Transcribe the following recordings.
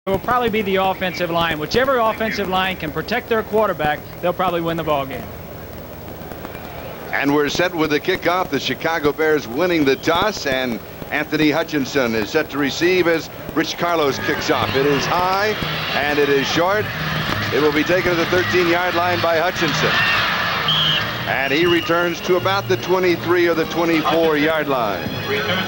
will probably be the offensive line. Whichever offensive line can protect their quarterback, they'll probably win the ball game. And we're set with the kickoff. The Chicago Bears winning the toss, and Anthony Hutchinson is set to receive as Rich Carlos kicks off. It is high and it is short. It will be taken to the 13-yard line by Hutchinson. And he returns to about the 23 or the 24-yard line.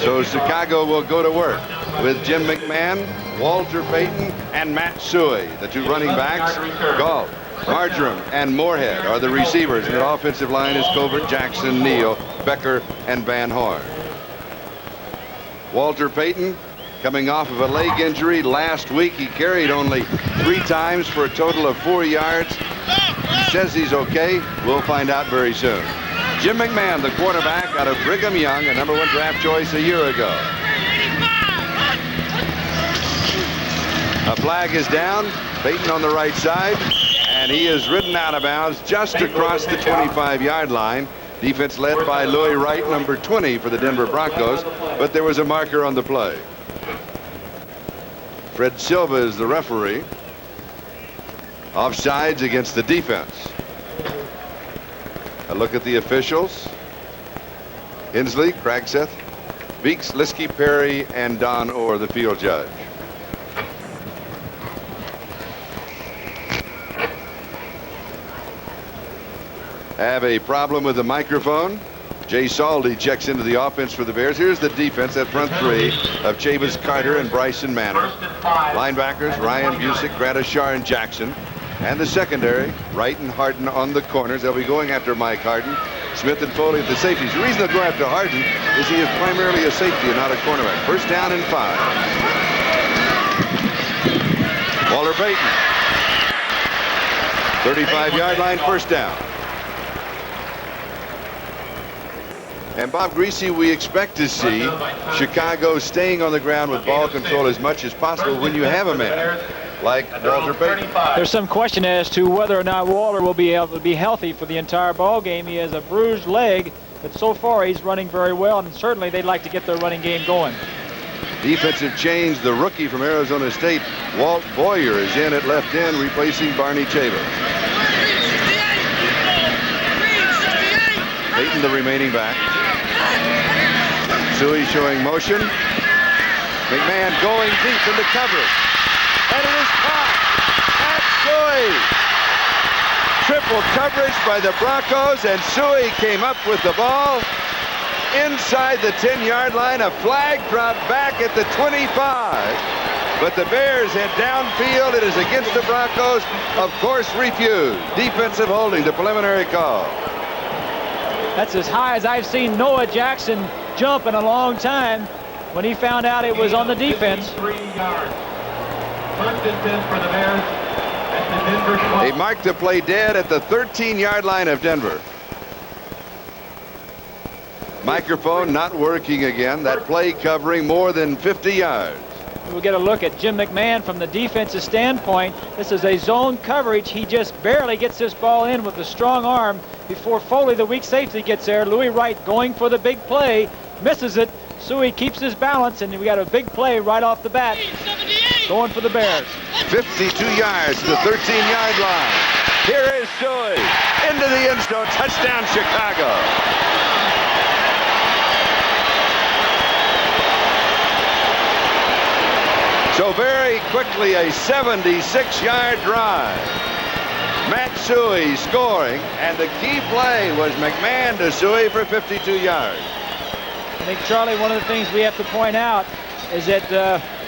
So Chicago will go to work with Jim McMahon, Walter Payton, and Matt Suey, the two running backs. Galt, Marjoram, and Moorhead are the receivers. And the offensive line is Covert, Jackson, Neal, Becker, and Van Horn. Walter Payton coming off of a leg injury last week. He carried only 3 times for a total of 4 yards. He says he's okay. We'll find out very soon. Jim McMahon, the quarterback out of Brigham Young, a #1 draft choice a year ago. A flag is down. Payton on the right side, and he is ridden out of bounds just across the 25-yard line. Defense led by Louis Wright, number 20 for the Denver Broncos, but there was a marker on the play. Fred Silva is the referee. Offsides against the defense. A look at the officials. Hensley, Kragseth, Beeks, Liskey, Perry, and Don Orr, the field judge. Have a problem with the microphone. Jay Saldy checks into the offense for the Bears. Here's the defense at front 3 of Chavis Carter and Bryson Manor. Linebackers Ryan Busick, Gradishar, and Jackson. And the secondary, Wright and Harden on the corners. They'll be going after Mike Harden. Smith and Foley at the safeties. The reason they'll go after Harden is he is primarily a safety and not a cornerback. First down and 5. Walter Payton. 35-yard line, first down. And Bob Greasy, we expect to see Chicago staying on the ground with ball control as much as possible when you have a man like Walter Payton. There's some question as to whether or not Walter will be able to be healthy for the entire ball game. He has a bruised leg, but so far he's running very well, and certainly they'd like to get their running game going. Defensive change, the rookie from Arizona State, Walt Boyer, is in at left end, replacing Barney Chavis. Payton, the remaining back. Suey showing motion. McMahon going deep into coverage. And it is caught. Matt Suey. Triple coverage by the Broncos, and Suey came up with the ball inside the 10-yard line. A flag dropped back at the 25. But the Bears head downfield. It is against the Broncos. Of course, refused. Defensive holding, the preliminary call. That's as high as I've seen Noah Jackson jump in a long time when he found out it was on the defense. 3 yards. First and 10 for the Bears at the Denver 12. They marked the play dead at the 13-yard line of Denver. Microphone not working again. That play covering more than 50 yards. We'll get a look at Jim McMahon from the defensive standpoint. This is a zone coverage. He just barely gets this ball in with a strong arm before Foley, the weak safety, gets there. Louis Wright going for the big play, misses it. Suey keeps his balance, and we got a big play right off the bat going for the Bears. 52 yards to the 13-yard line. Here is Suey into the end zone. Touchdown, Chicago. So very quickly, a 76-yard drive. Matt Suey scoring, and the key play was McMahon to Suey for 52 yards. I think, Charlie, one of the things we have to point out is that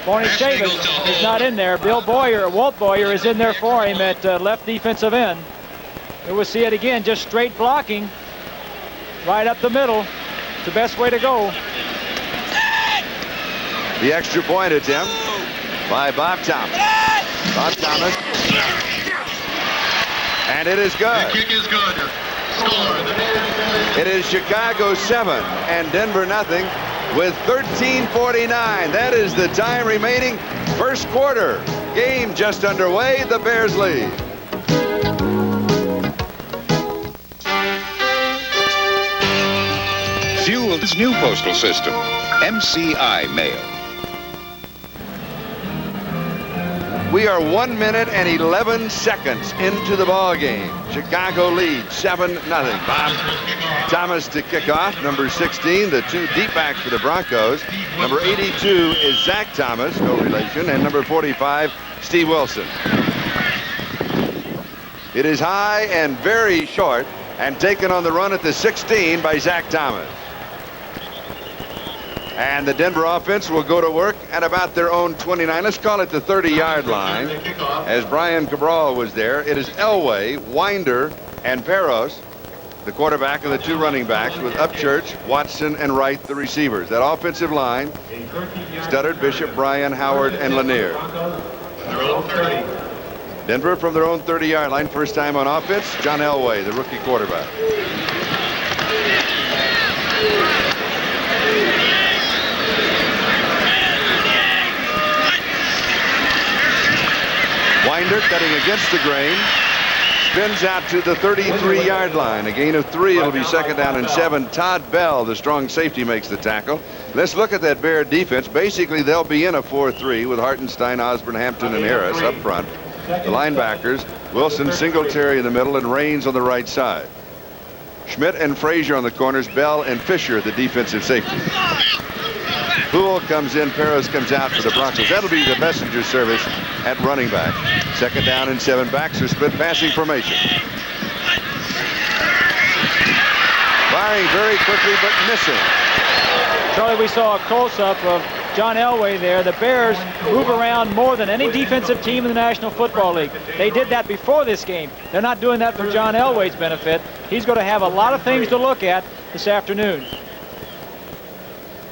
Barney Chavis is not in there. Walt Boyer is in there for him at left defensive end. And we'll see it again, just straight blocking right up the middle. It's the best way to go. The extra point attempt by Bob Thomas. Bob Thomas. And it is good. The kick is good. Score. It is Chicago 7 and Denver nothing with 13:49. That is the time remaining. First quarter. Game just underway. The Bears lead. Fuel this new postal system. MCI Mail. We are 1 minute and 11 seconds into the ball game. Chicago leads 7-0. Bob Thomas to kick off. Number 16, the two deep backs for the Broncos. Number 82 is Zach Thomas, no relation, and number 45, Steve Wilson. It is high and very short, and taken on the run at the 16 by Zach Thomas. And the Denver offense will go to work at about their own 29. Let's call it the 30-yard line. As Brian Cabral was there, it is Elway, Winder, and Peros, the quarterback, and the two running backs, with Upchurch, Watson, and Wright, the receivers. That offensive line, Studdard, Bishop, Bryan, Howard, and Lanier. Denver from their own 30-yard line. First time on offense, John Elway, the rookie quarterback. Winder cutting against the grain. Spins out to the 33-yard line. A gain of 3. It'll be second down and 7. Todd Bell, the strong safety, makes the tackle. Let's look at that Bear defense. Basically, they'll be in a 4-3 with Hartenstein, Osborne, Hampton, and Harris up front. The linebackers, Wilson, Singletary in the middle, and Raines on the right side. Schmidt and Frazier on the corners. Bell and Fisher, the defensive safety. Poole comes in. Peros comes out for the Broncos. That'll be the messenger service at running back. Second down and 7. Backs are split passing formation. Firing very quickly but missing. Charlie, we saw a close-up of John Elway there. The Bears move around more than any defensive team in the National Football League. They did that before this game. They're not doing that for John Elway's benefit. He's going to have a lot of things to look at this afternoon.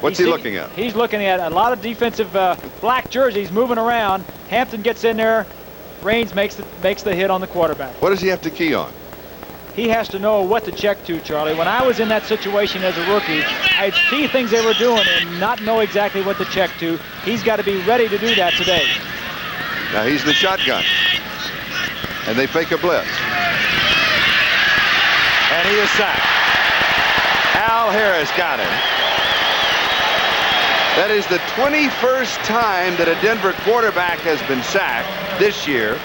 What's he looking at? He's looking at a lot of defensive black jerseys moving around. Hampton gets in there. Raines makes the hit on the quarterback. What does he have to key on? He has to know what to check to, Charlie. When I was in that situation as a rookie, I'd see things they were doing and not know exactly what to check to. He's got to be ready to do that today. Now he's in the shotgun. And they fake a blitz. And he is sacked. Al Harris got him. That is the 21st time that a Denver quarterback has been sacked this year.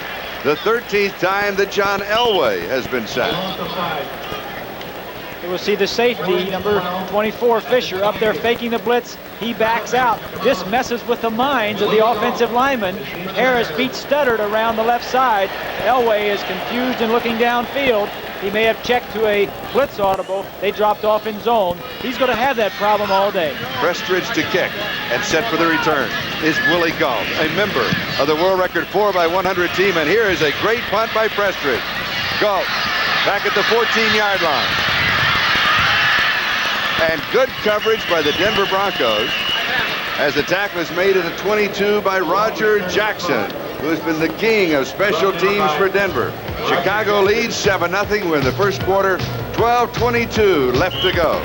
The 13th time that John Elway has been sacked. You will see the safety, number 24, Fisher, up there faking the blitz. He backs out. This messes with the minds of the offensive linemen. Harris beats Studdard around the left side. Elway is confused and looking downfield. He may have checked to a blitz audible. They dropped off in zone. He's going to have that problem all day. Prestridge to kick and set for the return is Willie Gault, a member of the world record 4x100 team. And here is a great punt by Prestridge. Gault back at the 14-yard line. And good coverage by the Denver Broncos as the tackle is made at the 22 by Roger Jackson, who has been the king of special teams for Denver. Chicago leads 7-0. We're in the first quarter. 12:22 left to go.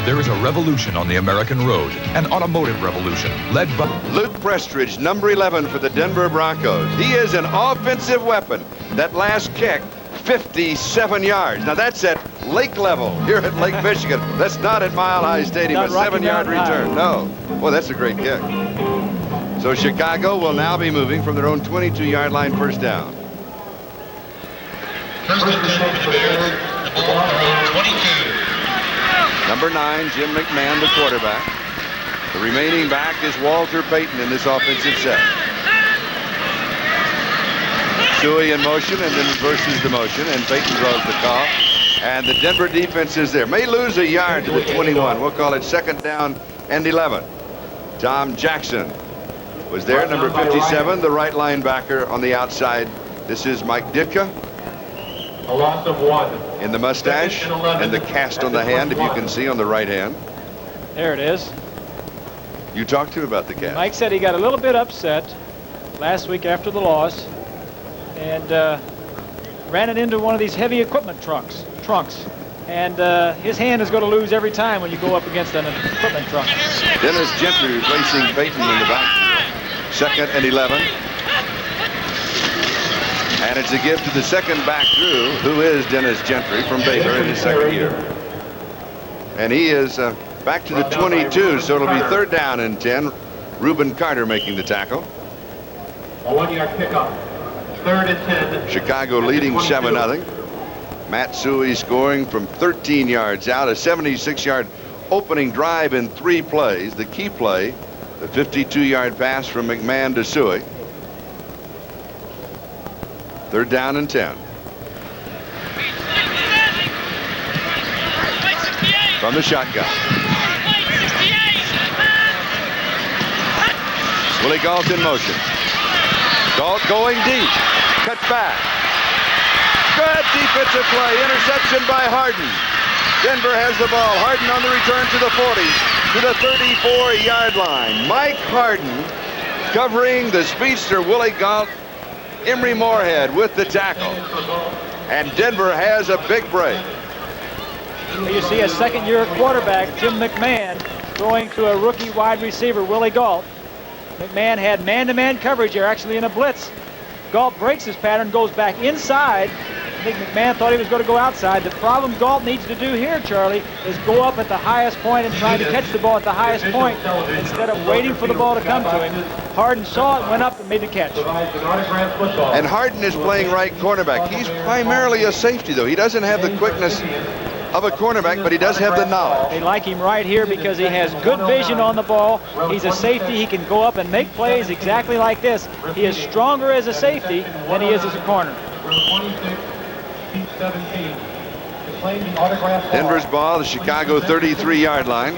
There is a revolution on the American road, an automotive revolution led by Luke Prestridge, number 11 for the Denver Broncos. He is an offensive weapon. That last kick, 57 yards. Now that's at lake level here at Lake Michigan. That's not at Mile High Stadium. A 7-yard return. No. Well, that's a great kick. So Chicago will now be moving from their own 22-yard line, first down. First and 10 for the Bears. The ball, 22. Number 9, Jim McMahon, the quarterback. The remaining back is Walter Payton in this offensive set. Suey in motion and then reverses the motion, and Payton draws the call. And the Denver defense is there. May lose a yard to the 21. We'll call it second down and 11. Tom Jackson was there, number 57, the right linebacker on the outside. This is Mike Ditka. A loss of 1. In the mustache and the cast on the hand, if you can see on the right hand. There it is. You talked to him about the cast. Mike said he got a little bit upset last week after the loss and ran it into one of these heavy equipment trunks. And his hand is going to lose every time when you go up against an equipment trunk. Dennis Gentry replacing Payton in the back. Second and 11. And it's a give to the second back through, who is Dennis Gentry from Baylor in his second year. And he is back to the 22, so it'll be 3rd down and 10. Reuben Carter making the tackle. A 1-yard pickup. 3rd and 10. Chicago leading 7-0. Matt Suhey scoring from 13 yards out, a 76-yard opening drive in 3 plays. The key play, the 52-yard pass from McMahon to Suhey. 3rd down and 10. From the shotgun. Willie Gault in motion. Gault going deep. Cuts back. Good defensive play. Interception by Harden. Denver has the ball. Harden on the return to the 40. To the 34-yard line. Mike Harden covering the speedster Willie Gault. Emory Moorhead with the tackle. And Denver has a big break. You see a second-year quarterback, Jim McMahon, throwing to a rookie wide receiver, Willie Gault. McMahon had man-to-man coverage here, actually in a blitz. Gault breaks his pattern, goes back inside. I think McMahon thought he was going to go outside. The problem Gault needs to do here, Charlie, is go up at the highest point and try to catch the ball at the highest point instead of waiting for the ball to come to him. Harden saw it, went up, and made the catch. And Harden is playing right cornerback. He's primarily a safety, though. He doesn't have the quickness of a cornerback, but he does have the knowledge. They like him right here because he has good vision on the ball. He's a safety. He can go up and make plays exactly like this. He is stronger as a safety than he is as a corner. Denver's ball, the Chicago 33-yard line.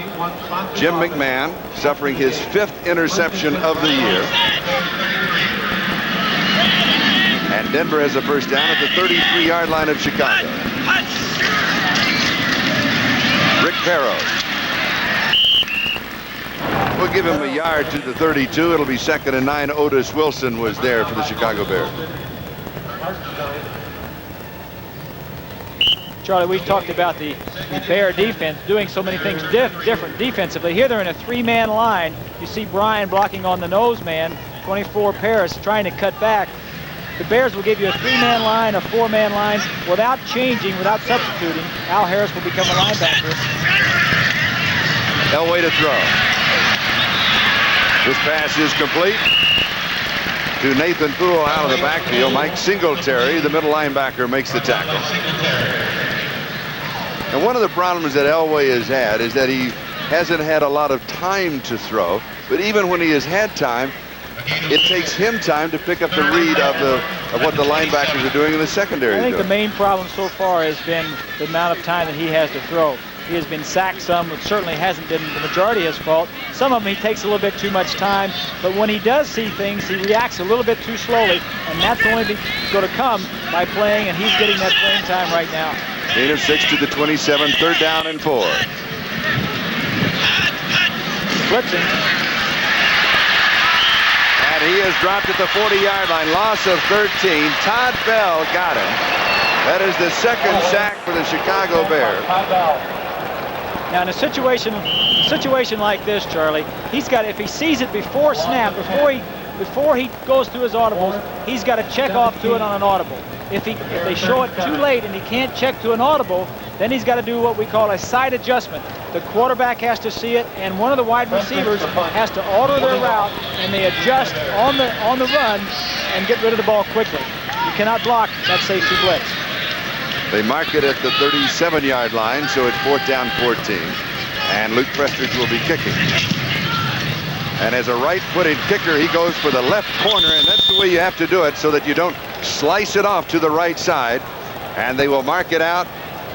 Jim McMahon suffering his 5th interception of the year. And Denver has a first down at the 33-yard line of Chicago. Rick Perro. We'll give him a yard to the 32. It'll be 2nd and 9. Otis Wilson was there for the Chicago Bears. Charlie, we talked about the Bear defense doing so many things different defensively. Here they're in a 3-man line. You see Brian blocking on the nose man, 24 Paris trying to cut back. The Bears will give you a 3-man line, a 4-man line, without changing, without substituting. Al Harris will become a linebacker. Elway to throw. This pass is complete to Nathan Poole out of the backfield. Mike Singletary, the middle linebacker, makes the tackle. And one of the problems that Elway has had is that he hasn't had a lot of time to throw. But even when he has had time, it takes him time to pick up the read of what the linebackers are doing in the secondary. I think the main problem so far has been the amount of time that he has to throw. He has been sacked some, which certainly hasn't been the majority his fault. Some of them he takes a little bit too much time, but when he does see things, he reacts a little bit too slowly, and that's only going to come by playing, and he's getting that playing time right now. Gain of 6 to the 27, 3rd down and 4. Blitzing. And he is dropped at the 40-yard line. Loss of 13. Todd Bell got him. That is the 2nd sack for the Chicago Bears. Now in a situation like this, Charlie, he's got, if he sees it before snap, before he goes through his audibles, he's got to check off to it on an audible. If they show it too late and he can't check to an audible, then he's got to do what we call a side adjustment. The quarterback has to see it, and one of the wide receivers has to alter their route, and they adjust on the run and get rid of the ball quickly. You cannot block that safety blitz. They mark it at the 37-yard line, so it's 4th down 14. And Luke Prestridge will be kicking. And as a right-footed kicker, he goes for the left corner, and that's the way you have to do it so that you don't slice it off to the right side. And they will mark it out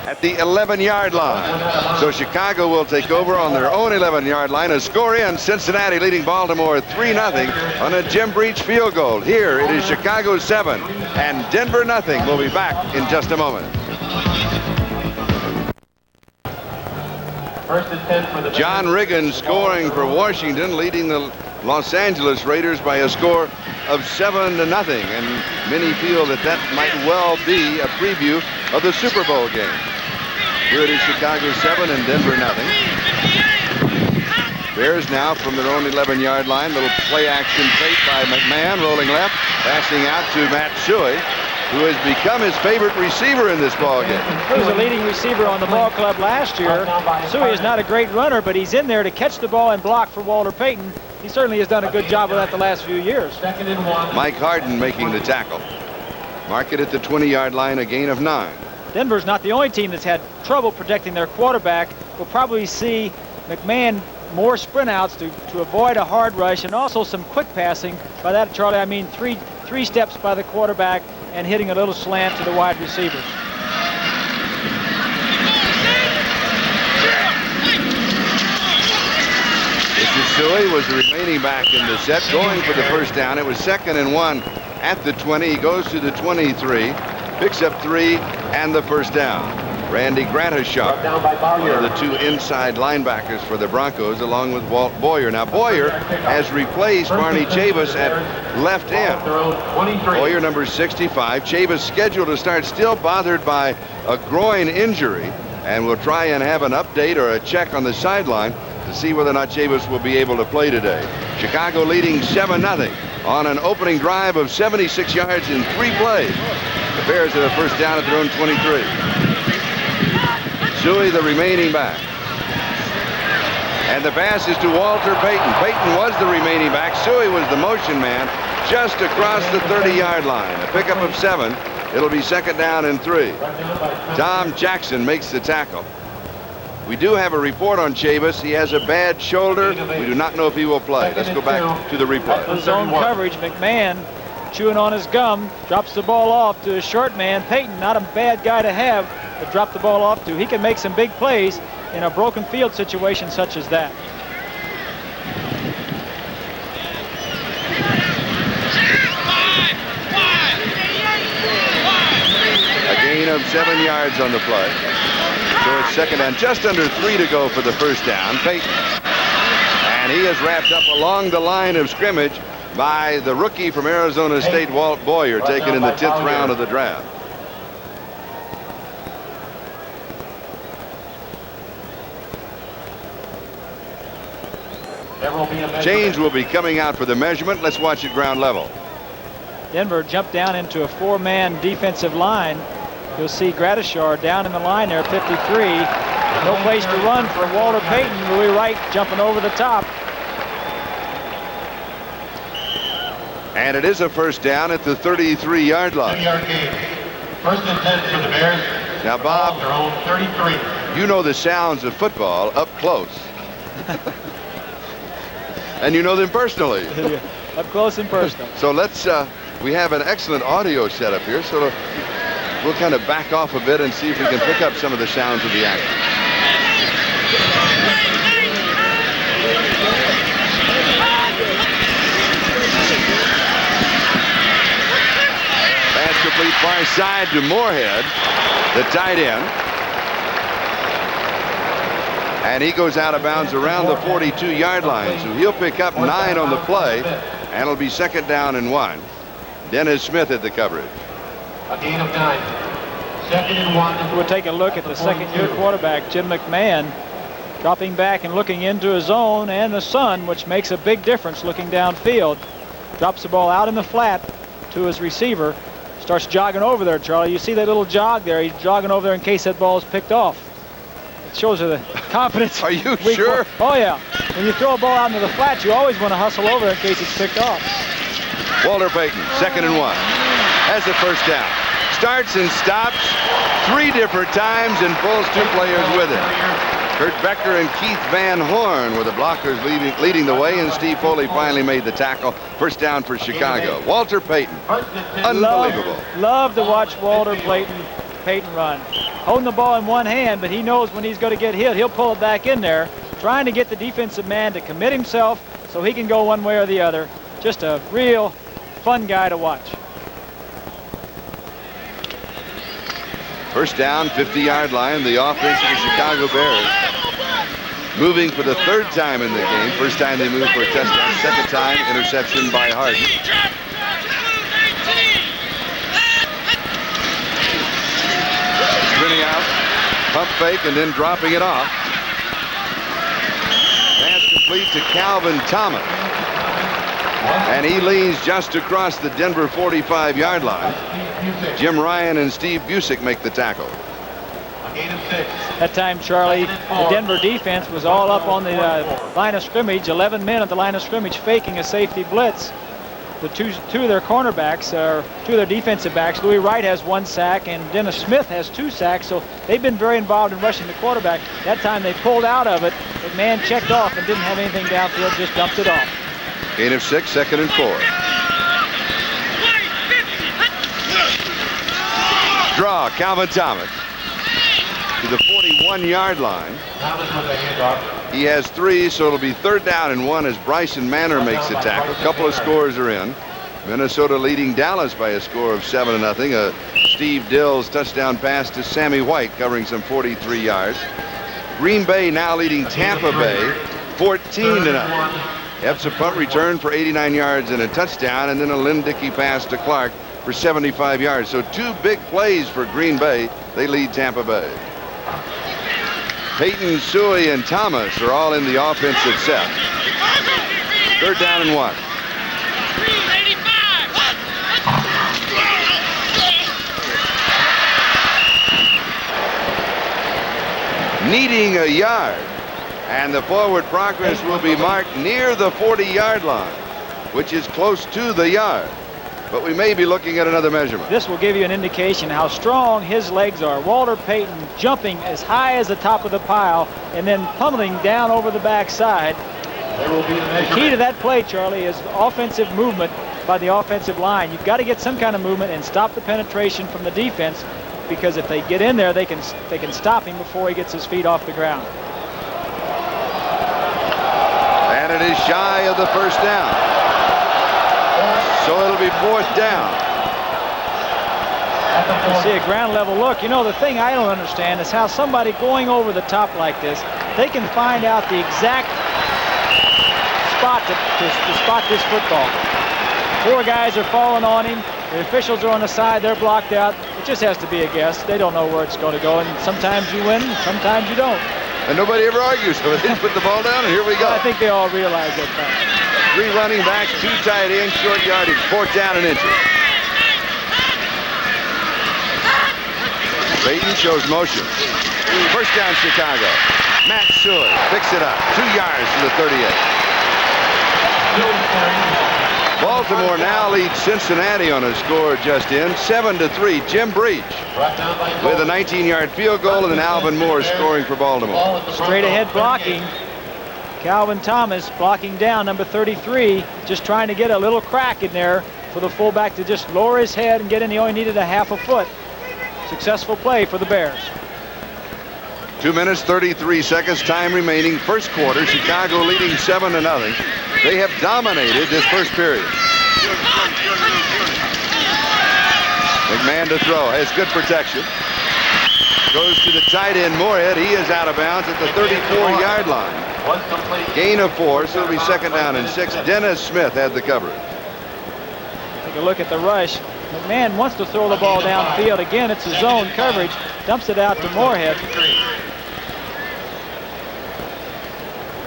at the 11-yard line. So Chicago will take over on their own 11-yard line. A score in, Cincinnati leading Baltimore 3-0 on a Jim Breach field goal. Here it is Chicago 7 and Denver 0. We'll be back in just a moment. 1st and 10 for the John Riggins scoring for Washington, leading the Los Angeles Raiders by a score of 7-0. And many feel that that might well be a preview of the Super Bowl game. Here it is Chicago 7 and Denver 0. Bears now from their own 11-yard line. Little play action fake by McMahon, rolling left, passing out to Matt Suhey. who has become his favorite receiver in this ballgame. He was a leading receiver on the ball club last year. Suey is not a great runner, but he's in there to catch the ball and block for Walter Payton. He certainly has done a good job of that the last few years. Mike Harden making the tackle. Mark it at the 20-yard line, a gain of 9. Denver's not the only team that's had trouble protecting their quarterback. We'll probably see McMahon more sprint outs to avoid a hard rush, and also some quick passing. By that, Charlie, I mean three steps by the quarterback and hitting a little slant to the wide receivers. Suey was the remaining back in the set, going for the first down. It was 2nd and 1 at the 20. He goes to the 23, picks up 3 and the first down. Randy Gratishar, one of the 2 inside linebackers for the Broncos, along with Walt Boyer. Now Boyer has replaced Barney Chavis at left end. Boyer number 65. Chavis scheduled to start, still bothered by a groin injury, and we'll try and have an update or a check on the sideline to see whether or not Chavis will be able to play today. Chicago leading 7-0 on an opening drive of 76 yards in 3 plays. The Bears have a first down at their own 23. Suey, the remaining back. And the pass is to Walter Payton. Payton was the remaining back. Suey was the motion man just across the 30-yard line. A pickup of 7. It'll be 2nd down and 3. Tom Jackson makes the tackle. We do have a report on Chavis. He has a bad shoulder. We do not know if he will play. Let's go back to the replay. Zone coverage. McMahon chewing on his gum, drops the ball off to a short man. Payton, not a bad guy to have to drop the ball off to. He can make some big plays in a broken field situation such as that. A gain of 7 yards on the play. So it's 2nd and just under 3 to go for the first down. Payton. And he is wrapped up along the line of scrimmage by the rookie from Arizona State, Walt Boyer, taken in the 10th round of the draft. Change will be coming out for the measurement. Let's watch it ground level. Denver jumped down into a 4-man defensive line. You'll see Gratishar down in the line there, 53. No place to run for Walter Payton. Louis Wright jumping over the top. And it is a first down at the 33-yard line. 10-yard gain. 1st and 10 for the Bears. Now, Bob, Their own 33. you know the sounds of football up close. And you know them personally. Up close and personal. So let's, we have an excellent audio setup here, so we'll kind of back off a bit and see if we can pick up some of the sounds of the action. Pass complete far side to Moorhead, the tight end. And he goes out of bounds around the 42-yard line. So he'll pick up 9 on the play, and it'll be 2nd down and 1. Dennis Smith at the coverage. A gain of 9. 2nd and 1. We'll take a look at the second-year quarterback, Jim McMahon, dropping back and looking into his zone and the sun, which makes a big difference looking downfield. Drops the ball out in the flat to his receiver. Starts jogging over there, Charlie. You see that little jog there. He's jogging over there in case that ball is picked off. It shows you the confidence. Are you sure? Oh, yeah. When you throw a ball out into the flat, you always want to hustle over in case it's picked off. Walter Payton, 2nd and 1. Has the first down. Starts and stops 3 different times and pulls 2 players with him. Kurt Becker and Keith Van Horn were the blockers leading the way, and Steve Foley finally made the tackle. First down for Chicago. Walter Payton. Unbelievable. Love to watch Walter Payton run. Holding the ball in one hand, but he knows when he's going to get hit, he'll pull it back in there, trying to get the defensive man to commit himself so he can go one way or the other. Just a real fun guy to watch. First down, 50-yard line, the offense of the Chicago Bears. Moving for the 3rd time in the game. First time they moved for a touchdown. 2nd time, interception by Harden. Spinning out, pump fake, and then dropping it off. Pass complete to Calvin Thomas. And he leans just across the Denver 45-yard line. Jim Ryan and Steve Busick make the tackle. That time, Charlie, the Denver defense was all up on the line of scrimmage, 11 men at the line of scrimmage faking a safety blitz. The two of their cornerbacks, or two of their defensive backs, Louis Wright has 1 sack and Dennis Smith has 2 sacks, so they've been very involved in rushing the quarterback. That time they pulled out of it. McMahon checked off and didn't have anything downfield, just dumped it off. Gain of 6, 2nd and 4. Draw, Calvin Thomas to the 41-yard line. He has 3, so it'll be 3rd down and 1 as Bryson Manor makes the tackle. A couple of scores are in. Minnesota leading Dallas by a score of 7-0. A Steve Dills touchdown pass to Sammy White covering some 43 yards. Green Bay now leading Tampa Bay 14-0. Epps a punt return for 89 yards and a touchdown, and then a Lynn Dickey pass to Clark for 75 yards. So 2 big plays for Green Bay. They lead Tampa Bay. Peyton, Suey, and Thomas are all in the offensive set. 3rd down and 1. Needing a yard. And the forward progress will be marked near the 40-yard line, which is close to the yard. But we may be looking at another measurement. This will give you an indication how strong his legs are. Walter Payton jumping as high as the top of the pile and then pummeling down over the backside. The key to that play, Charlie, is offensive movement by the offensive line. You've got to get some kind of movement and stop the penetration from the defense, because if they get in there, they can stop him before he gets his feet off the ground. And it is shy of the 1st down. So it'll be 4th down. You see a ground level look. You know, the thing I don't understand is how somebody going over the top like this, they can find out the exact spot to spot this football. 4 guys are falling on him. The officials are on the side. They're blocked out. It just has to be a guess. They don't know where it's going to go. And sometimes you win, sometimes you don't. And nobody ever argues. So they put the ball down, and here we go. I think they all realize that fact. 3 running backs, 2 tight ends, short yardage, 4th down and inches. Peyton shows motion. 1st down, Chicago. Matt Suey picks it up. 2 yards to the 38. Baltimore now leads Cincinnati on a score just in, 7-3. Jim Breach with a 19-yard field goal, and then Alvin Moore scoring for Baltimore. Straight ahead blocking. Calvin Thomas blocking down number 33, just trying to get a little crack in there for the fullback to just lower his head and get in. He only needed a half a foot. Successful play for the Bears. 2 minutes, 33 seconds, time remaining. 1st quarter, Chicago leading 7-0. They have dominated this 1st period. McMahon to throw, has good protection. Goes to the tight end, Moorhead. He is out of bounds at the 34-yard line. Gain of 4, so it'll be 2nd down and 6. Dennis Smith had the coverage. Take a look at the rush. McMahon wants to throw the ball downfield. Again, it's a zone coverage. Dumps it out to Moorhead.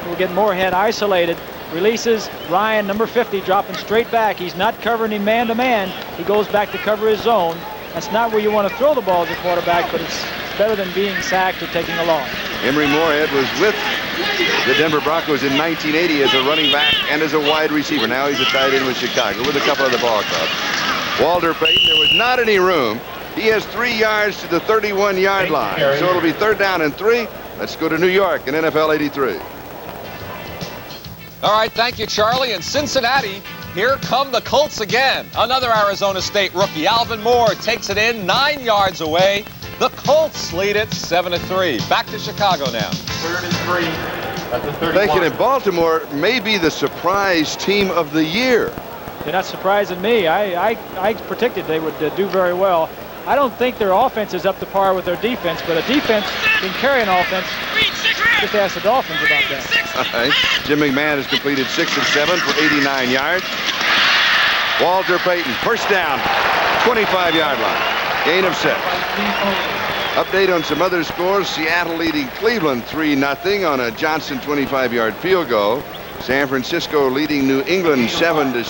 We'll get Moorhead isolated. Releases Ryan, number 50, dropping straight back. He's not covering him man-to-man. He goes back to cover his zone. That's not where you want to throw the ball as a quarterback, but it's better than being sacked or taking a loss. Emory Moorhead was with the Denver Broncos in 1980 as a running back and as a wide receiver. Now he's a tight end with Chicago with a couple of the ball clubs. Walter Payton, there was not any room. He has 3 yards to the 31-yard line. So it'll be 3rd down and 3. Let's go to New York in NFL 83. All right, thank you, Charlie. In Cincinnati, here come the Colts again. Another Arizona State rookie, Alvin Moore, takes it in 9 yards away. The Colts lead it 7-3. Back to Chicago now. 3rd and 3 at the 31. Thank you. And Baltimore may be the surprise team of the year. They're not surprising me. I predicted they would do very well. I don't think their offense is up to par with their defense, but a defense can carry an offense. Just ask the Dolphins about that. All right. Jim McMahon has completed 6 of 7 for 89 yards. Walter Payton, 1st down, 25-yard line. Gain of 6. Update on some other scores. Seattle leading Cleveland 3-0 on a Johnson 25-yard field goal. San Francisco leading New England 7-6.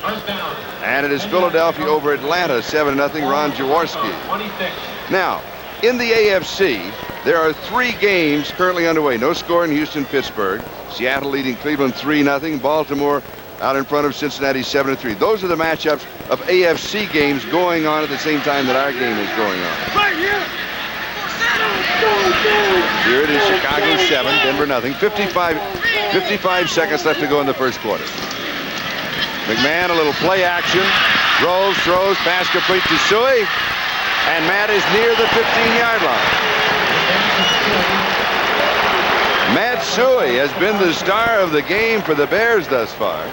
First down. And it is Philadelphia over Atlanta 7-0. Ron Jaworski. 26. Now, in the AFC, there are 3 games currently underway. No score in Houston, Pittsburgh. Seattle leading Cleveland 3-0. Baltimore out in front of Cincinnati 7-3. Those are the matchups of AFC games going on at the same time that our game is going on. Here it is, Chicago 7, Denver nothing. 55 seconds left to go in the first quarter. McMahon, a little play action. Rolls, throws, pass complete to Suey. And Matt is near the 15-yard line. Matt Suey has been the star of the game for the Bears thus far.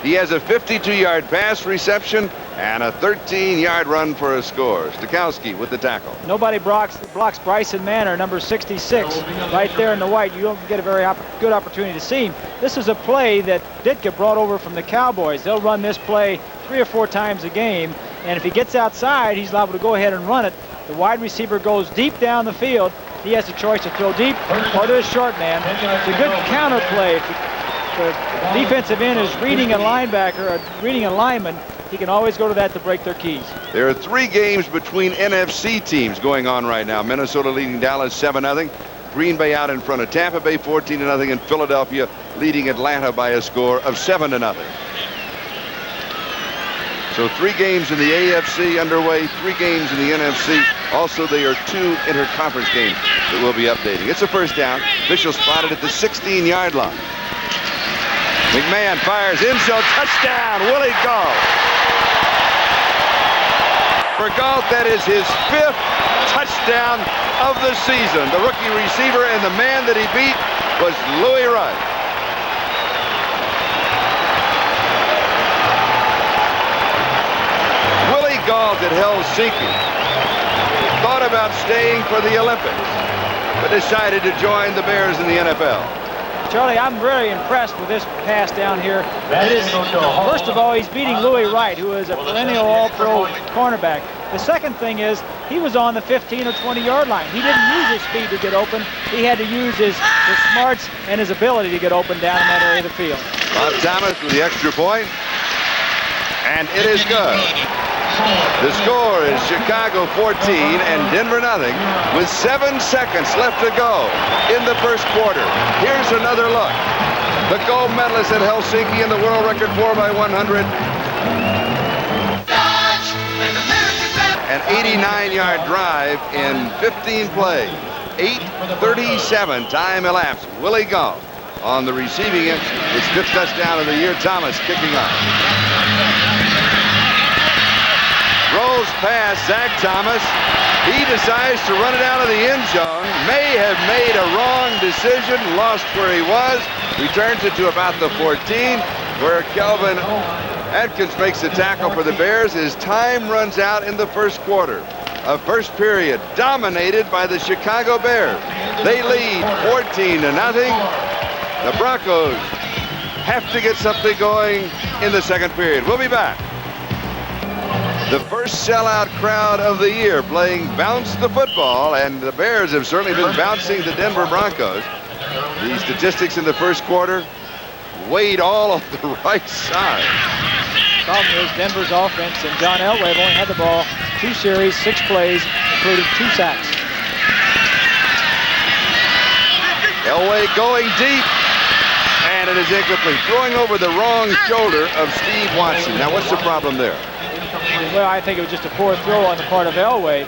He has a 52-yard pass reception and a 13-yard run for a score. Stikowski with the tackle. Nobody blocks Bryson Manor, number 66, right there in the white. You don't get a very good opportunity to see him. This is a play that Ditka brought over from the Cowboys. They'll run this play 3 or 4 times a game, and if he gets outside, he's liable to go ahead and run it. The wide receiver goes deep down the field. He has a choice to throw deep or to a short man. It's a good counter play. If the defensive end is reading a linebacker or reading a lineman, he can always go to that to break their keys. There are 3 games between NFC teams going on right now. Minnesota leading Dallas 7-0. Green Bay out in front of Tampa Bay 14-0. And Philadelphia leading Atlanta by a score of 7-0. So 3 games in the AFC underway, 3 games in the NFC. Also, there are 2 interconference games that we'll be updating. It's a first down. Official spotted at the 16-yard line. McMahon fires in zone, touchdown, Willie Gault. For Gault, that is his 5th touchdown of the season. The rookie receiver, and the man that he beat was Louis Wright. Willie Gault at Helsinki thought about staying for the Olympics, but decided to join the Bears in the NFL. Charlie, I'm very impressed with this pass down here. First of all, he's beating Louis Wright, who is a perennial all-pro cornerback. The second thing is he was on the 15 or 20-yard line. He didn't use his speed to get open. He had to use his smarts and his ability to get open down in that area of the field. Bob Thomas with the extra point, and it is good. The score is Chicago 14 and Denver nothing with 7 seconds left to go in the first quarter. Here's another look. The gold medalist at Helsinki in the world record 4x100. An 89-yard drive in 15 plays. 8:37 time elapsed. Willie Gault on the receiving end. His 5th touchdown of the year. Thomas kicking off. Rolls past Zach Thomas. He decides to run it out of the end zone. May have made a wrong decision, lost where he was, returns it to about the 14, where Kelvin Atkins makes the tackle for the Bears as time runs out in the first quarter. A first period dominated by the Chicago Bears. They lead 14-0. The Broncos have to get something going in the second period. We'll be back. The first sellout crowd of the year playing Bounce the Football, and the Bears have certainly been bouncing the Denver Broncos. The statistics in the first quarter weighed all on the right side. Problem is Denver's offense and John Elway have only had the ball 2 series, 6 plays, including 2 sacks. Elway going deep, and it is incomplete. Throwing over the wrong shoulder of Steve Watson. Now, what's the problem there? Well, I think it was just a poor throw on the part of Elway.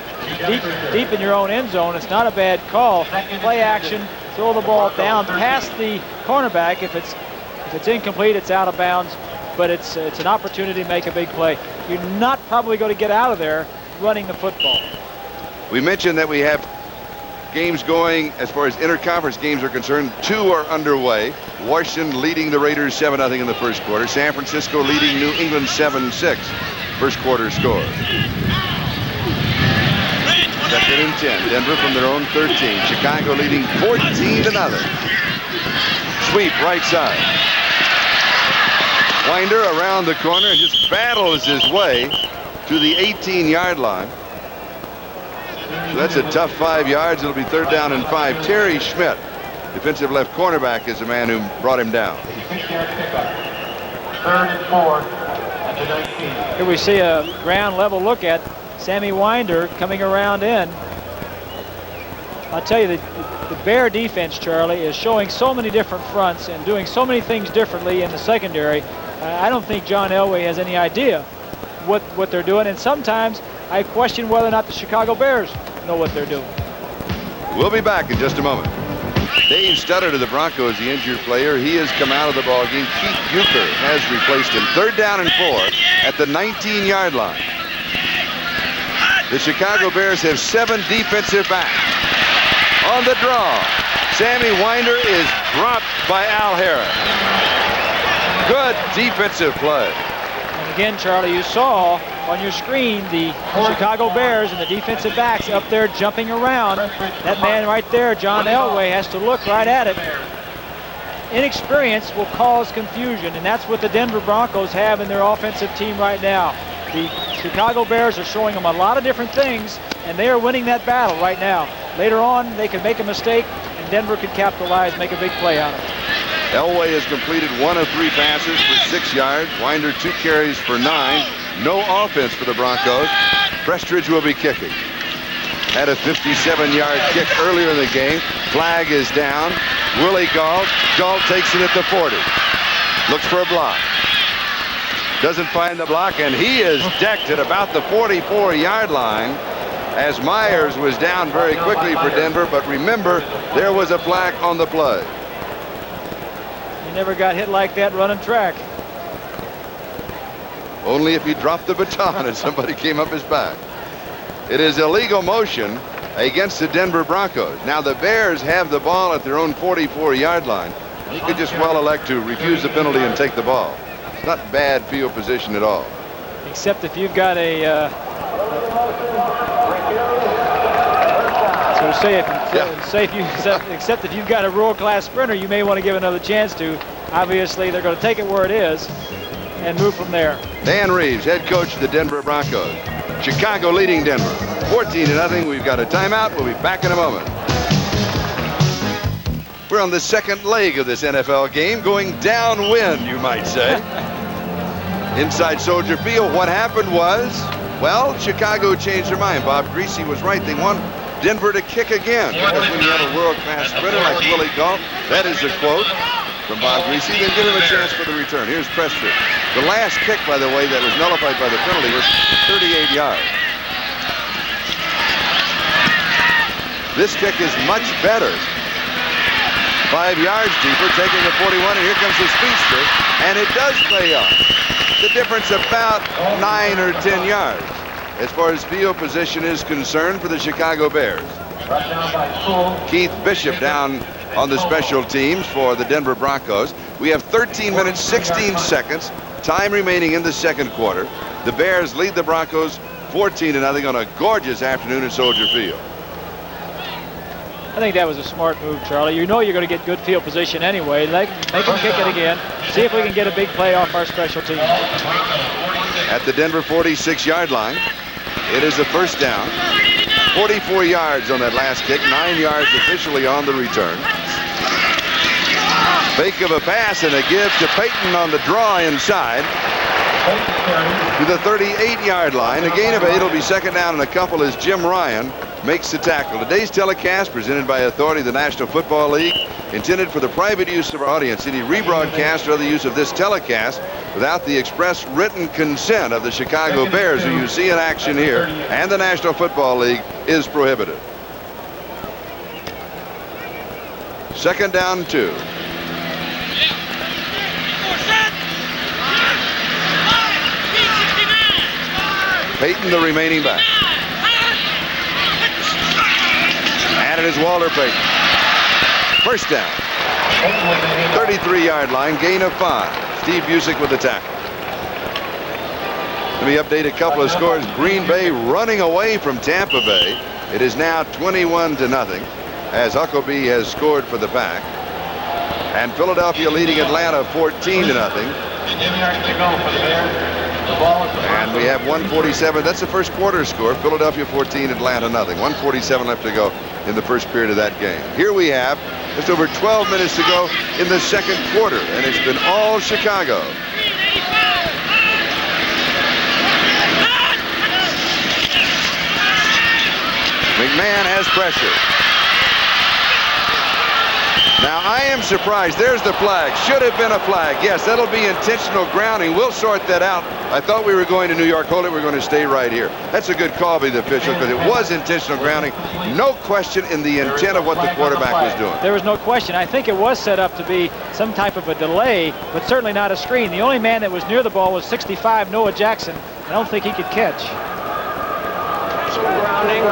Deep in your own end zone, it's not a bad call. Play action, throw the ball down past the cornerback. If it's incomplete, it's out of bounds, but it's an opportunity to make a big play. You're not probably going to get out of there running the football. We mentioned that we have games going as far as interconference games are concerned. 2 are underway. Washington leading the Raiders 7-0 in the first quarter. San Francisco leading New England 7-6. First quarter score. 2nd and 10. Denver from their own 13. Chicago leading 14-0. Sweep right side. Winder around the corner and just battles his way to the 18-yard line. So that's a tough 5 yards. It'll be 3rd down and 5. Terry Schmidt defensive left cornerback is the man who brought him down. 6-yard pickup. 3rd and 4 at the 19. Here we see a ground level look at Sammy Winder coming around in. I'll tell you, the Bear defense, Charlie, is showing so many different fronts and doing so many things differently in the secondary. I don't think John Elway has any idea what they're doing, and sometimes I question whether or not the Chicago Bears know what they're doing. We'll be back in just a moment. Dave Stutter to the Broncos, the injured player. He has come out of the ballgame. Keith Bucher has replaced him. 3rd down and 4 at the 19-yard line. The Chicago Bears have 7 defensive backs. On the draw, Sammy Winder is dropped by Al Harris. Good defensive play. And again, Charlie, you saw on your screen the Chicago Bears and the defensive backs up there jumping around. That man right there, John Elway, has to look right at it. Inexperience will cause confusion, and that's what the Denver Broncos have in their offensive team right now. The Chicago Bears are showing them a lot of different things, and they are winning that battle right now. Later on, they could make a mistake, and Denver could capitalize, make a big play on it. Elway has completed 1 of 3 passes for 6 yards. Winder 2 carries for 9. No offense for the Broncos. Prestridge will be kicking. Had a 57-yard kick earlier in the game. Flag is down. Willie Galt takes it at the 40. Looks for a block. Doesn't find the block, and he is decked at about the 44-yard line as Myers was down very quickly for Denver, but remember, there was a flag on the play. He never got hit like that running track. Only if he dropped the baton and somebody came up his back. It is illegal motion against the Denver Broncos. Now the Bears have the ball at their own 44-yard line. He could just well elect to refuse the penalty and take the ball. It's not bad field position at all. Except if you've got a except if you've got a world-class sprinter, you may want to give another chance to. Obviously, they're going to take it where it is and move from there. Dan Reeves, head coach of the Denver Broncos. Chicago leading Denver 14-0. We've got a timeout. We'll be back in a moment. We're on the second leg of this NFL game, going downwind, you might say. Inside Soldier Field, what happened was, well, Chicago changed their mind. Bob Greasy was right. They want Denver to kick again. Because when you have a world-class sprinter like Willie Galt, that is a quote from Bob Greasy, then give him a chance for the return. Here's Prestridge. The last kick, by the way, that was nullified by the penalty was 38 yards. This kick is much better. 5 yards deeper, taking the 41, and here comes the speedster, and it does pay off. The difference about 9 or 10 yards as far as field position is concerned for the Chicago Bears. Keith Bishop down on the special teams for the Denver Broncos. We have 13 minutes, 16 seconds, time remaining in the second quarter. The Bears lead the Broncos 14-0 on a gorgeous afternoon at Soldier Field. I think that was a smart move, Charlie. You know you're going to get good field position anyway. Make them kick it again. See if we can get a big play off our special team. At the Denver 46-yard line, it is a first down. 44 yards on that last kick, 9 yards officially on the return. Fake of a pass and a give to Payton on the draw inside to the 38-yard line. A gain of 8 will be second down and a couple as Jim Ryan makes the tackle. Today's telecast, presented by authority of the National Football League, intended for the private use of our audience. Any rebroadcast or other use of this telecast without the express written consent of the Chicago Bears, who you see in action here, and the National Football League, is prohibited. Second down 2. Payton, the remaining back. And it is Walter Payton. First down. 33-yard line, gain of 5. Steve Busick with the tackle. Let me update a couple of scores. Green Bay running away from Tampa Bay. It is now 21-0 as Huckabee has scored for the Pack. And Philadelphia leading Atlanta 14-0. And we have 1:47. That's the first quarter score. Philadelphia 14, Atlanta nothing. 1:47 left to go in the first period of that game. Here we have Just over 12 minutes to go in the second quarter, and it's been all Chicago. McMahon has pressure. Now, I am surprised. There's the flag. Should have been a flag. Yes, that'll be intentional grounding. We'll sort that out. I thought we were going to New York. Hold it. We're going to stay right here. That's a good call by the official because it was intentional grounding. No question in the intent of what the quarterback was doing. There was no question. I think it was set up to be some type of a delay, but certainly not a screen. The only man that was near the ball was 65, Noah Jackson. I don't think he could catch. Grounding,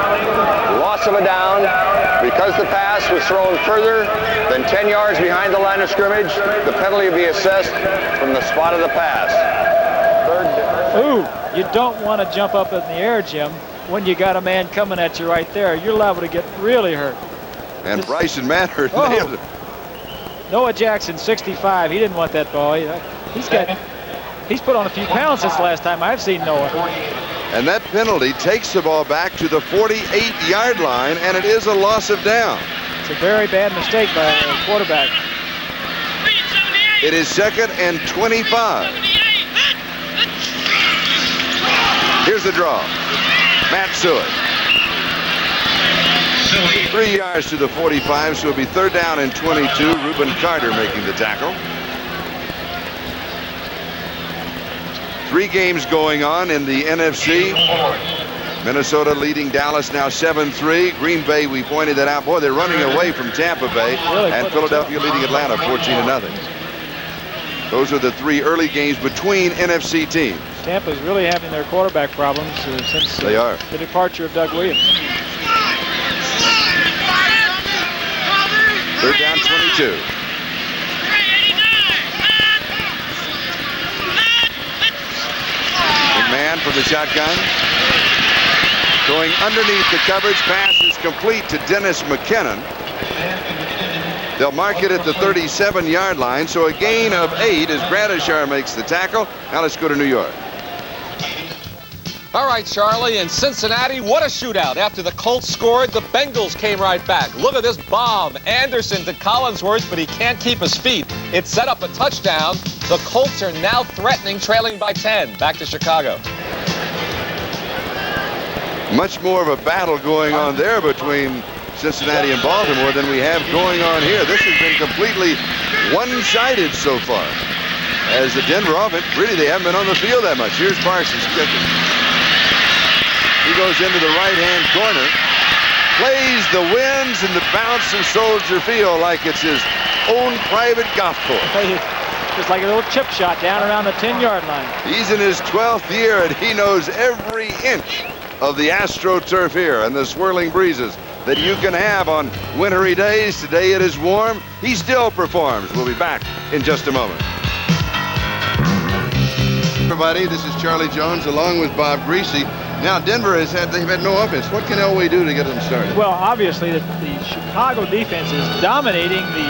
loss of a down, because the pass was thrown further than 10 yards behind the line of scrimmage, the penalty will be assessed from the spot of the pass. Ooh, you don't want to jump up in the air, Jim, when you got a man coming at you right there. You're liable to get really hurt. And Bryson Mannert nailed it. Noah Jackson, 65. He didn't want that ball. He's put on a few pounds since the last time I've seen Noah. And that penalty takes the ball back to the 48-yard line, and it is a loss of down. It's a very bad mistake by the quarterback. It is 2nd and 25. Here's the draw. Matt Seward. 3 yards to the 45, so it'll be 3rd down and 22. Reuben Carter making the tackle. 3 games going on in the NFC. Minnesota leading Dallas now 7-3. Green Bay, we pointed that out. Boy, they're running away from Tampa Bay. And Philadelphia leading Atlanta 14-0. Those are the 3 early games between NFC teams. Tampa's really having their quarterback problems since the departure of Doug Williams. 3rd down, 22. McMahon from the shotgun. Going underneath the coverage. Pass is complete to Dennis McKinnon. They'll mark it at the 37-yard line, so a gain of 8 as Gradishar makes the tackle. Now let's go to New York. All right, Charlie, in Cincinnati, what a shootout. After the Colts scored, the Bengals came right back. Look at this bomb. Anderson to Collinsworth, but he can't keep his feet. It set up a touchdown. The Colts are now threatening, trailing by 10. Back to Chicago. Much more of a battle going on there between Cincinnati and Baltimore than we have going on here. This has been completely one-sided so far. As the Denver offense, really they haven't been on the field that much. Here's Parsons kicking. He goes into the right-hand corner, plays the winds and the bounce of Soldier Field like it's his own private golf course. Just like a little chip shot down around the 10-yard line. He's in his 12th year, and he knows every inch of the AstroTurf here and the swirling breezes that you can have on wintry days. Today it is warm. He still performs. We'll be back in just a moment. Everybody, this is Charlie Jones along with Bob Greasy. Now Denver they've had no offense. What can Elway do to get them started? Well, obviously the Chicago defense is dominating the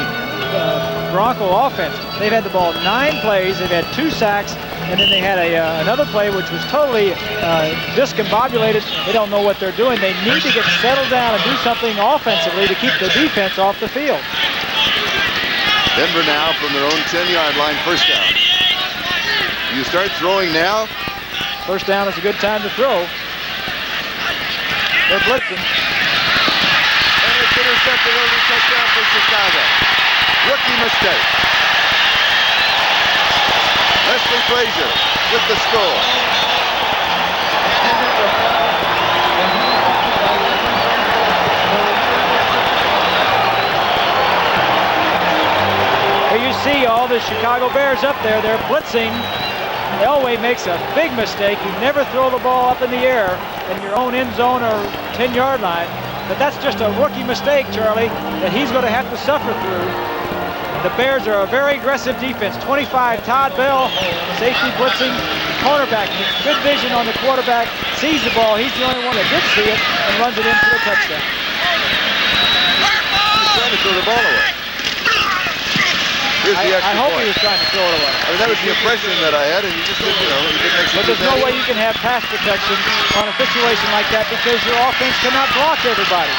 Bronco offense. They've had the ball 9 plays. They've had 2 sacks, and then they had another play which was totally discombobulated. They don't know what they're doing. They need to get settled down and do something offensively to keep the defense off the field. Denver now from their own 10-yard line, 1st down. You start throwing now? 1st down is a good time to throw. They're blitzing. And it's intercepted over touchdown for Chicago. Rookie mistake. Leslie Frazier with the score. Here you see all the Chicago Bears up there. They're blitzing. Elway makes a big mistake. You never throw the ball up in the air in your own end zone or 10-yard line. But that's just a rookie mistake, Charlie, that he's going to have to suffer through. The Bears are a very aggressive defense. 25, Todd Bell, safety blitzing. Cornerback, good vision on the quarterback, sees the ball. He's the only one that did see it and runs it in for the touchdown. He's trying to throw the ball away. I hope he was trying to throw it away. I mean, that was the impression that I had, and you just didn't, you know, you didn't execute. But there's no way you can have pass protection on a situation like that because your offense cannot block everybody.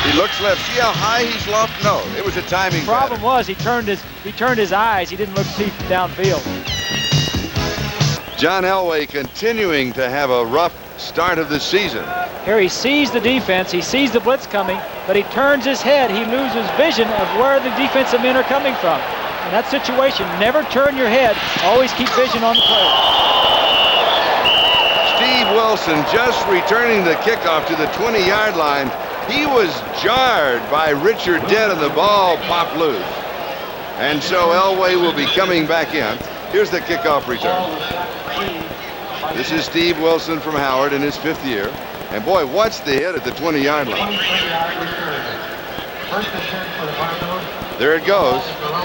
He looks left. See how high he's lofted? No, it was a timing Problem pattern. was he turned his eyes. He didn't look deep downfield. John Elway continuing to have a rough start of the season. Here he sees the defense. He sees the blitz coming, but he turns his head. He loses vision of where the defensive men are coming from. In that situation, never turn your head. Always keep vision on the play. Steve Wilson just returning the kickoff to the 20-yard line. He was jarred by Richard Dent and the ball popped loose. And so Elway will be coming back in. Here's the kickoff return. This is Steve Wilson from Howard in his 5th year. And boy, what's the hit at the 20-yard line? There it goes.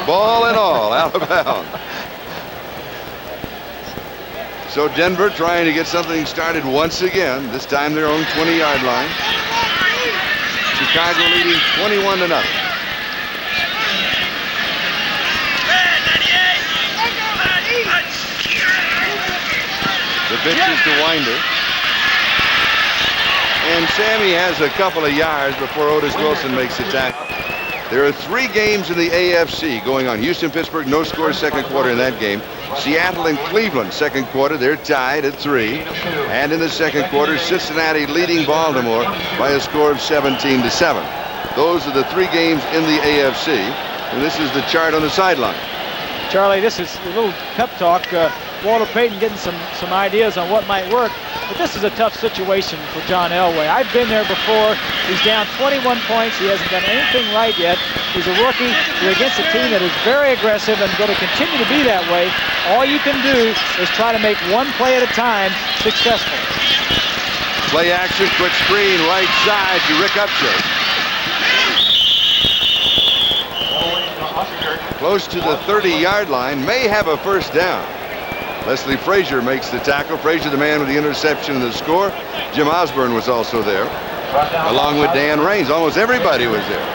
Ball and all, out of bounds. So Denver trying to get something started once again. This time their own 20-yard line. Chicago leading 21-0. The pitch is to Winder. And Sammy has a couple of yards before Otis Wilson makes the tackle. There are 3 games in the AFC going on. Houston, Pittsburgh, no score second quarter in that game. Seattle and Cleveland, second quarter, they're tied at 3. And in the second quarter, Cincinnati leading Baltimore by a score of 17-7. Those are the 3 games in the AFC. And this is the chart on the sideline. Charlie, this is a little pep talk. Walter Payton getting some ideas on what might work. But this is a tough situation for John Elway. I've been there before. He's down 21 points. He hasn't done anything right yet. He's a rookie. You're against a team that is very aggressive and going to continue to be that way. All you can do is try to make one play at a time successful. Play action, quick screen, right side to Rick Upchurch. Close to the 30-yard line, may have a first down. Leslie Frazier makes the tackle. Frazier, the man with the interception and the score. Jim Osborne was also there, along with Dan Raines. Almost everybody was there.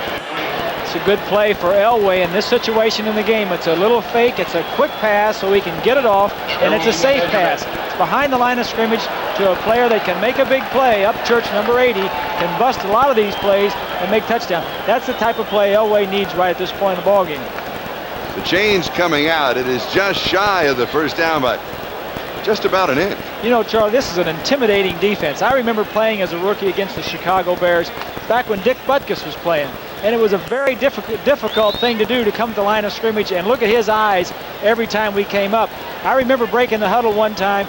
It's a good play for Elway in this situation in the game. It's a little fake. It's a quick pass so he can get it off, and it's a safe pass. It's behind the line of scrimmage to a player that can make a big play. Upchurch, number 80, can bust a lot of these plays and make touchdowns. That's the type of play Elway needs right at this point in the ballgame. The chain's coming out. It is just shy of the first down by just about an inch. You know, Charlie, this is an intimidating defense. I remember playing as a rookie against the Chicago Bears back when Dick Butkus was playing. And it was a very difficult thing to do, to come to the line of scrimmage and look at his eyes every time we came up. I remember breaking the huddle one time.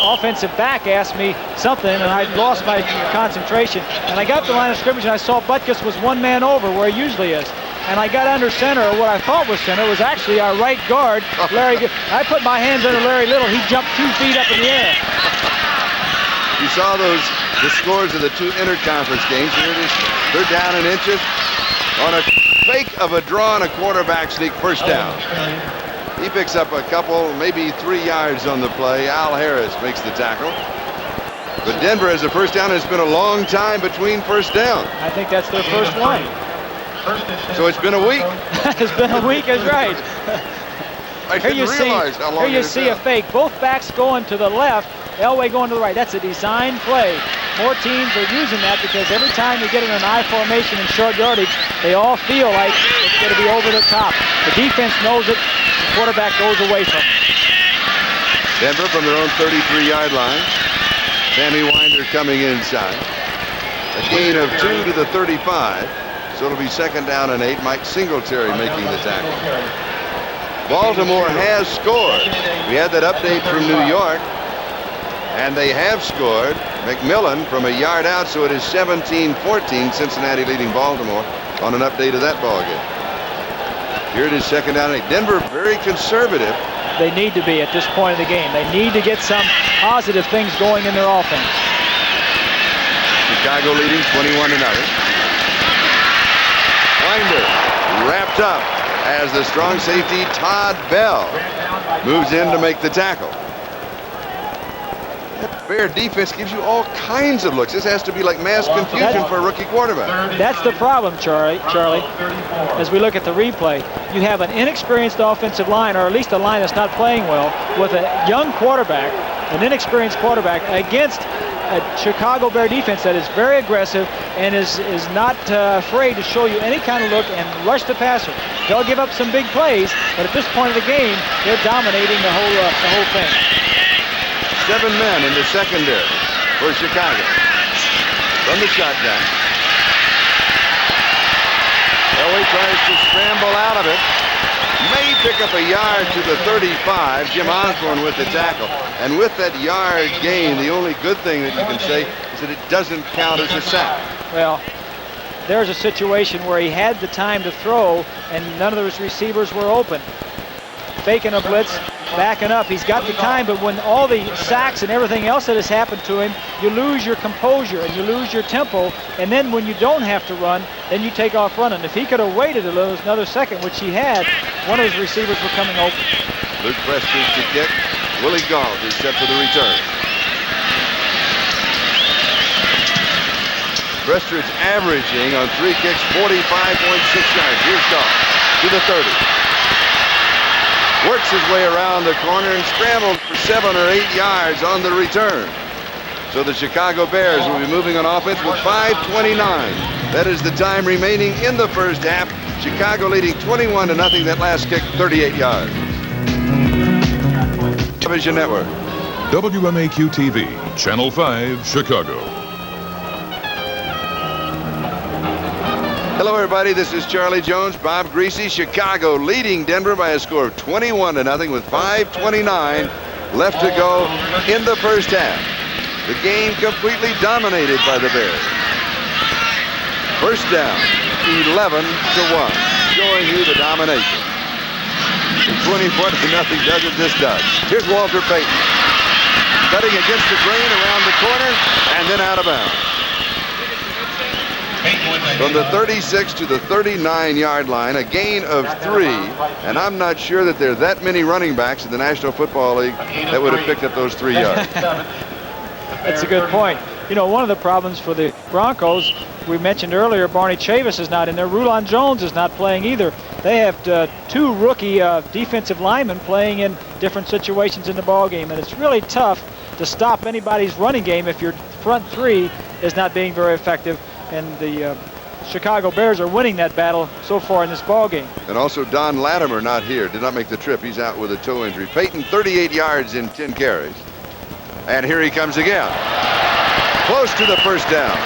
Offensive back asked me something, and I lost my concentration. And I got to the line of scrimmage, and I saw Butkus was one man over where he usually is. And I got under center, or what I thought was center, was actually our right guard, Larry. I put my hands under Larry Little. He jumped 2 feet up in the air. You saw the scores of the 2 interconference games. Here it is, they're down in inches. On a fake of a draw and a quarterback sneak, first down. He picks up a couple, maybe 3 yards on the play. Al Harris makes the tackle. But Denver has a first down. It's been a long time between first downs. I think that's their first one. So it's been a week. It's been a week, is right. I didn't realize how long here you see a fake. Both backs going to the left, Elway going to the right. That's a design play. More teams are using that because every time you get in an I formation in short yardage, they all feel like it's going to be over the top. The defense knows it. The quarterback goes away from it. Denver from their own 33-yard line. Sammy Winder coming inside. A gain of 2 to the 35. So it'll be second down and 8. Mike Singletary making the tackle. Baltimore has scored. We had that update from New York. And they have scored. McMillan from a yard out, so it is 17-14, Cincinnati leading Baltimore on an update of that ball game. Here it is second down and 8. Denver very conservative. They need to be at this point of the game. They need to get some positive things going in their offense. Chicago leading 21-0. Winder wrapped up as the strong safety Todd Bell moves in to make the tackle. That Bear defense gives you all kinds of looks. This has to be like mass confusion for a rookie quarterback. That's the problem, Charlie. As we look at the replay, you have an inexperienced offensive line, or at least a line that's not playing well, with a young quarterback, an inexperienced quarterback, against a Chicago Bear defense that is very aggressive and is not afraid to show you any kind of look and rush the passer. They'll give up some big plays, but at this point of the game, they're dominating the whole thing. 7 men in the secondary for Chicago. From the shotgun. Elway tries to scramble out of it. May pick up a yard to the 35. Jim Osborne with the tackle. And with that yard gain, the only good thing that you can say is that it doesn't count as a sack. Well, there's a situation where he had the time to throw, and none of those receivers were open. Faking a blitz, backing up. He's got the time, but when all the sacks and everything else that has happened to him, you lose your composure and you lose your tempo, and then when you don't have to run, then you take off running. If he could have waited another second, which he had, one of his receivers were coming open. Luke Prestridge to kick. Willie Gault is set for the return. Prestridge averaging on 3 kicks 45.6 yards. Here's Gault to the 30. Works his way around the corner and scrambles for 7 or 8 yards on the return. So the Chicago Bears will be moving on offense with 5:29. That is the time remaining in the first half. Chicago leading 21-0. That last kick, 38 yards. Television Network. WMAQ-TV, Channel 5, Chicago. Hello, everybody. This is Charlie Jones, Bob Greasy. Chicago leading Denver by a score of 21-0 with 5:29 left to go in the first half. The game completely dominated by the Bears. First down, 11-1, showing you the domination. 21-0 doesn't this does. Here's Walter Payton, cutting against the grain around the corner and then out of bounds. From the 36 to the 39-yard line, a gain of 3, and I'm not sure that there are that many running backs in the National Football League that would have picked up those 3 yards. That's a good point. You know, one of the problems for the Broncos, we mentioned earlier, Barney Chavis is not in there. Rulon Jones is not playing either. They have 2 rookie defensive linemen playing in different situations in the ball game, and it's really tough to stop anybody's running game if your front 3 is not being very effective. And the Chicago Bears are winning that battle so far in this ball game. And also Don Latimer not here, did not make the trip. He's out with a toe injury. Payton 38 yards in 10 carries. And here he comes again. Close to the first down.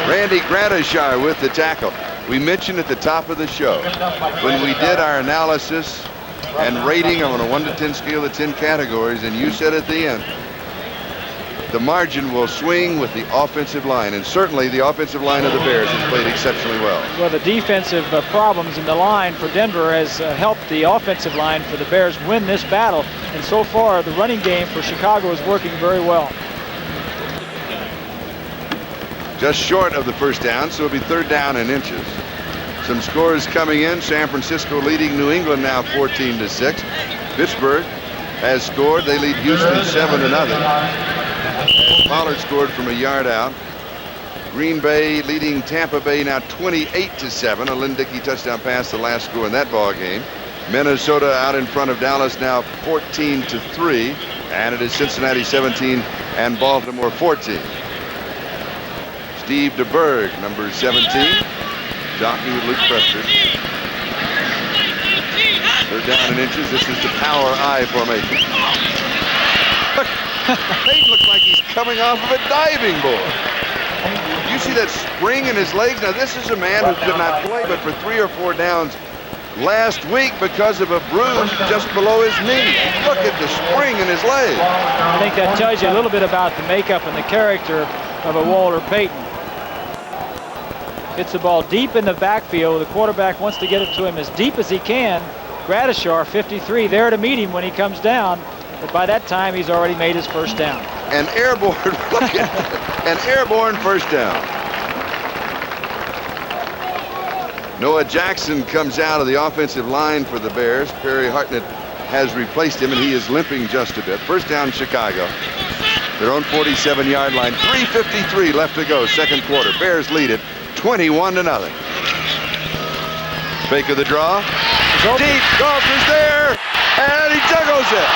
Randy Gradishar with the tackle. We mentioned at the top of the show when we did our analysis and rating on a 1 to 10 scale of 10 categories, and you said at the end, the margin will swing with the offensive line, and certainly the offensive line of the Bears has played exceptionally well. Well, the defensive problems in the line for Denver has helped the offensive line for the Bears win this battle, and so far the running game for Chicago is working very well. Just short of the first down, so it'll be 3rd down and inches. Some scores coming in. San Francisco leading New England now 14-6. Pittsburgh has scored. They lead Houston 7-0. Pollard scored from a yard out. Green Bay leading Tampa Bay now 28-7. A Lynn Dickey touchdown pass, the last score in that ball game. Minnesota out in front of Dallas now 14-3, and it is Cincinnati 17 and Baltimore 14. Steve DeBerg, number 17, jockey with Luke Prestridge. 3rd down and inches. This is the power I formation. Payton looks like he's coming off of a diving board. You see that spring in his legs? Now, this is a man who could not play but for 3 or 4 downs last week because of a bruise just below his knee. Look at the spring in his leg. I think that tells you a little bit about the makeup and the character of a Walter Payton. Gets the ball deep in the backfield. The quarterback wants to get it to him as deep as he can. Gradishar, 53, there to meet him when he comes down. But by that time, he's already made his first down. An airborne, look at an airborne first down. Noah Jackson comes out of the offensive line for the Bears. Perry Hartnett has replaced him, and he is limping just a bit. First down, Chicago. Their own 47-yard line. 3:53 left to go, second quarter. Bears lead it 21-0. Fake of the draw. Deep, Goff is there, and he juggles it.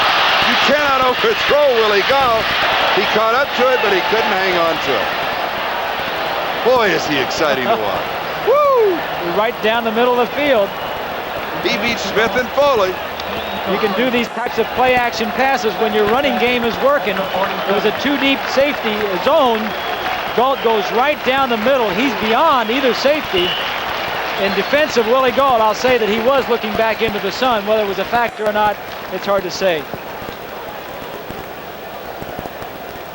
You Cannot overthrow Willie Gall. He caught up to it, but he couldn't hang on to it. Boy, is he exciting to watch. Woo! Right down the middle of the field. He beats Smith and Foley. You can do these types of play-action passes when your running game is working. It was a two-deep safety zone. Galt goes right down the middle. He's beyond either safety. In defense of Willie Galt, I'll say that he was looking back into the sun. Whether it was a factor or not, it's hard to say.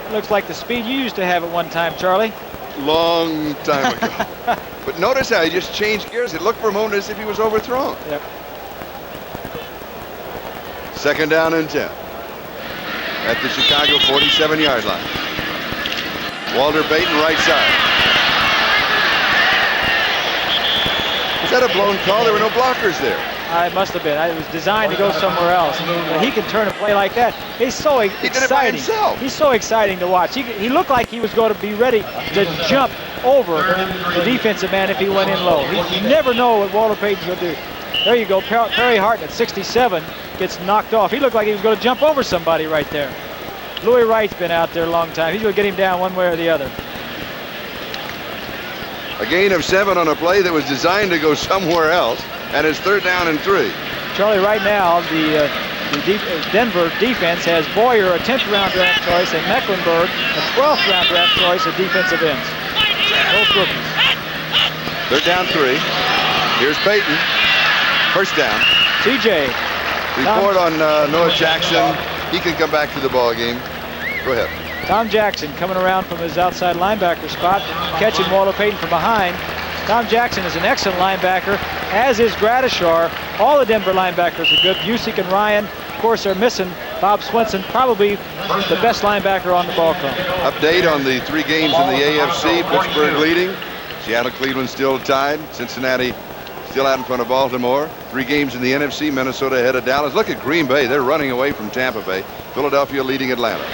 It looks like the speed you used to have at one time, Charlie. Long time ago. But notice how he just changed gears. It looked for a moment as if he was overthrown. Yep. Second down and 10 at the Chicago 47-yard line. Walter Payton, right side. Is that a blown call? There were no blockers there. It must have been. It was designed to go somewhere else. But he can turn a play like that. He's so exciting. He did it by himself. He's so exciting to watch. He looked like he was going to be ready to jump over the defensive man if he went in low. You never know what Walter Payton's going to do. There you go. Perry Harton at 67 gets knocked off. He looked like he was going to jump over somebody right there. Louis Wright's been out there a long time. He's going to get him down one way or the other. A gain of 7 on a play that was designed to go somewhere else, and it's third down and 3. Charlie, right now, the Denver defense has Boyer, a 10th round draft choice, and Mecklenburg, a 12th round draft choice of defensive ends. Both rookies. Third down 3. Here's Payton. First down. TJ. Report on Noah Jackson. He can come back to the ball game. Go ahead. Tom Jackson coming around from his outside linebacker spot, catching Walter Payton from behind. Tom Jackson is an excellent linebacker, as is Gradishar. All the Denver linebackers are good. Busick and Ryan, of course, are missing Bob Swenson, probably the best linebacker on the ball club. Update on the 3 games in the AFC. Pittsburgh leading. Seattle, Cleveland still tied. Cincinnati still out in front of Baltimore. 3 games in the NFC. Minnesota ahead of Dallas. Look at Green Bay. They're running away from Tampa Bay. Philadelphia leading Atlanta.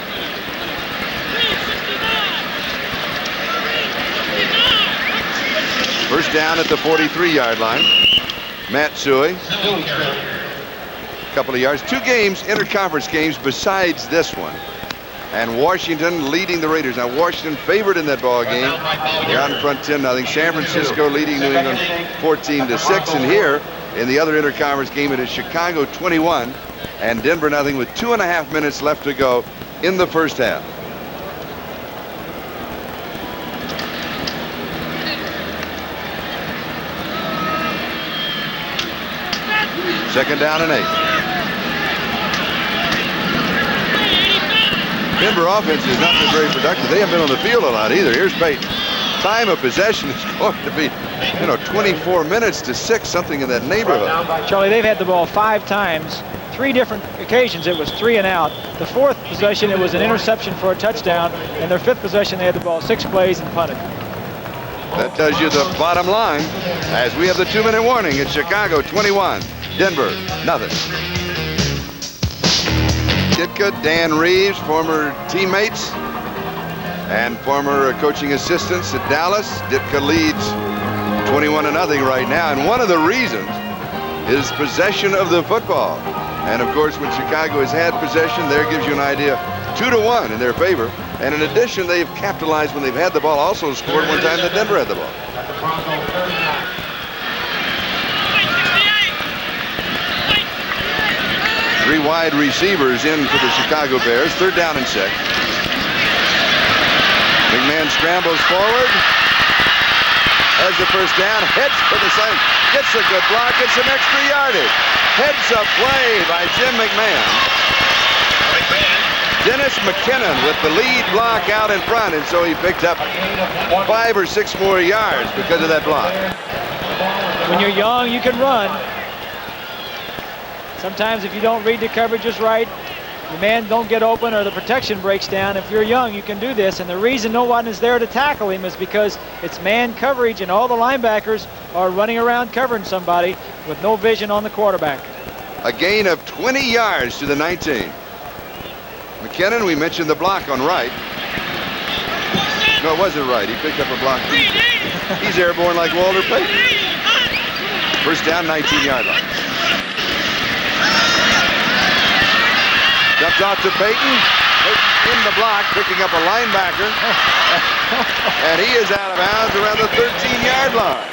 First down at the 43-yard line. Matsui. A couple of yards. 2 games, interconference games besides this one. And Washington leading the Raiders. Now Washington favored in that ball game. They're out in front 10-0. San Francisco leading New England 14-6. And here in the other interconference game, it is Chicago 21 and Denver nothing with 2.5 minutes left to go in the first half. Second down and 8. Denver offense has not been very productive. They haven't been on the field a lot either. Here's Payton. Time of possession is going to be, 24 minutes to 6, something in that neighborhood. Charlie, they've had the ball 5 times. 3 different occasions it was 3 and out. The 4th possession it was an interception for a touchdown, and their 5th possession they had the ball 6 plays and punted. That tells you the bottom line as we have the 2-minute warning. It's Chicago 21, Denver nothing. Ditka, Dan Reeves, former teammates and former coaching assistants at Dallas. Ditka leads 21-0 right now, and one of the reasons is possession of the football. And of course, when Chicago has had possession, there gives you an idea. 2-1 in their favor. And in addition, they've capitalized when they've had the ball. Also scored one time that Denver had the ball. Three wide receivers in for the Chicago Bears. Third down and 6. McMahon scrambles forward. Has the first down. Heads for the side. Gets a good block. Gets some extra yardage. Heads up play by Jim McMahon. Dennis McKinnon with the lead block out in front, and so he picked up 5 or 6 more yards because of that block. When you're young, you can run. Sometimes if you don't read the coverages right, the man don't get open or the protection breaks down. If you're young, you can do this, and the reason no one is there to tackle him is because it's man coverage and all the linebackers are running around covering somebody with no vision on the quarterback. A gain of 20 yards to the 19. McKinnon, we mentioned the block on right. No, it wasn't right. He picked up a block. He's airborne like Walter Payton. First down, 19-yard line. Dump It's off to Payton. Payton in the block, picking up a linebacker. And he is out of bounds around the 13-yard line.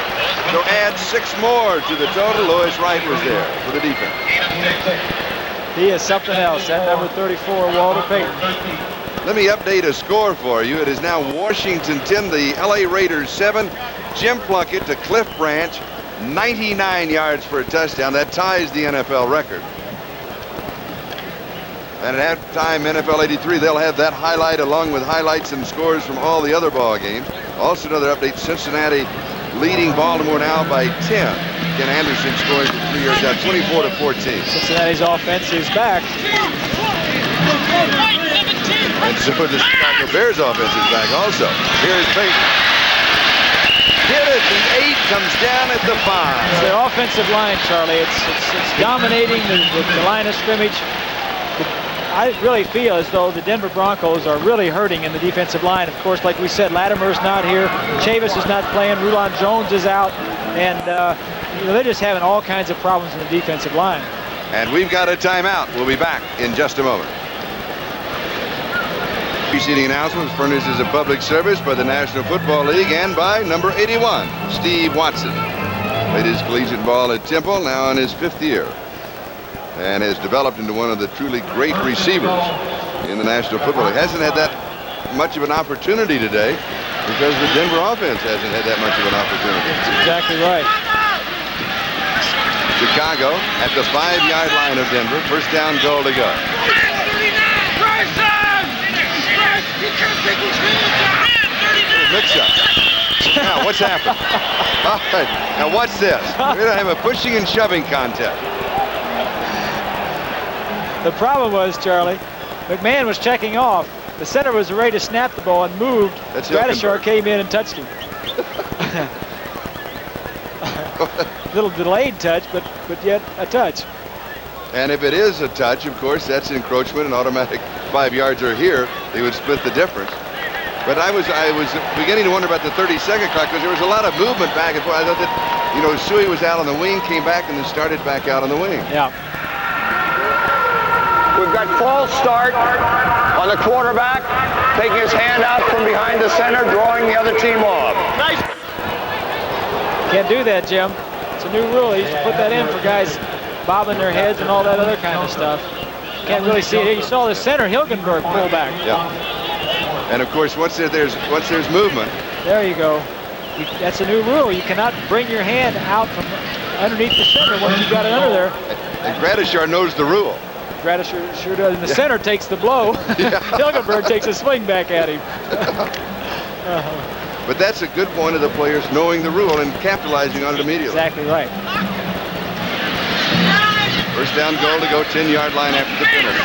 So add 6 more to the total. Louis Wright was there for the defense. He is something else. That number 34, Walter Payton. Let me update a score for you. It is now Washington 10, the LA Raiders 7. Jim Plunkett to Cliff Branch, 99 yards for a touchdown. That ties the NFL record. And at halftime, NFL 83, they'll have that highlight along with highlights and scores from all the other ball games. Also another update, Cincinnati leading Baltimore now by 10. Ken Anderson scoring from 3 yards out, 24-14. Cincinnati's offense is back. And so the Chicago Bears offense is back also. Here's Payton. Hit at the 8, comes down at the 5. It's the offensive line, Charlie. It's dominating the line of scrimmage. I really feel as though the Denver Broncos are really hurting in the defensive line. Of course, like we said, Latimer's not here. Chavis is not playing. Rulon Jones is out. And they're just having all kinds of problems in the defensive line. And we've got a timeout. We'll be back in just a moment. Preceding announcements furnished as a public service by the National Football League and by number 81, Steve Watson. Played his collegiate ball at Temple, now in his 5th year, and has developed into one of the truly great receivers in the National Football League. Hasn't had that much of an opportunity today because the Denver offense hasn't had that much of an opportunity. That's exactly right. Chicago at the 5-yard line of Denver. First down, goal to go. Mix-up. Now, what's happened? All right, now what's this? We're going to have a pushing and shoving contest. The problem was, Charlie, McMahon was checking off. The center was ready to snap the ball and moved. Gradishar came in and touched him. Little delayed touch, but yet a touch. And if it is a touch, of course, that's encroachment and automatic 5 yards are here. They would split the difference. But I was beginning to wonder about the 30-second clock because there was a lot of movement back and forth. I thought that, Suey was out on the wing, came back, and then started back out on the wing. Yeah. We've got false start on the quarterback, taking his hand out from behind the center, drawing the other team off. Nice. Can't do that, Jim. It's a new rule. He used to put that in for guys bobbing their heads and all that other kind of stuff. Can't really see it here. You saw the center, Hilgenberg, pull back. Yeah. And of course, once there's movement. There you go. That's a new rule. You cannot bring your hand out from underneath the center once you've got it under there. And Gradishar knows the rule. Gradishar sure does. And the center takes the blow. Hilgenberg takes a swing back at him. But that's a good point of the players knowing the rule and capitalizing on it immediately. Exactly right. First down goal to go 10-yard line after the penalty.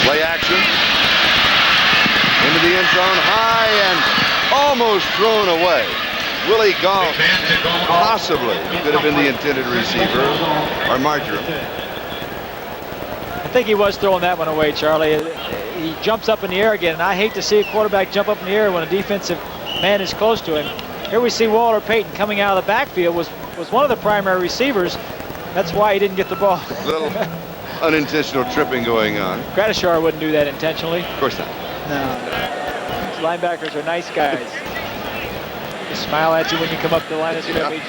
Play action. Into the end zone, high and almost thrown away. Willie Gault possibly could have been the intended receiver, or Marjoram. I think he was throwing that one away, Charlie. He jumps up in the air again, and I hate to see a quarterback jump up in the air when a defensive man is close to him. Here we see Walter Payton coming out of the backfield, was one of the primary receivers. That's why he didn't get the ball. Little unintentional tripping going on. Gradishar wouldn't do that intentionally. Of course not. No. These linebackers are nice guys. They smile at you when you come up the line of scrimmage.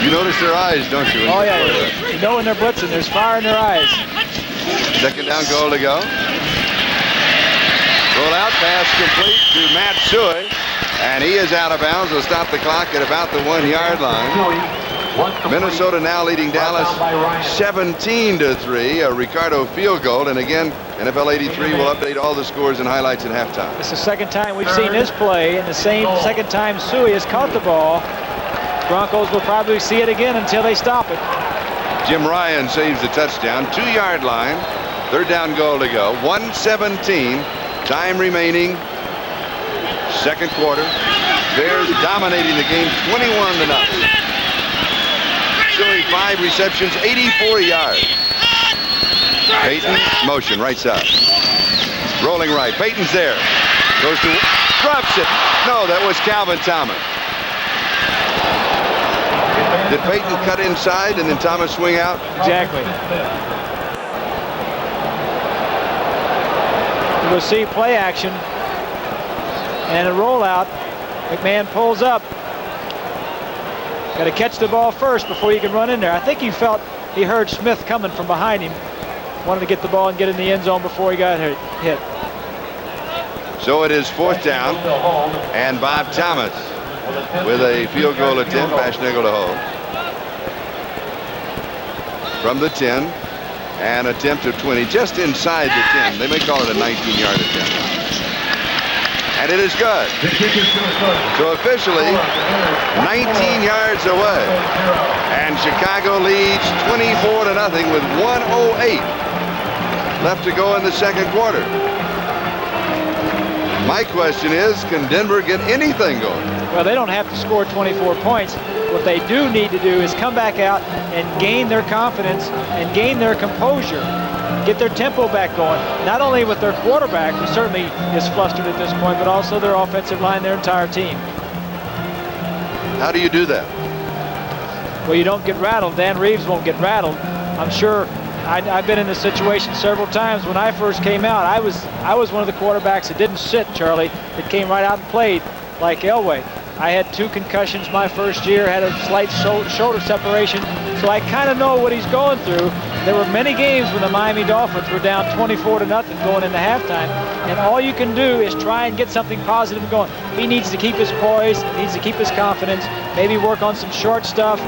You notice their eyes, don't you? Oh, yeah. You know when they're blitzing, there's fire in their eyes. Second down goal to go. Roll out, pass complete to Matt Suey. And he is out of bounds. Will stop the clock at about the 1-yard line. Minnesota now leading Dallas 17-3. A Ricardo field goal. And again, NFL 83 will update all the scores and highlights at halftime. It's the second time we've seen this play, and the second time Suey has caught the ball. Broncos will probably see it again until they stop it. Jim Ryan saves the touchdown. 2-yard line. Third down goal to go. 1:17. Time remaining. Second quarter. Bears dominating the game 21-0. Suey 5 receptions, 84 yards. Payton, motion, right side. Rolling right. Payton's there. Goes to drops it. No, that was Calvin Thomas. Did Peyton cut inside and then Thomas swing out? Exactly. We'll see play action and a rollout. McMahon pulls up. Got to catch the ball first before you can run in there. I think he felt he heard Smith coming from behind him. Wanted to get the ball and get in the end zone before he got hit. So it is 4th down, and Bob Thomas with a field goal attempt by Schnigel to hold. From the 10, an attempt of 20, just inside the 10. They may call it a 19-yard attempt. And it is good. So officially, 19 yards away. And Chicago leads 24-0 with 1:08 left to go in the second quarter. My question is, can Denver get anything going? Well, they don't have to score 24 points. What they do need to do is come back out and gain their confidence and gain their composure. Get their tempo back going, not only with their quarterback, who certainly is flustered at this point, but also their offensive line, their entire team. How do you do that? Well, you don't get rattled. Dan Reeves won't get rattled. I'm sure I've been in this situation several times. When I first came out, I was one of the quarterbacks that didn't sit, Charlie, that came right out and played like Elway. I had 2 concussions my first year, had a slight shoulder separation, so I kind of know what he's going through. There were many games when the Miami Dolphins were down 24-0 going into halftime, and all you can do is try and get something positive going. He needs to keep his poise, needs to keep his confidence, maybe work on some short stuff.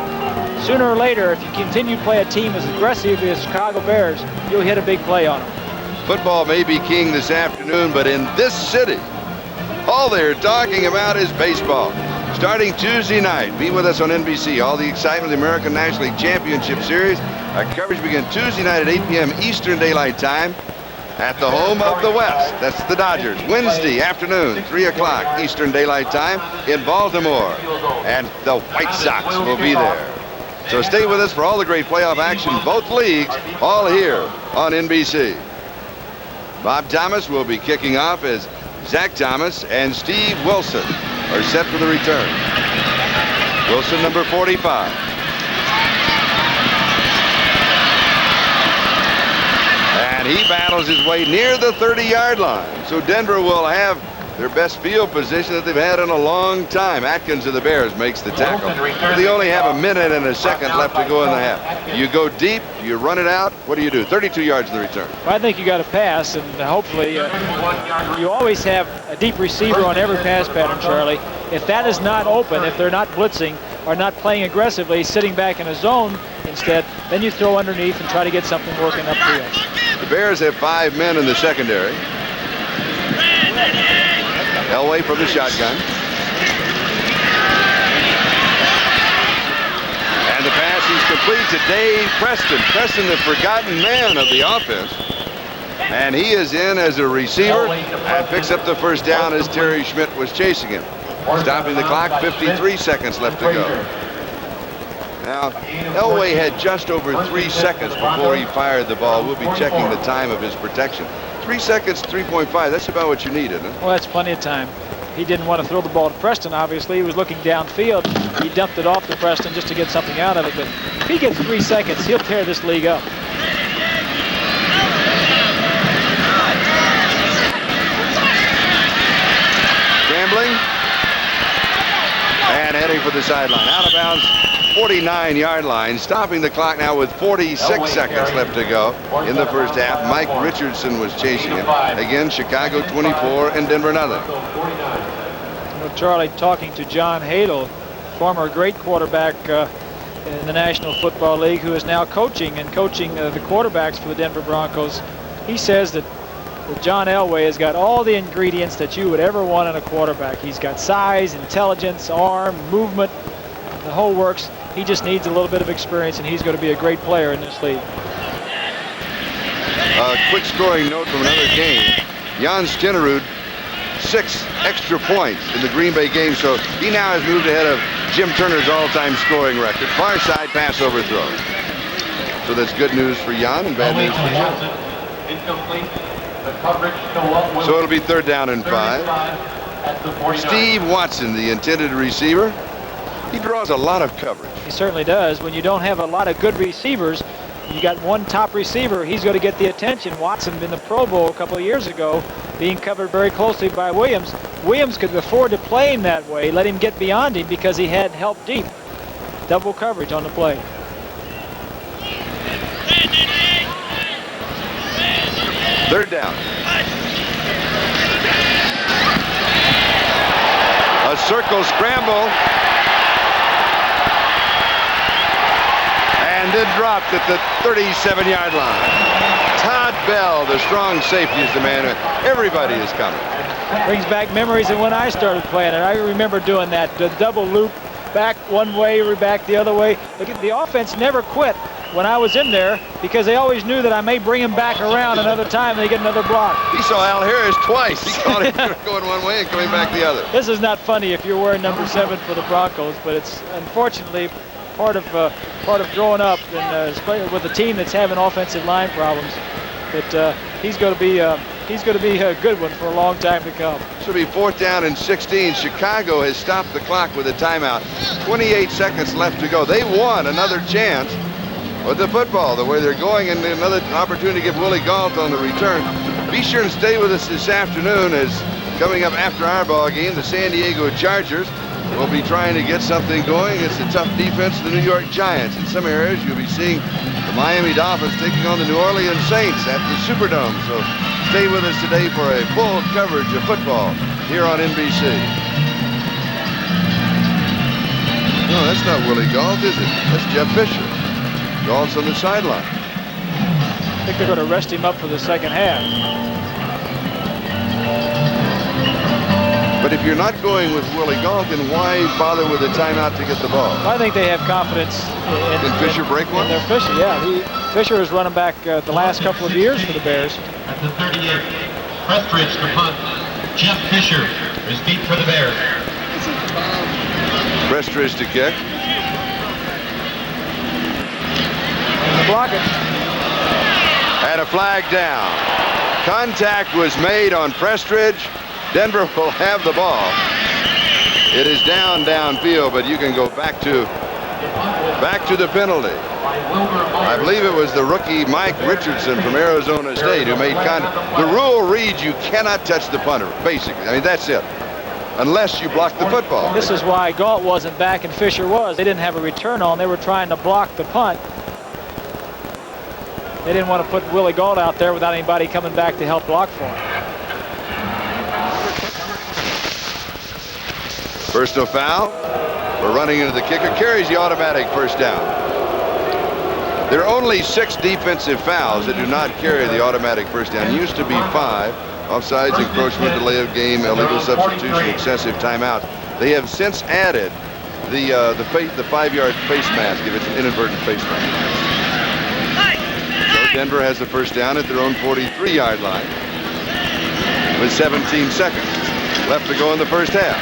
Sooner or later, if you continue to play a team as aggressive as the Chicago Bears, you'll hit a big play on them. Football may be king this afternoon, but in this city, all they're talking about is baseball. Starting Tuesday night, be with us on NBC. All the excitement of the American National League Championship Series. Our coverage begins Tuesday night at 8 p.m. Eastern Daylight Time at the home of the West. That's the Dodgers. Wednesday afternoon, 3 o'clock Eastern Daylight Time in Baltimore. And the White Sox will be there. So stay with us for all the great playoff action, both leagues, all here on NBC. Bob Thomas will be kicking off as Zach Thomas and Steve Wilson are set for the return. Wilson, number 45. And he battles his way near the 30-yard line. So Denver will have their best field position that they've had in a long time. Atkins of the Bears makes the tackle. They only have a minute and a second left to go in the half. You go deep, you run it out. What do? 32 yards in the return. Well, I think you got to pass, and hopefully you always have a deep receiver on every pass pattern, Charlie. If that is not open, if they're not blitzing or not playing aggressively, sitting back in a zone instead, then you throw underneath and try to get something working upfield. The Bears have 5 men in the secondary. Elway from the shotgun. And the pass is complete to Dave Preston. Preston, the forgotten man of the offense. And he is in as a receiver and picks up the first down as Terry Schmidt was chasing him. Stopping the clock, 53 seconds left to go. Now, Elway had just over 3 seconds before he fired the ball. We'll be checking the time of his protection. 3 seconds, 3.5. That's about what you need, isn't it? Well, that's plenty of time. He didn't want to throw the ball to Preston, obviously. He was looking downfield. He dumped it off to Preston just to get something out of it. But if he gets 3 seconds, he'll tear this league up. Scrambling. And heading for the sideline. Out of bounds. 49-yard line, stopping the clock now with 46 seconds left to go in the first half. Mike Richardson was chasing him. Again, Chicago 24 and Denver nothing. Well, Charlie, talking to John Hadel, former great quarterback in the National Football League, who is now coaching the quarterbacks for the Denver Broncos. He says that John Elway has got all the ingredients that you would ever want in a quarterback. He's got size, intelligence, arm, movement, the whole works. He just needs a little bit of experience, and he's going to be a great player in this league. A quick scoring note from another game. Jan Stenerud, 6 extra points in the Green Bay game, so he now has moved ahead of Jim Turner's all-time scoring record. Far side pass overthrow. So that's good news for Jan and bad news for Jim. Incomplete. The coverage to what will So it'll be 3rd down and 5. at the 49. Steve Watson, the intended receiver. He draws a lot of coverage. He certainly does. When you don't have a lot of good receivers, you got one top receiver, he's going to get the attention. Watson in the Pro Bowl a couple of years ago, being covered very closely by Williams. Williams could afford to play him that way, let him get beyond him because he had help deep. Double coverage on the play. Third down. A circle scramble. And then dropped at the 37-yard line. Todd Bell, the strong safety, is the man. Everybody is coming. Brings back memories of when I started playing it. I remember doing that, the double loop, back one way, back the other way. The offense never quit when I was in there because they always knew that I may bring him back around another time and they get another block. He saw Al Harris twice. He caught him going one way and coming back the other. This is not funny if you're wearing number 7 for the Broncos, but it's unfortunately part of growing up and playing with a team that's having offensive line problems. But he's going to be a good one for a long time to come. This will be 4th down and 16. Chicago has stopped the clock with a timeout. 28 seconds left to go. They won another chance with the football, the way they're going, and another opportunity to give Willie Gault on the return. Be sure and stay with us this afternoon, as coming up after our ball game, the San Diego Chargers will be trying to get something going. It's a tough defense of the New York Giants. In some areas, you'll be seeing the Miami Dolphins taking on the New Orleans Saints at the Superdome. So stay with us today for a full coverage of football here on NBC. No, that's not Willie Gault, is it? That's Jeff Fisher. Gault's on the sideline. I think they're going to rest him up for the second half. But if you're not going with Willie Gault, then why bother with a timeout to get the ball? I think they have confidence in Fisher break one? In their Fisher, yeah. Fisher was running back the last couple of years for the Bears. At the 38, Prestridge to punt. Jeff Fisher is beat for the Bears. Prestridge to kick. Block it. And a flag down. Contact was made on Prestridge. Denver will have the ball. It is downfield, but you can go back to the penalty. I believe it was the rookie Mike Richardson from Arizona State who made contact. The rule reads you cannot touch the punter, basically. I mean, that's it, unless you block the football. This is why Gault wasn't back and Fisher was. They didn't have a return on. They were trying to block the punt. They didn't want to put Willie Gault out there without anybody coming back to help block for him. Personal foul. We're running into the kicker. Carries the automatic first down. There are only 6 defensive fouls that do not carry the automatic first down. It used to be 5. Offsides, encroachment, delay of game, illegal substitution, excessive timeout. They have since added the 5-yard face mask if it's an inadvertent face mask. So Denver has the first down at their own 43-yard line with 17 seconds left to go in the first half.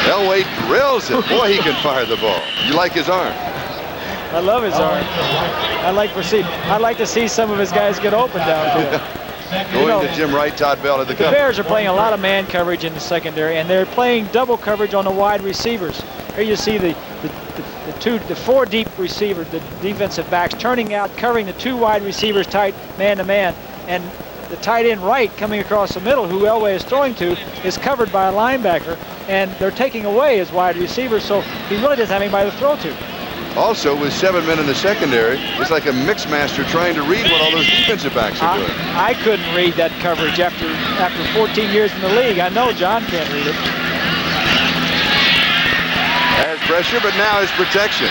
Elway drills it. Boy, he can fire the ball. You like his arm? I love his arm. I'd like to see some of his guys get open down there. Going to Jim Wright, Todd Bell at the cover. The Bears are playing a lot of man coverage in the secondary, and they're playing double coverage on the wide receivers. Here you see the 4 deep receivers, the defensive backs turning out, covering the 2 wide receivers tight man to man, and the tight end right coming across the middle, who Elway is throwing to, is covered by a linebacker, and they're taking away his wide receiver, so he really doesn't have anybody to throw to. Also, with 7 men in the secondary, it's like a mix master trying to read what all those defensive backs are doing. I couldn't read that coverage after 14 years in the league. I know John can't read it. Has pressure, but now his protection.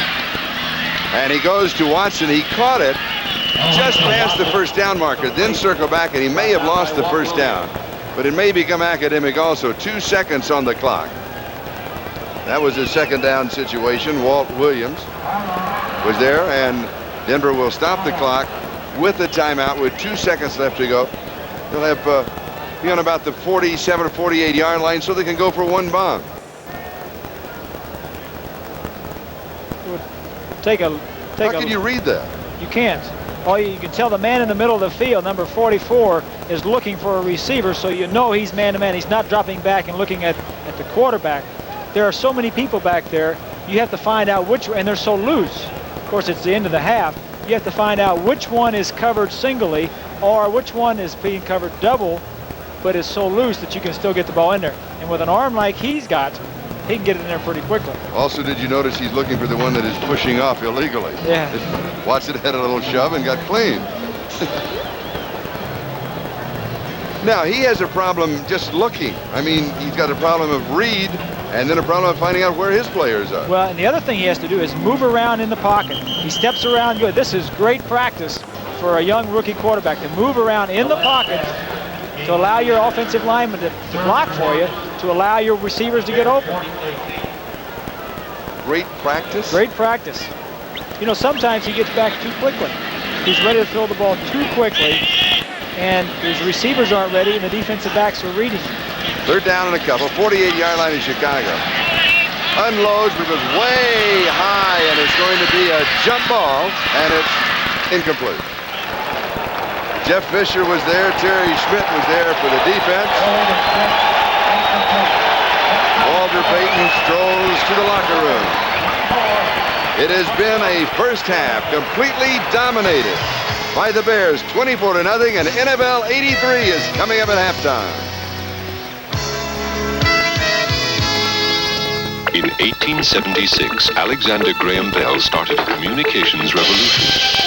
And he goes to Watson. He caught it just past the first down marker, then circle back, and he may have lost the first down. But it may become academic also. 2 seconds on the clock. That was a second down situation. Walt Williams was there, and Denver will stop the clock with a timeout with 2 seconds left to go. They'll have be on about the 47 or 48 yard line, so they can go for 1 bomb. How can you read that? You can't. you can tell the man in the middle of the field, number 44, is looking for a receiver, so you know he's man-to-man. He's not dropping back and looking at the quarterback. There are so many people back there, you have to find out which, and they're so loose. Of course, it's the end of the half. You have to find out which one is covered singly or which one is being covered double, but is so loose that you can still get the ball in there. And with an arm like he's got, he can get it in there pretty quickly. Also, did you notice he's looking for the one that is pushing off illegally? Yeah. Watson had a little shove and got clean. Now, he has a problem just looking. I mean, he's got a problem of read and then a problem of finding out where his players are. Well, and the other thing he has to do is move around in the pocket. He steps around good. This is great practice for a young rookie quarterback to move around in the pocket to allow your offensive lineman to block for you, to allow your receivers to get open. Great practice? Great practice. You know, sometimes he gets back too quickly. He's ready to throw the ball too quickly, and his receivers aren't ready, and the defensive backs are reading. Third down and a couple, 48-yard line in Chicago. Unloads, but goes way high, and it's going to be a jump ball, and it's incomplete. Jeff Fisher was there. Terry Schmidt was there for the defense. Walter Payton strolls to the locker room. It has been a first half completely dominated by the Bears, 24-0, and NFL 83 is coming up at halftime. In 1876, Alexander Graham Bell started a communications revolution.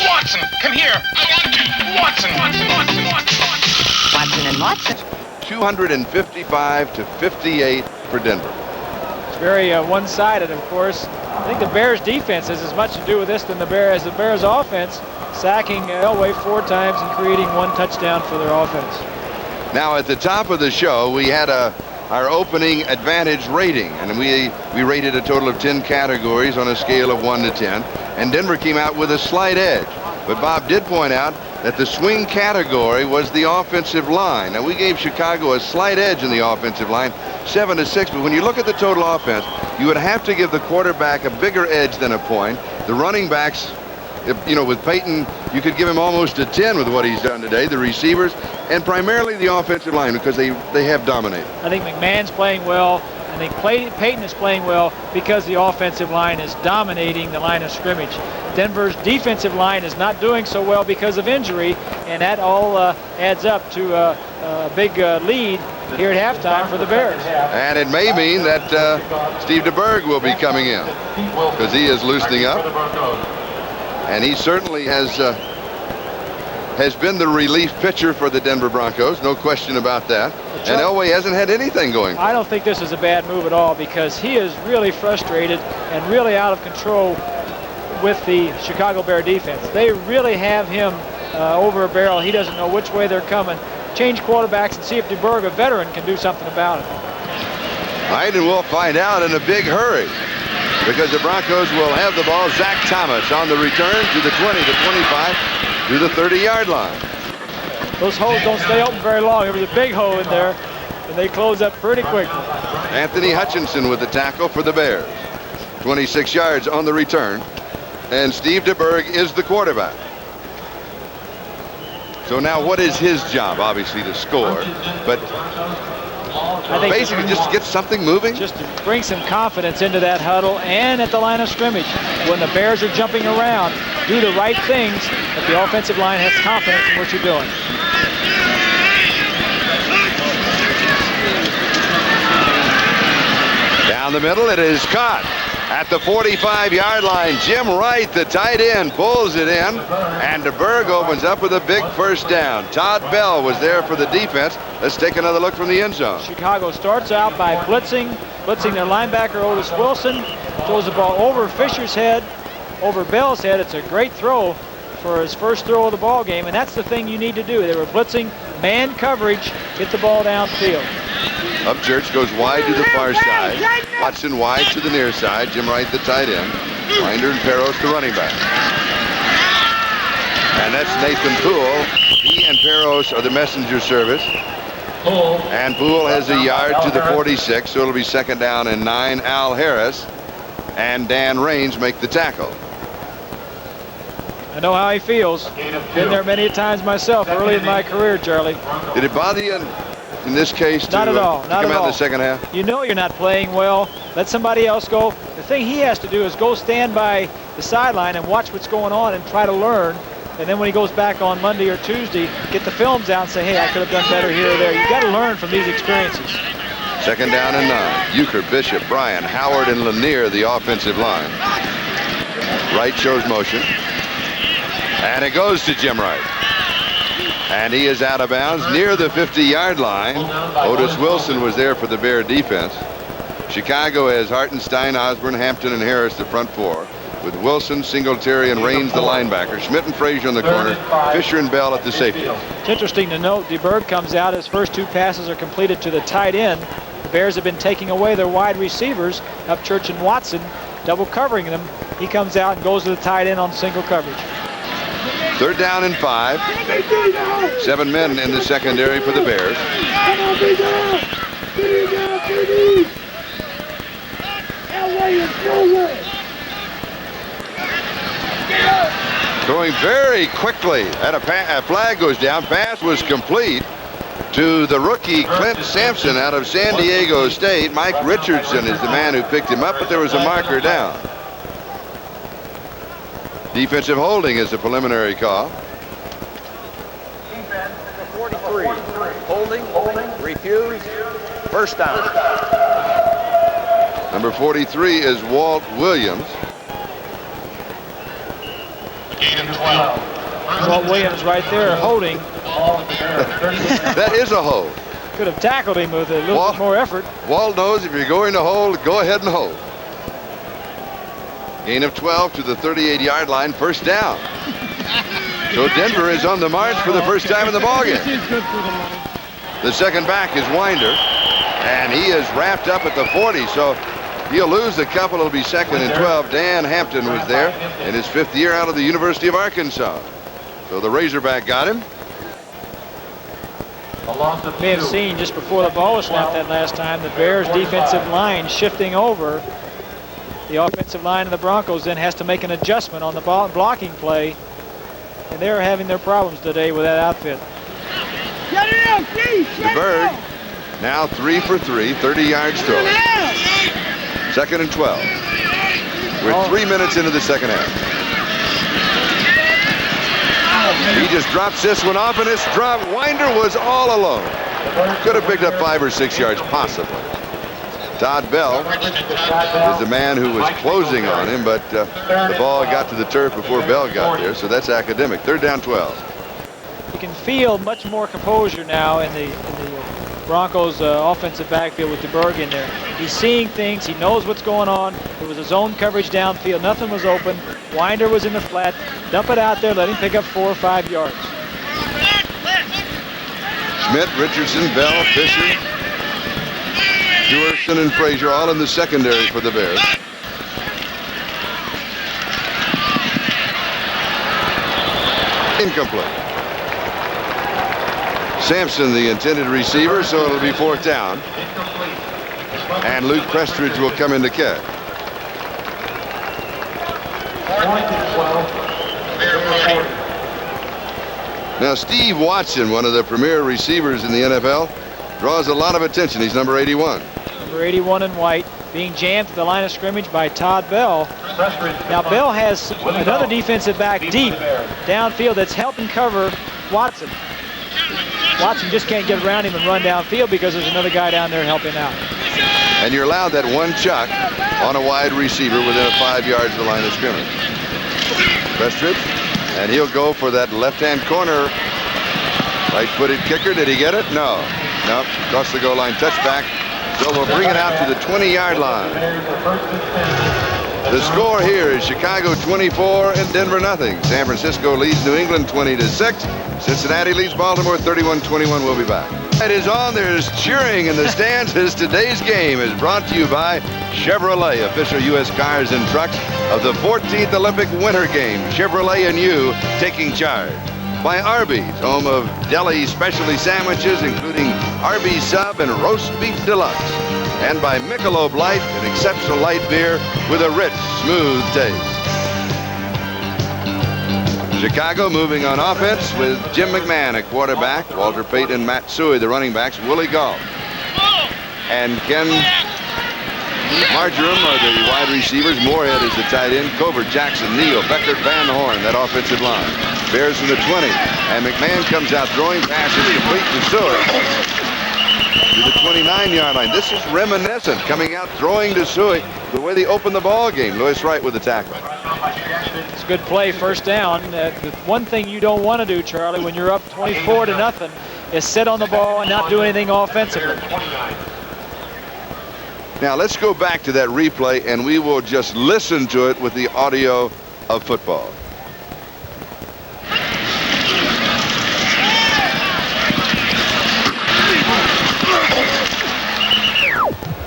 Watson, come here. I want to. Watson, Watson, Watson, Watson, Watson. Watson and Watson. 255 to 58 for Denver. It's very one-sided, of course. I think the Bears' defense has as much to do with this than the Bears' offense, sacking Elway 4 times and creating 1 touchdown for their offense. Now, at the top of the show, we had our opening advantage rating, and we rated a total of 10 categories on a scale of 1 to 10, and Denver came out with a slight edge. But Bob did point out that the swing category was the offensive line. Now, we gave Chicago a slight edge in the offensive line, 7 to 6, but when you look at the total offense, you would have to give the quarterback a bigger edge than a point. The running backs, you know, with Payton, you could give him almost a 10 with what he's done today. The receivers, and primarily the offensive line, because they have dominated. I think McMahon's playing well. I think Payton is playing well because the offensive line is dominating the line of scrimmage. Denver's defensive line is not doing so well because of injury, and that all adds up to a big lead here at halftime for the Bears. And it may mean that Steve DeBerg will be coming in because he is loosening up. And he certainly has been the relief pitcher for the Denver Broncos, no question about that. And Elway hasn't had anything going. I don't think this is a bad move at all because he is really frustrated and really out of control with the Chicago Bear defense. They really have him over a barrel. He doesn't know which way they're coming. Change quarterbacks and see if DeBerg, a veteran, can do something about it. All right, and we'll find out in a big hurry, because the Broncos will have the ball. Zach Thomas on the return to the 20, the 25, to the 30-yard line. Those holes don't stay open very long. There was a big hole in there, and they close up pretty quickly. Anthony Hutchinson with the tackle for the Bears. 26 yards on the return, and Steve DeBerg is the quarterback. So now what is his job? Obviously to score, but I think basically just to get something moving? Just to bring some confidence into that huddle and at the line of scrimmage. When the Bears are jumping around, do the right things, but the offensive line has confidence in what you're doing. Down the middle, it is caught at the 45-yard line. Jim Wright, the tight end, pulls it in, and DeBerg opens up with a big first down. Todd Bell was there for the defense. Let's take another look from the end zone. Chicago starts out by blitzing their linebacker Otis Wilson, throws the ball over Fisher's head, over Bell's head. It's a great throw for his first throw of the ball game, and that's the thing you need to do. They were blitzing man coverage, get the ball downfield. Upchurch goes wide to the far side. Watson wide to the near side. Jim Wright, the tight end. Winder and Peros, the running back. And that's Nathan Poole. He and Peros are the messenger service. And Poole has a yard to the 46, so it'll be 2nd down and 9. Al Harris and Dan Raines make the tackle. I know how he feels. Been there many times myself early in my career, Charlie. Did it bother you in this case Not at all. to Not come at out all. in the second half? You know you're not playing well. Let somebody else go. The thing he has to do is go stand by the sideline and watch what's going on and try to learn. And then when he goes back on Monday or Tuesday, get the films out and say, hey, I could have done better here or there. You've got to learn from these experiences. Second down and 9. Euchre, Bishop, Bryan, Howard, and Lanier, the offensive line. Wright shows motion. And it goes to Jim Wright. And he is out of bounds near the 50-yard line. Otis Wilson was there for the Bear defense. Chicago has Hartenstein, Osborne, Hampton, and Harris the front four, with Wilson, Singletary, and Raines the linebacker. Schmidt and Frazier on the corner. Fisher and Bell at the safety. It's interesting to note DeBerg comes out. His first 2 passes are completed to the tight end. The Bears have been taking away their wide receivers, Upchurch and Watson, double covering them. He comes out and goes to the tight end on single coverage. Third down and 5. 7 men in the secondary for the Bears. Going very quickly, and a flag goes down. Pass was complete to the rookie Clint Sampson out of San Diego State. Mike Richardson is the man who picked him up, but there was a marker down. Defensive holding is the preliminary call. Defense, 43. Holding, refuse, first down. Number 43 is Walt Williams. Gain of 12. Walt Williams right there holding. That is a hold. Could have tackled him with a little bit more effort. Walt knows if you're going to hold, go ahead and hold. Gain of 12 to the 38-yard line, first down. So Denver is on the march for the first time in the ballgame. The second back is Winder, and he is wrapped up at the 40, so he'll lose a couple. It'll be second and 12. Dan Hampton was there in his 5th year out of the University of Arkansas. So the Razorback got him. May have seen just before the ball was snapped that last time, the Bears defensive line shifting over. The offensive line of the Broncos then has to make an adjustment on the blocking play, and they're having their problems today with that outfit. DeBerg now 3 for 3, 30 yards throwing. Second and 12. We're 3 minutes into the second half. He just drops this one off, and this drop. Winder was all alone. Could have picked up 5 or 6 yards, possibly. Todd Bell is the man who was closing on him, but the ball got to the turf before Bell got there, so that's academic. Third down 12. You can feel much more composure now in the Broncos offensive backfield with DeBerg in there. He's seeing things. He knows what's going on. It was a zone coverage downfield. Nothing was open. Winder was in the flat. Dump it out there. Let him pick up 4 or 5 yards. Schmidt, Richardson, Bell, Fisher, Jewerson, and Frazier all in the secondary for the Bears. Incomplete. Sampson, the intended receiver, so it'll be 4th down. And Luke Prestridge will come in to catch. Now, Steve Watson, one of the premier receivers in the NFL, draws a lot of attention. He's number 81. Number 81 in white, being jammed to the line of scrimmage by Todd Bell. Now, Bell has another defensive back deep downfield that's helping cover Watson. Watson just can't get around him and run downfield because there's another guy down there helping out. And you're allowed that one chuck on a wide receiver within 5 yards of the line of scrimmage. Prestridge, and he'll go for that left-hand corner. Right-footed kicker. Did he get it? No. Nope. Across the goal line. Touchback. So we'll bring it out to the 20-yard line. The score here is Chicago 24 and Denver nothing. San Francisco leads New England 20-6. Cincinnati leads Baltimore 31-21. We'll be back. It is on. There's cheering in the stands as today's game is brought to you by Chevrolet, official U.S. cars and trucks of the 14th Olympic Winter Games. Chevrolet and you taking charge. By Arby's, home of deli specialty sandwiches, including Arby's Sub and Roast Beef Deluxe. And by Michelob Light, an exceptional light beer with a rich, smooth taste. Chicago moving on offense with Jim McMahon at quarterback, Walter Payton, Matt Suey, the running backs, Willie Galt, and Ken Marjoram are the wide receivers. Moorhead is the tight end. Covert, Jackson, Neal, Beckert, Van Horn, that offensive line. Bears from the 20. And McMahon comes out throwing passes complete to Suey to the 29-yard line. This is reminiscent, coming out throwing to Suey the way they opened the ball game. Lewis Wright with the tackle. It's a good play, first down. The one thing you don't want to do, Charlie, when you're up 24-0, is sit on the ball and not do anything offensively. Now let's go back to that replay and we will just listen to it with the audio of football.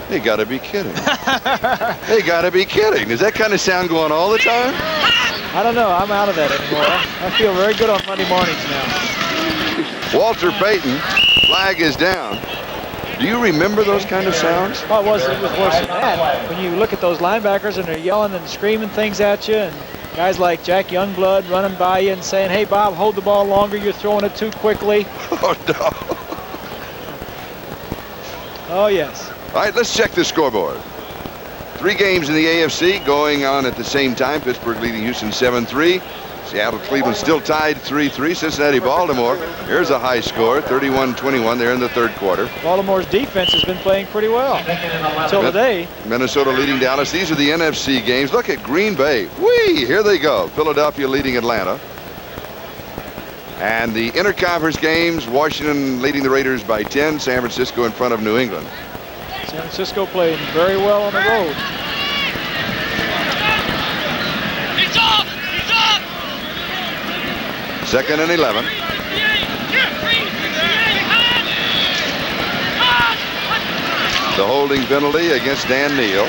They gotta be kidding. They gotta be kidding. Is that kind of sound going all the time? I don't know. I'm out of that anymore. I feel very good on Monday mornings now. Walter Payton, flag is down. Do you remember those kind of sounds? Oh, it was worse than that. When you look at those linebackers and they're yelling and screaming things at you, and guys like Jack Youngblood running by you and saying, "Hey, Bob, hold the ball longer. You're throwing it too quickly." Oh, no. Oh, yes. All right, let's check the scoreboard. 3 games in the AFC going on at the same time. Pittsburgh leading Houston 7-3. Seattle, Cleveland still tied 3-3. Cincinnati, Baltimore. Here's a high score, 31-21. They're in the third quarter. Baltimore's defense has been playing pretty well until today. Minnesota leading Dallas. These are the NFC games. Look at Green Bay. Whee! Here they go. Philadelphia leading Atlanta. And the interconference games, Washington leading the Raiders by 10. San Francisco in front of New England. San Francisco playing very well on the road. Second and 11. The holding penalty against Dan Neal.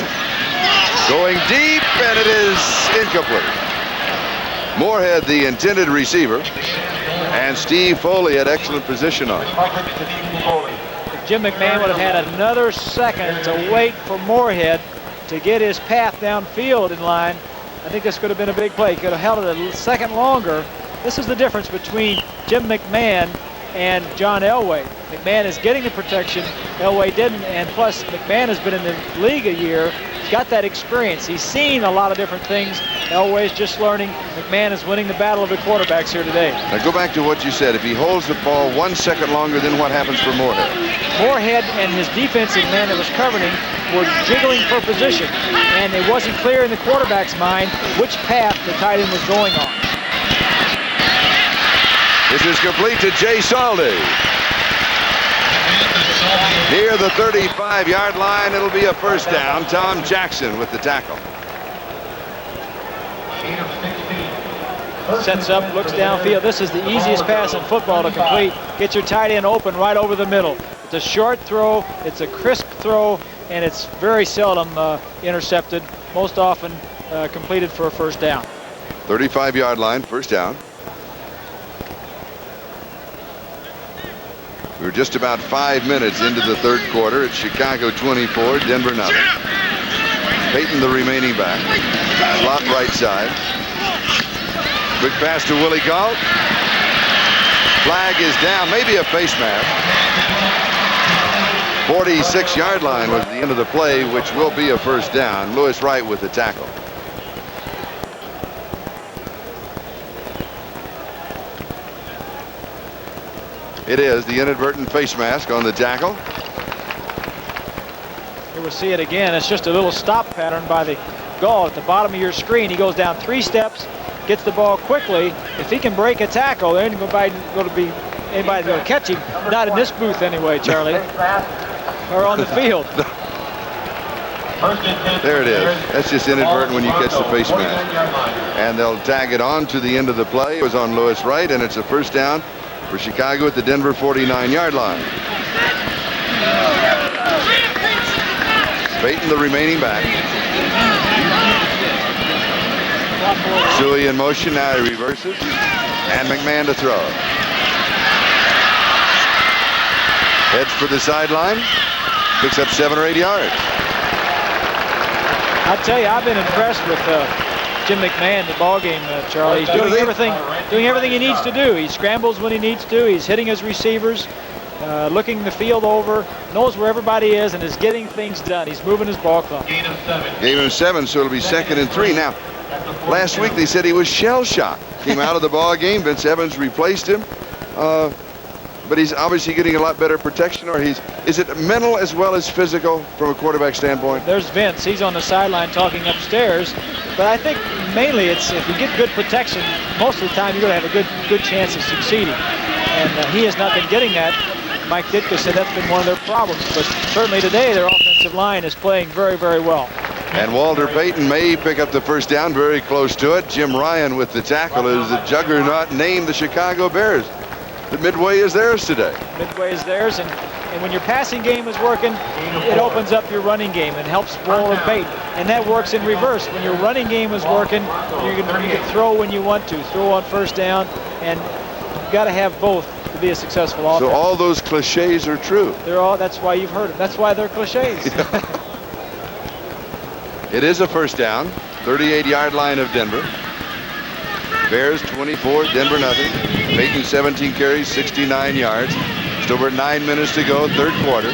Going deep, and it is incomplete. Moorhead, the intended receiver, and Steve Foley had excellent position on. If Jim McMahon would have had another second to wait for Moorhead to get his path downfield in line, I think this could have been a big play. He could have held it a second longer. This is the difference between Jim McMahon and John Elway. McMahon is getting the protection, Elway didn't, and plus McMahon has been in the league a year. He's got that experience. He's seen a lot of different things. Elway's just learning. McMahon is winning the battle of the quarterbacks here today. Now go back to what you said. If he holds the ball 1 second longer, then what happens for Moorhead? Moorhead and his defensive man that was covering him were jiggling for position, and it wasn't clear in the quarterback's mind which path the tight end was going on. This is complete to Jay Saldi. Near the 35-yard line, it'll be a first down. Tom Jackson with the tackle. Sets up, looks downfield. This is the easiest pass in football to complete. Get your tight end open right over the middle. It's a short throw, it's a crisp throw, and it's very seldom intercepted. Most often completed for a first down. 35-yard line, first down. We're just about 5 minutes into the third quarter. It's Chicago 24, Denver nothing. Payton the remaining back. Slot right side. Quick pass to Willie Galt. Flag is down, maybe a face mask. 46-yard line was the end of the play, which will be a first down. Lewis Wright with the tackle. It is the inadvertent face mask on the tackle. Here we see it again. It's just a little stop pattern by the Gaul at the bottom of your screen. He goes down 3 steps, gets the ball quickly. If he can break a tackle, there ain't going to be anybody going to catch him. Not in this booth anyway, Charlie. Or on the field. There it is. That's just inadvertent when you catch the face mask. And they'll tag it on to the end of the play. It was on Lewis Wright, and it's a first down for Chicago at the Denver 49-yard line. Payton the remaining back. Suey in motion, now he reverses. And McMahon to throw. Heads for the sideline. Picks up 7 or 8 yards. I tell you, I've been impressed with Jim McMahon in the ball game, Charlie. He's doing everything he needs to do. He scrambles when he needs to. He's hitting his receivers, looking the field over, knows where everybody is, and is getting things done. He's moving his ball club. Gave him 7, so it'll be 2nd and 3. Now, last week they said he was shell-shocked. Came out of the ball game. Vince Evans replaced him. But he's obviously getting a lot better protection, or is it mental as well as physical from a quarterback standpoint? There's Vince. He's on the sideline talking upstairs. But I think mainly it's if you get good protection, most of the time you're going to have a good chance of succeeding. And he has not been getting that. Mike Ditka said that's been one of their problems. But certainly today their offensive line is playing very, very well. And Walter Payton may pick up the first down, very close to it. Jim Ryan with the tackle is the juggernaut named the Chicago Bears. The midway is theirs today. Midway is theirs, and when your passing game is working, it opens up your running game and helps Walter Payton. And that works in reverse. When your running game is working, you can throw when you want to, throw on first down, and you've got to have both to be a successful offense. So all those cliches are true. That's why you've heard them. That's why they're cliches. It is a first down, 38-yard line of Denver. Bears 24, Denver nothing. Payton 17 carries, 69 yards. Just over 9 minutes to go, third quarter.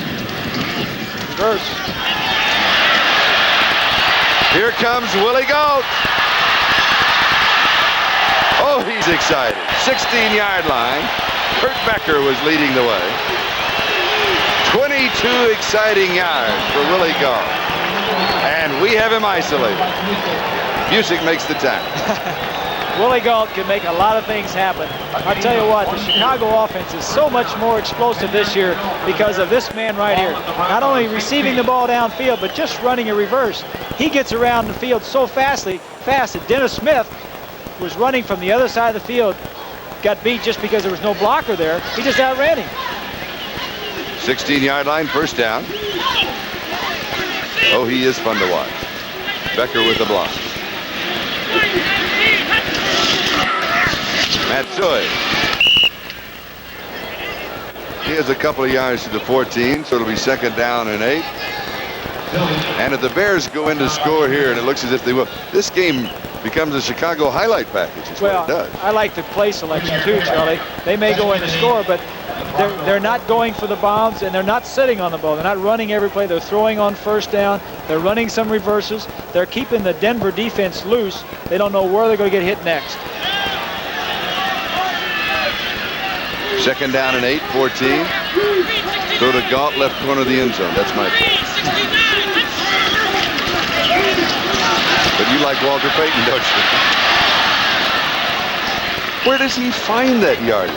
Reverse. Here comes Willie Gault. Oh, he's excited. 16-yard line. Kurt Becker was leading the way. 22 exciting yards for Willie Gault. And we have him isolated. Busick makes the tackle. Willie Gault can make a lot of things happen. I'll tell you what, the Chicago offense is so much more explosive this year because of this man right here. Not only receiving the ball downfield, but just running a reverse. He gets around the field so fast that Dennis Smith was running from the other side of the field, got beat just because there was no blocker there. He just outran him. 16-yard line, first down. Oh, he is fun to watch. Becker with the block. Matsui. He has a couple of yards to the 14, so it'll be 2nd down and 8. And if the Bears go in to score here, and it looks as if they will, this game becomes a Chicago highlight package. Is what it does. I like the play selection too, Charlie. They may go in to score, but they're not going for the bombs, and they're not sitting on the ball. They're not running every play. They're throwing on first down. They're running some reverses. They're keeping the Denver defense loose. They don't know where they're going to get hit next. 2nd down and 8, 14. Throw to Gault, left corner of the end zone. That's my pick. But you like Walter Payton, don't you? Where does he find that yardage?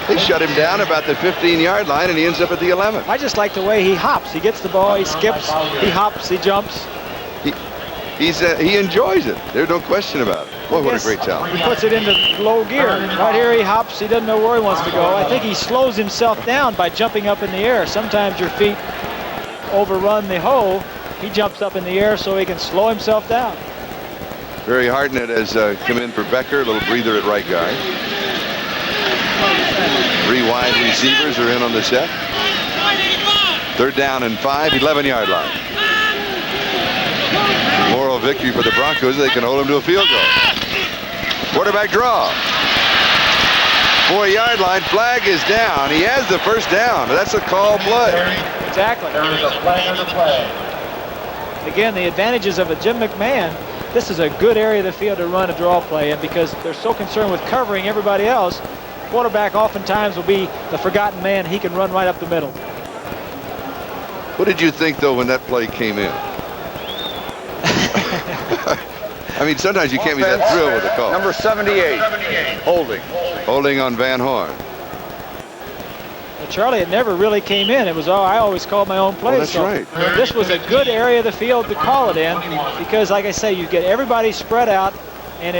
They shut him down about the 15-yard line, and he ends up at the 11. I just like the way he hops. He gets the ball, he skips, he hops, he jumps. He enjoys it. There's no question about it. Boy, what a great talent. He puts it into low gear. Right here he hops. He doesn't know where he wants to go. I think he slows himself down by jumping up in the air. Sometimes your feet overrun the hole. He jumps up in the air so he can slow himself down. Barry Hartnett has come in for Becker. A little breather at right guard. 3 wide receivers are in on the set. 3rd down and 5, 11-yard line. Moral victory for the Broncos. They can hold him to a field goal. Quarterback draw. 4-yard line. Flag is down. He has the first down. That's a call play. Exactly. There is a flag on the play. Again, the advantages of a Jim McMahon. This is a good area of the field to run a draw play, and because they're so concerned with covering everybody else, quarterback oftentimes will be the forgotten man. He can run right up the middle. What did you think, though, when that play came in? I mean, sometimes you can't be that thrilled with the call. Number 78, holding. Holding on Van Horn. Well, Charlie, it never really came in. It was I always called my own plays. That's right. This was a good area of the field to call it in because, like I say, you get everybody spread out, and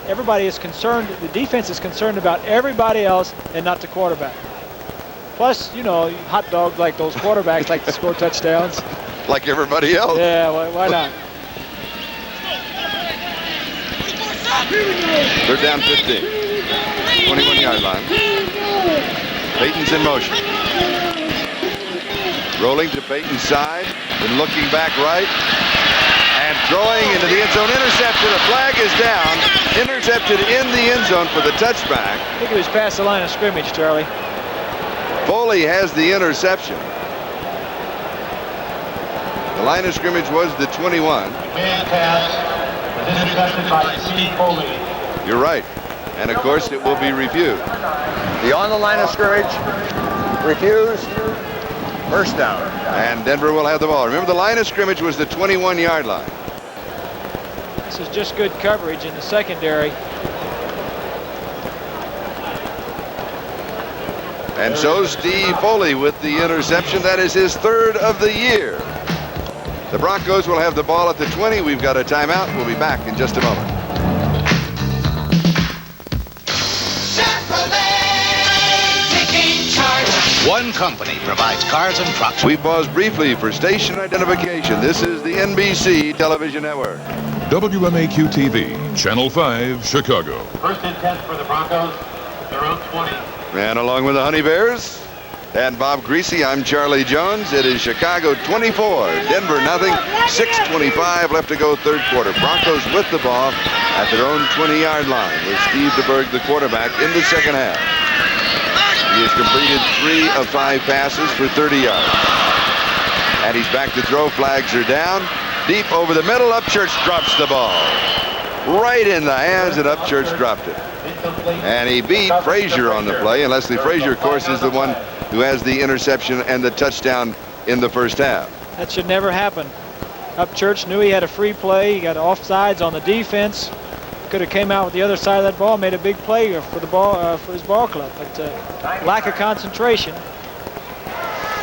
everybody is concerned. The defense is concerned about everybody else and not the quarterback. Plus, you know, hot dogs like those quarterbacks like to score touchdowns. Like everybody else. Yeah, why not? 3rd down 15. 21-yard line. Payton's in motion. Rolling to Payton's side, then looking back right, and Throwing into the end zone, intercepted. A flag is down. Intercepted in the end zone for the touchback. I think he was past the line of scrimmage, Charlie. Foley has the interception. The line of scrimmage was the 21. Man pass was intercepted by Steve Foley. You're right. And of course, it will be reviewed. Beyond the line of scrimmage, refused, first down. And Denver will have the ball. Remember, the line of scrimmage was the 21-yard line. This is just good coverage in the secondary. And so Steve Foley with the interception. That is his third of the year. The Broncos will have the ball at the 20. We've got a timeout. We'll be back in just a moment. One company provides cars and trucks. We pause briefly for station identification. This is the NBC television network. WMAQ-TV, Channel 5, Chicago. First and 10 for the Broncos, their own 20. And along with the Honey Bears and Bob Greasy, I'm Charlie Jones. It is Chicago 24, Denver nothing. 6:25 left to go, third quarter. Broncos with the ball at their own 20-yard line with Steve DeBerg, the quarterback, in the second half. He has completed 3 of 5 passes for 30 yards. And he's back to throw. Flags are down. Deep over the middle. Upchurch drops the ball. Right in the hands, and Upchurch dropped it. And he beat Frazier on the play. And Leslie Frazier, of course, is the one who has the interception and the touchdown in the first half. That should never happen. Upchurch knew he had a free play. He got offsides on the defense. Could have came out with the other side of that ball, made a big play for the ball for his ball club, but lack of concentration.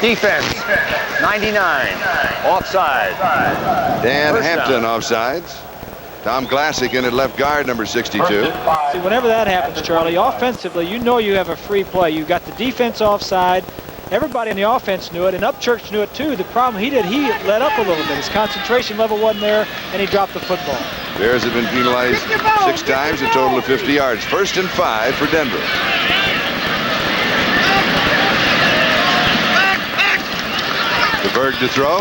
Defense, 99, offside. Dan First Hampton down. offsides. Tom Glassick in at left guard, number 62. See, whenever that happens, Charlie, offensively, you know you have a free play. You've got the defense offside. Everybody in the offense knew it, and Upchurch knew it too. The problem he let up a little bit. His concentration level wasn't there, and he dropped the football. Bears have been penalized 6 times, a total of 50 yards. 1st and 5 for Denver. DeBerg to throw.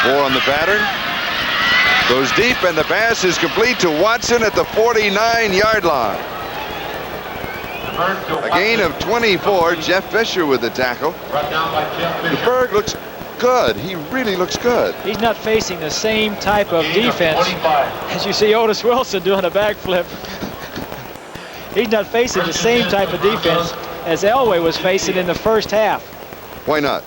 4 on the pattern. Goes deep, and the pass is complete to Watson at the 49-yard line. A gain of 24. Jeff Fisher with the tackle. DeBerg looks good. He really looks good. He's not facing the same type of defense as you see Otis Wilson doing a backflip. He's not facing the same type of defense as Elway was facing in the first half. Why not?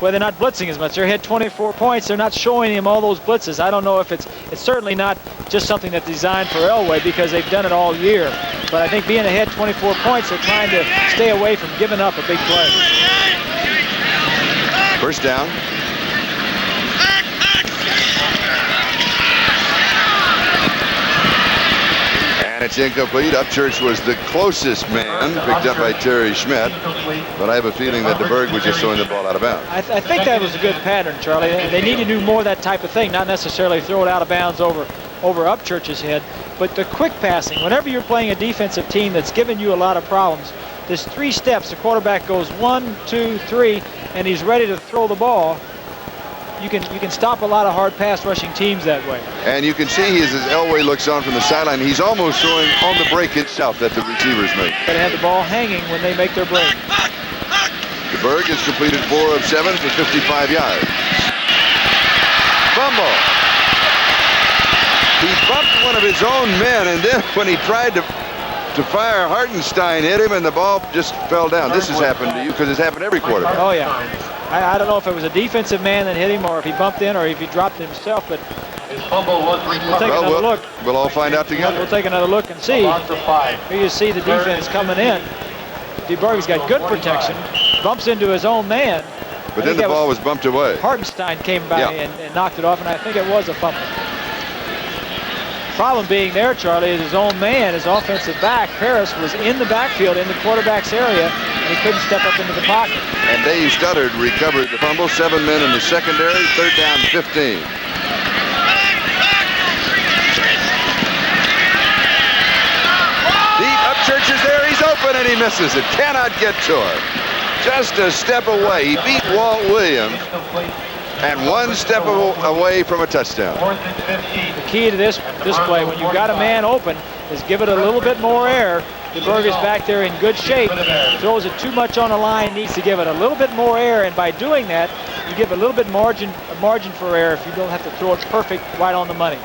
Well, they're not blitzing as much. They're ahead 24 points. They're not showing him all those blitzes. I don't know if it's certainly not just something that's designed for Elway because they've done it all year. But I think being ahead 24 points, they're trying to stay away from giving up a big play. First down. And it's incomplete. Upchurch was the closest man, picked up by Terry Schmidt. But I have a feeling that DeBerg was just throwing the ball out of bounds. I think that was a good pattern, Charlie. They need to do more of that type of thing, not necessarily throw it out of bounds over Upchurch's head, but the quick passing. Whenever you're playing a defensive team that's given you a lot of problems, there's 3 steps. The quarterback goes 1, 2, 3, and he's ready to throw the ball. You can stop a lot of hard pass rushing teams that way. And you can see as Elway looks on from the sideline, he's almost throwing on the break itself that the receivers make. Got to have the ball hanging when they make their break. DeBerg has completed 4 of 7 for 55 yards. Fumble. He bumped one of his own men, and then when he tried to fire, Hartenstein hit him, and the ball just fell down. This has happened to you because it's happened every quarterback. Oh, yeah. I don't know if it was a defensive man that hit him or if he bumped in or if he dropped it himself, but we'll take another look. We'll all find out together. We'll take another look and see. Here you see the defense coming in. DeBerg's got good protection, bumps into his own man. But then the ball was bumped away. Hartenstein came by and knocked it off, and I think it was a fumble. Problem being there, Charlie, is his own man, his offensive back, Harris, was in the backfield in the quarterback's area, and he couldn't step up into the pocket. And Dave Studdard recovered the fumble. 7 men in the secondary. 3rd down, 15. Deep, Upchurch is there. He's open, and he misses it. Cannot get to it. Just a step away. He beat Walt Williams. and one step away from a touchdown. The key to this play, when you've got a man open, is give it a little bit more air. DeBerg is back there in good shape. Throws it too much on the line, needs to give it a little bit more air, and by doing that, you give a little bit margin for error if you don't have to throw it perfect right on the money.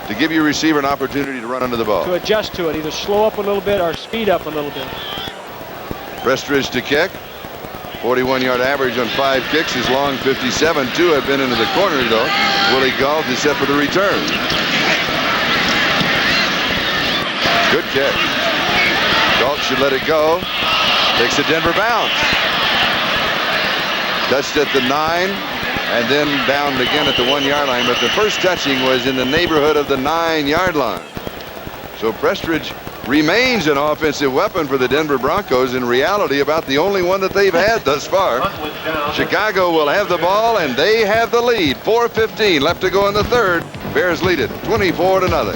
To give your receiver an opportunity to run under the ball. To adjust to it, either slow up a little bit or speed up a little bit. Prestridge to kick. 41-yard average on 5 kicks. His long 57. 2 have been into the corner, though. Willie Gault is set for the return. Good catch. Gault should let it go. Takes a Denver bounce. Touched at the 9 and then downed again at the 1-yard line. But the first touching was in the neighborhood of the 9-yard line. So Prestridge remains an offensive weapon for the Denver Broncos. In reality, about the only one that they've had thus far. Chicago will have the ball, and they have the lead. 4:15 left to go in the third. Bears lead it 24-0.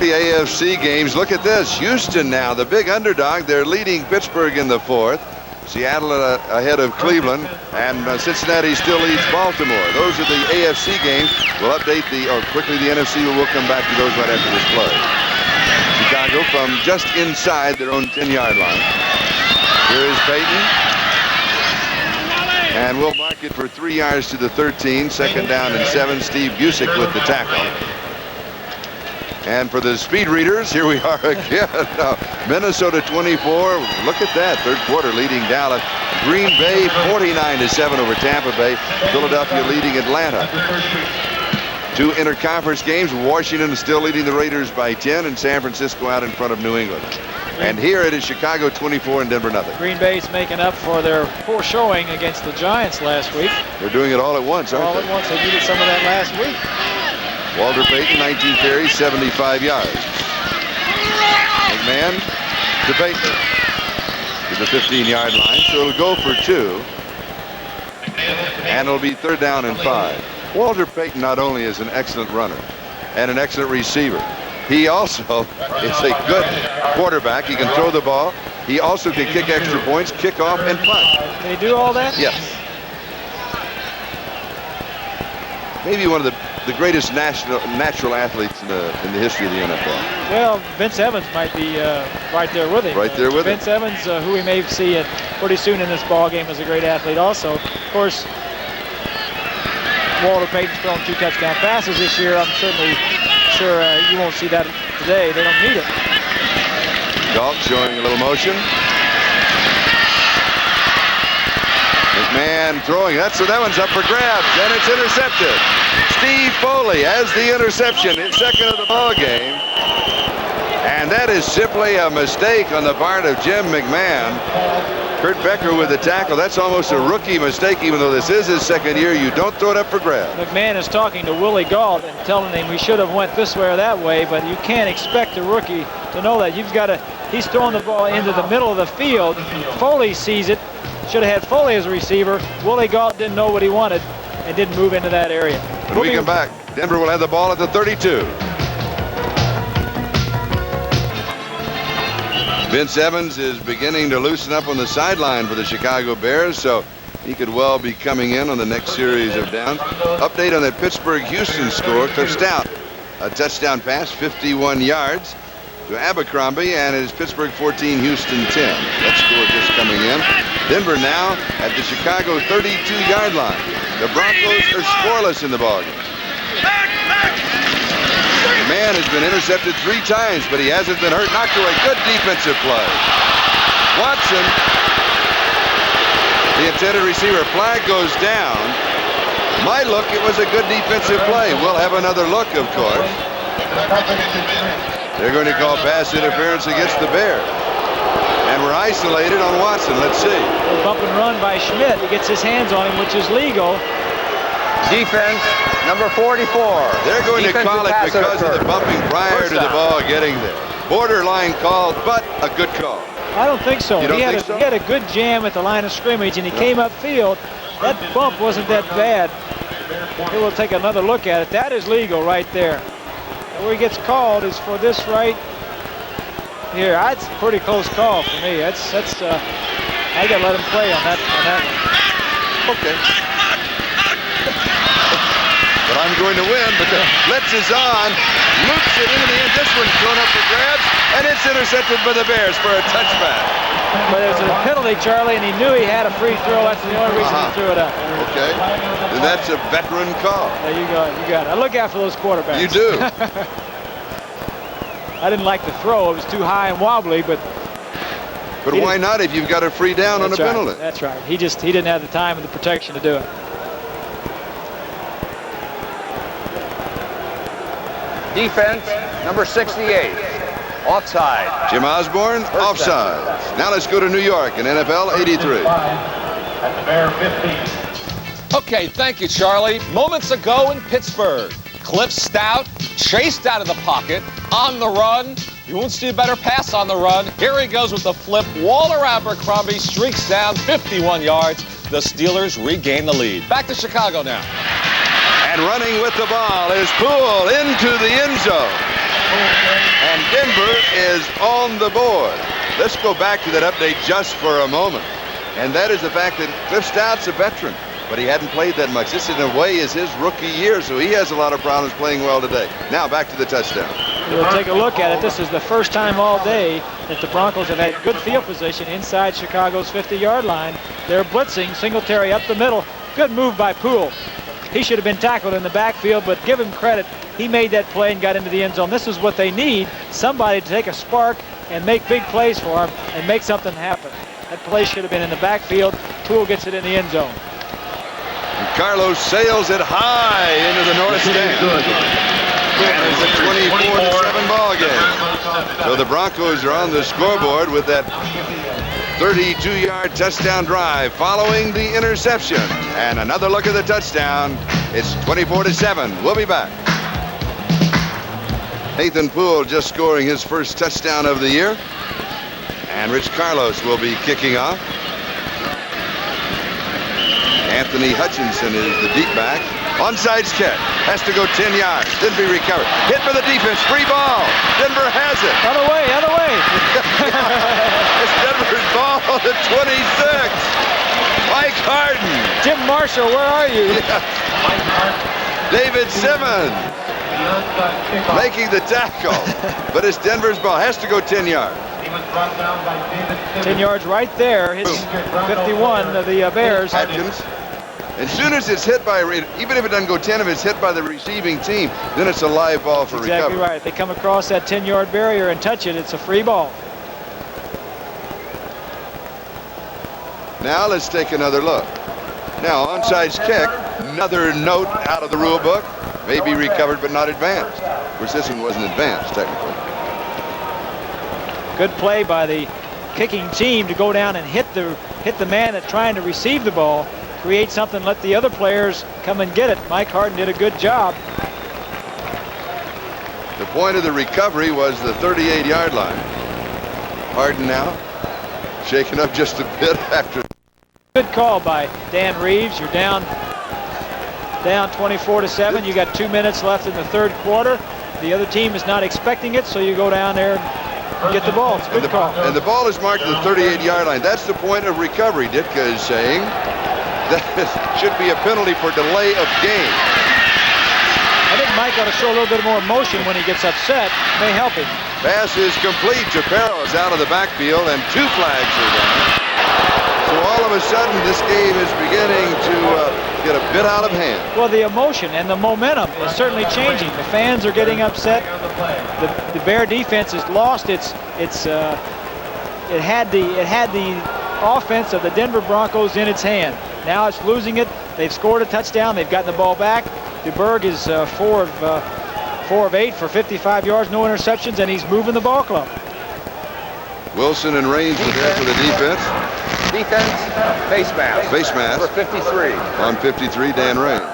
The AFC games. Look at this. Houston now, the big underdog. They're leading Pittsburgh in the 4th. Seattle ahead of Cleveland, and Cincinnati still leads Baltimore. Those are the AFC games. We'll update quickly the NFC, but we'll come back to those right after this play. Chicago from just inside their own 10-yard line. Here is Peyton. And we'll mark it for 3 yards to the 13. 2nd down and 7. Steve Busick with the tackle. And for the speed readers, here we are again. Minnesota 24. Look at that. 3rd quarter leading Dallas. Green Bay 49-7 over Tampa Bay. Philadelphia leading Atlanta. 2 interconference games. Washington is still leading the Raiders by 10, and San Francisco out in front of New England. And here it is Chicago 24 and Denver nothing. Green Bay's making up for their poor showing against the Giants last week. They're doing it all at once, aren't they? All at once. They needed some of that last week. Walter Payton, 19 carries, 75 yards. McMahon to Payton to the 15-yard line, so it'll go for 2. And it'll be 3rd down and 5. Walter Payton not only is an excellent runner and an excellent receiver, he also is a good quarterback. He can throw the ball. He also can kick extra points, kick off, and punt. Can he do all that? Yes. Maybe one of the greatest natural athletes in the history of the NFL. Well, Vince Evans might be right there with him. Right there with Vince Evans, who we may see pretty soon in this ball game, is a great athlete also. Of course, Walter Payton's thrown 2 touchdown passes this year. I'm certainly sure you won't see that today. They don't need it. Gault showing a little motion. McMahon throwing. That one's up for grabs, and it's intercepted. Steve Foley has the interception, his 2nd of the ball game. And that is simply a mistake on the part of Jim McMahon. Kurt Becker with the tackle. That's almost a rookie mistake, even though this is his 2nd year. You don't throw it up for grabs. McMahon is talking to Willie Gault and telling him we should have went this way or that way, but you can't expect a rookie to know that. He's throwing the ball into the middle of the field. Foley sees it. Should have had Foley as a receiver. Willie Gault didn't know what he wanted and didn't move into that area. When we come back, Denver will have the ball at the 32. Vince Evans is beginning to loosen up on the sideline for the Chicago Bears, so he could well be coming in on the next series of downs. Update on the Pittsburgh-Houston score. Cliff Stout, a touchdown pass, 51 yards to Abercrombie, and it is Pittsburgh 14, Houston 10. That score just coming in. Denver now at the Chicago 32-yard line. The Broncos are scoreless in the ballgame. Man has been intercepted 3 times, but he hasn't been hurt. Knocked away. Good defensive play. Watson, the intended receiver. Flag goes down. My look, it was a good defensive play. We'll have another look, of course. They're going to call pass interference against the Bears. And we're isolated on Watson. Let's see. A bump and run by Schmidt. He gets his hands on him, which is legal. Defense, number 44. They're going to call it because of the bumping prior to the ball getting there. Borderline call, but a good call. I don't think so. You don't think so? He had a good jam at the line of scrimmage, and he came upfield. That bump wasn't that bad. We'll take another look at it. That is legal right there. Where he gets called is for this right here. That's a pretty close call for me. That's I got to let him play on that one. Okay. But I'm going to win because Blitz is on, loops it into the end. This one's thrown up for grabs, and it's intercepted by the Bears for a touchback. But it was a penalty, Charlie, and he knew he had a free throw. That's the only reason he threw it up. Okay. And that's a veteran call. There you go. You got it. I look out for those quarterbacks. You do. I didn't like the throw. It was too high and wobbly, but why not if you've got a free down on a penalty? That's right. He didn't have the time and the protection to do it. Defense, number 68. Offside. Jim Osborne, offside. Now let's go to New York in NFL 83. At the Bear 15. Okay, thank you, Charlie. Moments ago in Pittsburgh, Cliff Stout chased out of the pocket, on the run. You won't see a better pass on the run. Here he goes with the flip. Walter Abercrombie streaks down 51 yards. The Steelers regain the lead. Back to Chicago now. And running with the ball is Poole into the end zone. And Denver is on the board. Let's go back to that update just for a moment. And that is the fact that Cliff Stout's a veteran, but he hadn't played that much. This, in a way, is his rookie year, so he has a lot of problems playing well today. Now back to the touchdown. We'll take a look at it. This is the first time all day that the Broncos have had good field position inside Chicago's 50-yard line. They're blitzing, Singletary up the middle. Good move by Poole. He should have been tackled in the backfield, but give him credit. He made that play and got into the end zone. This is what they need, somebody to take a spark and make big plays for him and make something happen. That play should have been in the backfield. Poole gets it in the end zone. And Carlos sails it high into the north stand. And it's a 24-7 ball game. So the Broncos are on the scoreboard with that 32-yard touchdown drive following the interception. And another look at the touchdown. It's 24-7. We'll be back. Nathan Poole just scoring his first touchdown of the year. And Rich Carlos will be kicking off. Anthony Hutchinson is the deep back. Onside kick. Has to go 10 yards. Didn't be recovered. Hit for the defense. Free ball. Denver has it. Other way, other way. It's Denver's ball at 26. Mike Harden. Jim Marshall, where are you? David Simmons making the tackle. But it's Denver's ball. Has to go 10 yards. 10 yards right there. Hits 51 of the Bears. Atkins. As soon as it's hit by, even if it doesn't go 10, if it's hit by the receiving team, then it's a live ball for recovery. Exactly right. If they come across that 10-yard barrier and touch it, it's a free ball. Now let's take another look. Now onside kick, another note out of the rule book, may be recovered but not advanced. Of course, this one wasn't advanced technically. Good play by the kicking team to go down and hit the man that's trying to receive the ball. Create something, let the other players come and get it. Mike Harden did a good job. The point of the recovery was the 38-yard line. Harden now shaken up just a bit after. Good call by Dan Reeves. You're down 24-7. You got 2 minutes left in the third quarter. The other team is not expecting it, so you go down there and get the ball. It's a good call. And the ball is marked at the 38-yard line. That's the point of recovery, Ditka is saying. That should be a penalty for delay of game. I think Mike ought to show a little bit more emotion when he gets upset. May help him. Pass is complete. Chaparro is out of the backfield, and 2 flags are down. So all of a sudden, this game is beginning to get a bit out of hand. Well, the emotion and the momentum is certainly changing. The fans are getting upset. The Bear defense has lost it had the offense of the Denver Broncos in its hand. Now it's losing it. They've scored a touchdown. They've gotten the ball back. DeBerg is 4 of 8 for 55 yards, no interceptions, and he's moving the ball club. Wilson and Raines are there for the defense. Defense, face mask. Face mask. For 53. On 53, Dan Raines.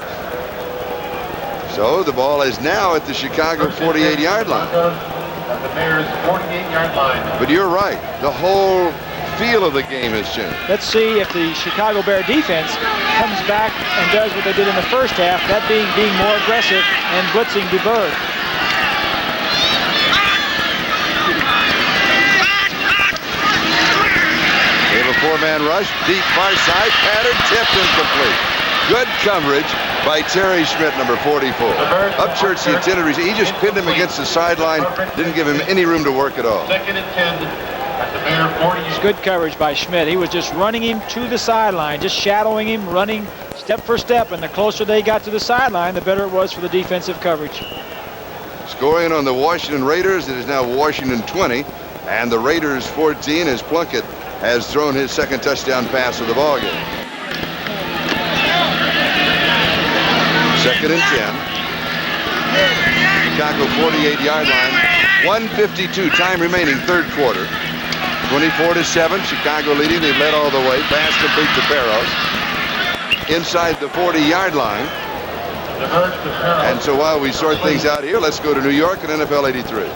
So the ball is now at the Chicago 48-yard line. At the Bears' 48-yard line. But you're right. The whole feel of the game has changed. Let's see if the Chicago Bear defense comes back and does what they did in the first half, that being more aggressive and blitzing DeBerg. They have a four-man rush, deep far side, pattern, tipped, incomplete. Good coverage by Terry Schmidt, number 44. Upchurch the intended receiver. He just pinned him against the sideline, didn't give him any room to work at all. Second and 10 at the Bear 40. It's good coverage by Schmidt. He was just running him to the sideline, just shadowing him, running step for step, and the closer they got to the sideline, the better it was for the defensive coverage. Scoring on the Washington Raiders, it is now Washington 20, and the Raiders 14 as Plunkett has thrown his second touchdown pass of the ballgame. Second and 10. Chicago 48-yard line. 1:52 time remaining, third quarter. 24-7. Chicago leading. They've led all the way. Pass complete to Barrows. Inside the 40-yard line. And so while we sort things out here, let's go to New York and NFL 83.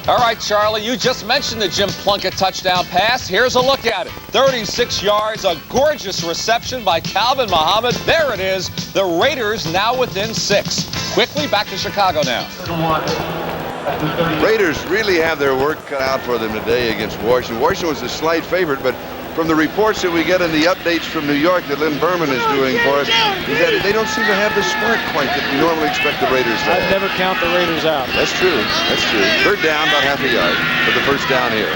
All right, Charlie, you just mentioned the Jim Plunkett touchdown pass. Here's a look at it. 36 yards, a gorgeous reception by Calvin Muhammad. There it is. The Raiders now within 6. Quickly back to Chicago now. Raiders really have their work cut out for them today against Washington. Washington was a slight favorite, but from the reports that we get in the updates from New York that Lynn Berman is doing for us, is that they don't seem to have the spark quite that we normally expect the Raiders to have. I'd never count the Raiders out. That's true. That's true. Third down, about half a yard for the first down here.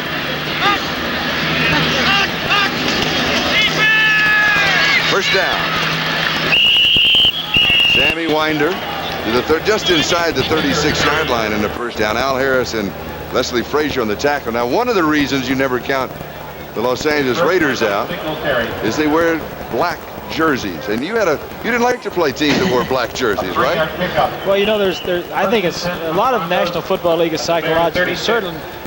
First down. Sammy Winder to the just inside the 36-yard line in the first down. Al Harris and Leslie Frazier on the tackle. Now, one of the reasons you never count the Los Angeles Raiders out is they wear black jerseys, and you didn't like to play teams that wore black jerseys, right? Well, you know, I think it's a lot of National Football League is psychological.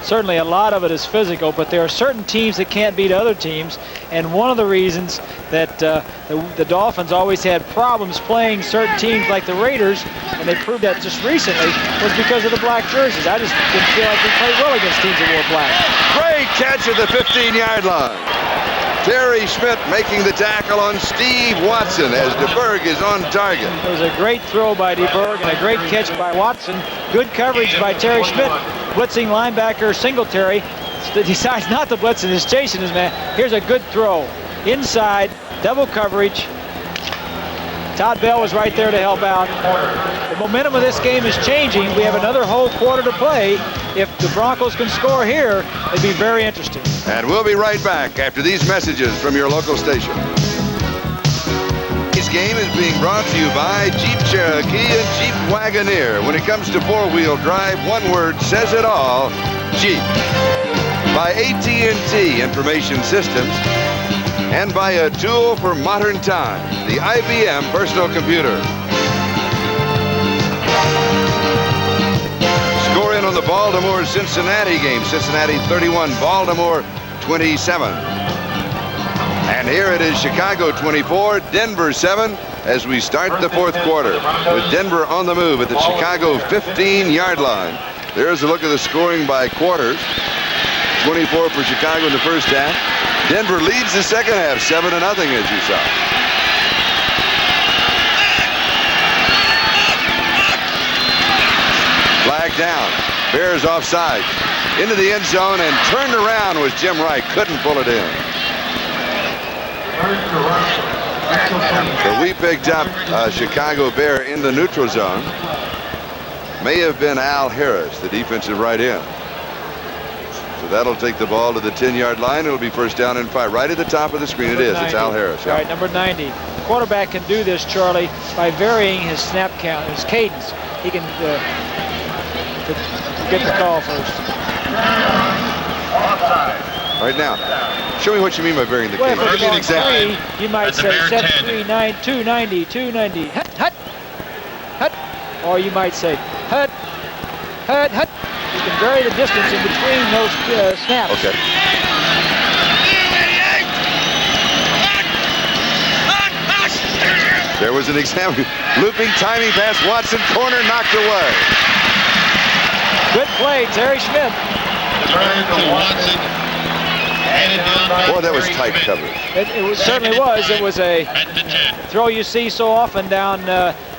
Certainly a lot of it is physical, but there are certain teams that can't beat other teams, and one of the reasons that the Dolphins always had problems playing certain teams like the Raiders, and they proved that just recently, was because of the black jerseys. I just didn't feel like we played well against teams that wore black. Great catch at the 15-yard line. Terry Schmidt making the tackle on Steve Watson as DeBerg is on target. It was a great throw by DeBerg and a great catch by Watson. Good coverage by Terry Schmidt. Blitzing linebacker Singletary decides not to blitz and is chasing his man. Here's a good throw. Inside, double coverage. Todd Bell was right there to help out. The momentum of this game is changing. We have another whole quarter to play. If the Broncos can score here, it'd be very interesting. And we'll be right back after these messages from your local station. This game is being brought to you by Jeep Cherokee and Jeep Wagoneer. When it comes to four-wheel drive, one word says it all, Jeep. By AT&T Information Systems, and by a tool for modern time, the IBM personal computer. Score in on the Baltimore-Cincinnati game. Cincinnati 31, Baltimore 27. And here it is, Chicago 24, Denver 7, as we start the fourth quarter with Denver on the move at the Chicago 15-yard line. There's a look at the scoring by quarters. 24 for Chicago in the first half. Denver leads the second half, 7-0, as you saw. Flag down. Bears offside. Into the end zone and turned around was Jim Wright. Couldn't pull it in. So we picked up Chicago Bear in the neutral zone. May have been Al Harris, the defensive right end. So that'll take the ball to the 10-yard line. It'll be first down and 5. Right at the top of the screen it is. It's Al Harris. Yeah. Right, number 90. The quarterback can do this, Charlie, by varying his snap count, his cadence. He can get the call first. All right, now, show me what you mean by varying the cadence. Well, if it's 3, you might say 7-3-9, 290, 290, hut, hut, hut. Or you might say hut, hut, hut. You can vary the distance in between those snaps. Okay. There was an example. Looping, timing pass, Watson, corner, knocked away. Good play, Terry Schmidt. Boy, that was tight coverage. It certainly was. It was a throw you see so often down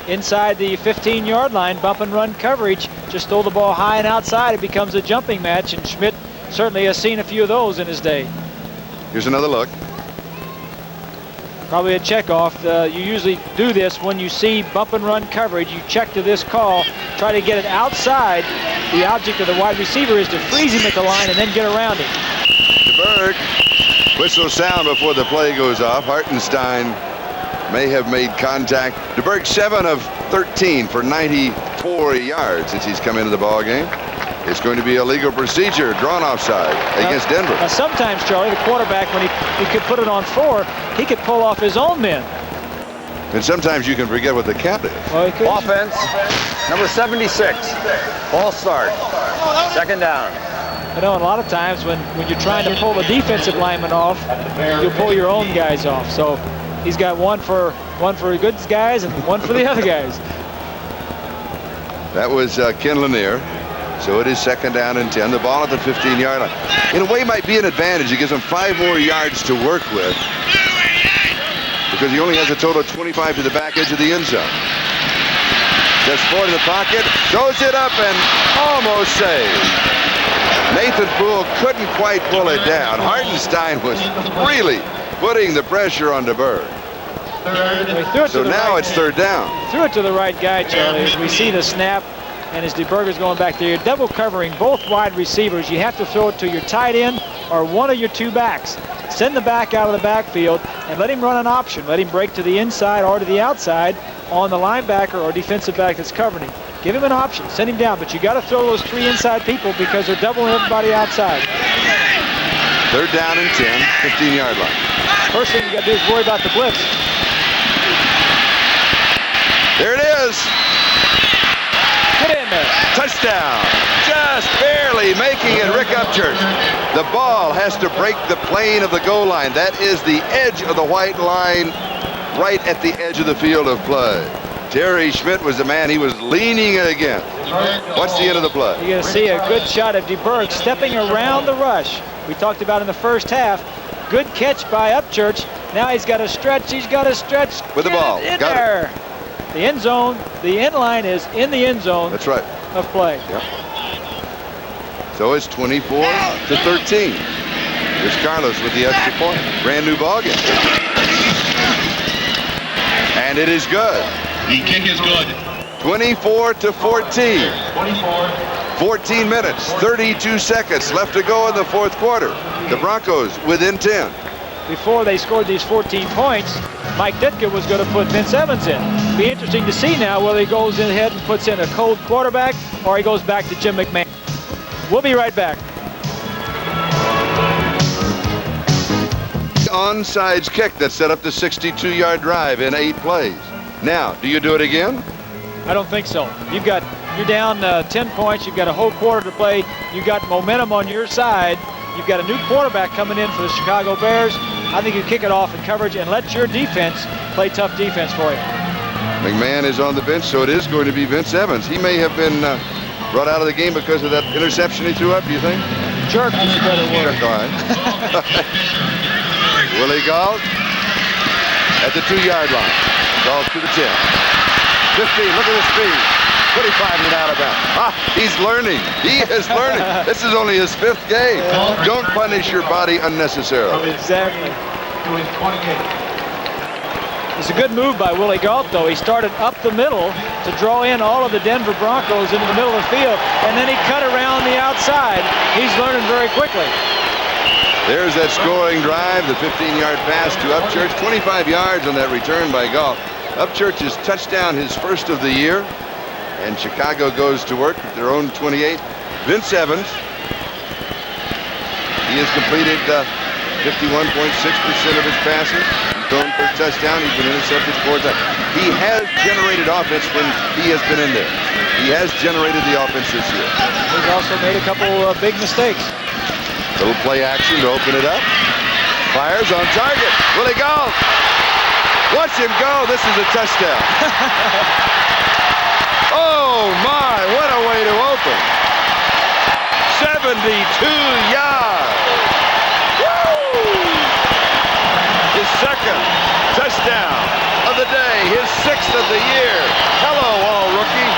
inside the 15-yard line, bump and run coverage. Just throw the ball high and outside, it becomes a jumping match, and Schmidt certainly has seen a few of those in his day. Here's another look. Probably a check off. You usually do this when you see bump and run coverage. You check to this call, try to get it outside. The object of the wide receiver is to freeze him at the line and then get around him. DeBerg, whistle sound before the play goes off. Hartenstein may have made contact. DeBerg 7 of 13 for 94 yards since he's come into the ball game. It's going to be a legal procedure, drawn offside against Denver. Now sometimes, Charlie, the quarterback, when he could put it on 4, he could pull off his own men. And sometimes you can forget what the count is. Offense, number 76. False start. Second down. I know a lot of times when you're trying to pull the defensive lineman off, you'll pull your own guys off. So he's got one for the good guys and one for the other guys. That was Ken Lanier. So it is second down and 10. The ball at the 15-yard line. In a way, might be an advantage. It gives him 5 more yards to work with because he only has a total of 25 to the back edge of the end zone. Just Ford in the pocket, throws it up and almost saved. Nathan Poole couldn't quite pull it down. Hartenstein was really putting the pressure on DeBerg. So now it's third down. Threw it to the right guy, Charlie, as we see the snap. And as DeBerger's going back there, you're double covering both wide receivers. You have to throw it to your tight end or one of your 2 backs. Send the back out of the backfield and let him run an option. Let him break to the inside or to the outside on the linebacker or defensive back that's covering him. Give him an option. Send him down. But you got to throw those 3 inside people because they're doubling everybody outside. Third down and 10, 15-yard line. First thing you got to do is worry about the blitz. There it is. Get in there. Touchdown. Just barely making it, Rick Upchurch. The ball has to break the plane of the goal line. That is the edge of the white line, right at the edge of the field of play. Terry Schmidt was the man he was leaning it against. What's the end of the play? You're going to see a good shot of DeBerg stepping around the rush. We talked about in the first half. Good catch by Upchurch. Now he's got to stretch. He's got to stretch. With the ball. In Got there. It. The end zone, the end line is in the end zone. That's right. Of play. Yep. So it's 24 to 13. Here's Carlos with the extra point. Brand new ball game. And it is good. The kick is good. 24 to 14. 14 minutes, 32 seconds left to go in the fourth quarter. The Broncos within 10. Before they scored these 14 points, Mike Ditka was going to put Vince Evans in. Be interesting to see now whether he goes in ahead and puts in a cold quarterback or he goes back to Jim McMahon. We'll be right back. Onside kick that set up the 62-yard drive in 8 plays. Now, do you do it again? I don't think so. You're down 10 points. You've got a whole quarter to play. You've got momentum on your side. You've got a new quarterback coming in for the Chicago Bears. I think you kick it off in coverage and let your defense play tough defense for you. McMahon is on the bench, so it is going to be Vince Evans. He may have been brought out of the game because of that interception he threw up, do you think? Jerk is a better word. All right. Willie Gault at the 2-yard line. Gault to the 10. 15, look at the speed. 25 and out of bounds. He's learning. He is learning. This is only his 5th game. Don't punish your body unnecessarily. Exactly. It's a good move by Willie Gault, though. He started up the middle to draw in all of the Denver Broncos into the middle of the field, and then he cut around the outside. He's learning very quickly. There's that scoring drive, the 15-yard pass to Upchurch. 25 yards on that return by Gault. Upchurch's touchdown, his first of the year. And Chicago goes to work at their own 28. Vince Evans. He has completed 51.6% of his passes. He's thrown for a touchdown. He's been intercepted 4 times. He has generated offense when he has been in there. He has generated the offense this year. He's also made a couple big mistakes. Little play action to open it up. Fires on target. Willie Gault. Watch him go. This is a touchdown. Oh, my, what a way to open. 72 yards. Woo! His second touchdown of the day, his 6th of the year. Hello, all rookie.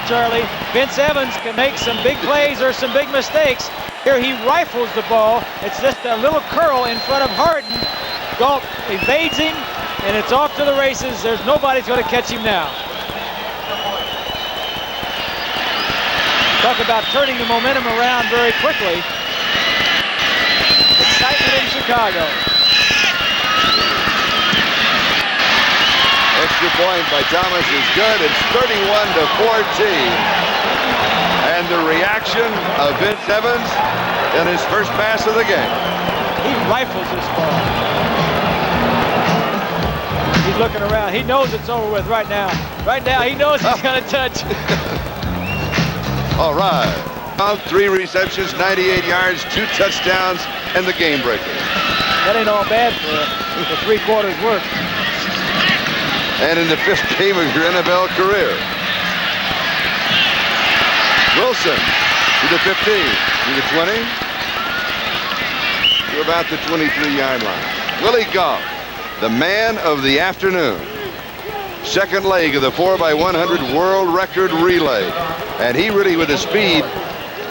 Charlie. Vince Evans can make some big plays or some big mistakes. Here he rifles the ball. It's just a little curl in front of Harden. Galt evades him, and it's off to the races. There's nobody's going to catch him now. Talk about turning the momentum around very quickly. Excitement in Chicago. Extra point by Thomas is good. It's 31-14. And the reaction of Vince Evans in his first pass of the game. He rifles this ball. He's looking around. He knows it's over with right now. Right now, he knows he's going to touch. All right. 3 receptions, 98 yards, 2 touchdowns, and the game breaker. That ain't all bad for the 3 quarters work. And in the 5th game of your NFL career. Wilson to the 15, to the 20, to about the 23-yard line. Willie Goff, the man of the afternoon. Second leg of the 4x100 world record relay. And he really, with his speed,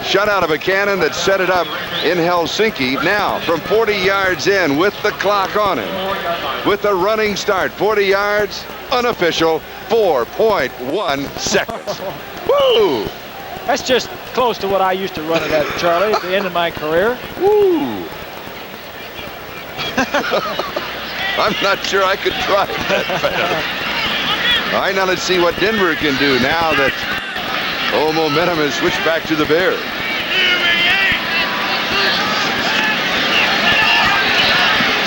shot out of a cannon that set it up in Helsinki. Now, from 40 yards in with the clock on him, with a running start, 40 yards, unofficial, 4.1 seconds. Woo! That's just close to what I used to run it at, Charlie, at the end of my career. Woo! I'm not sure I could drive that fast. All right, now let's see what Denver can do now that momentum has switched back to the Bears.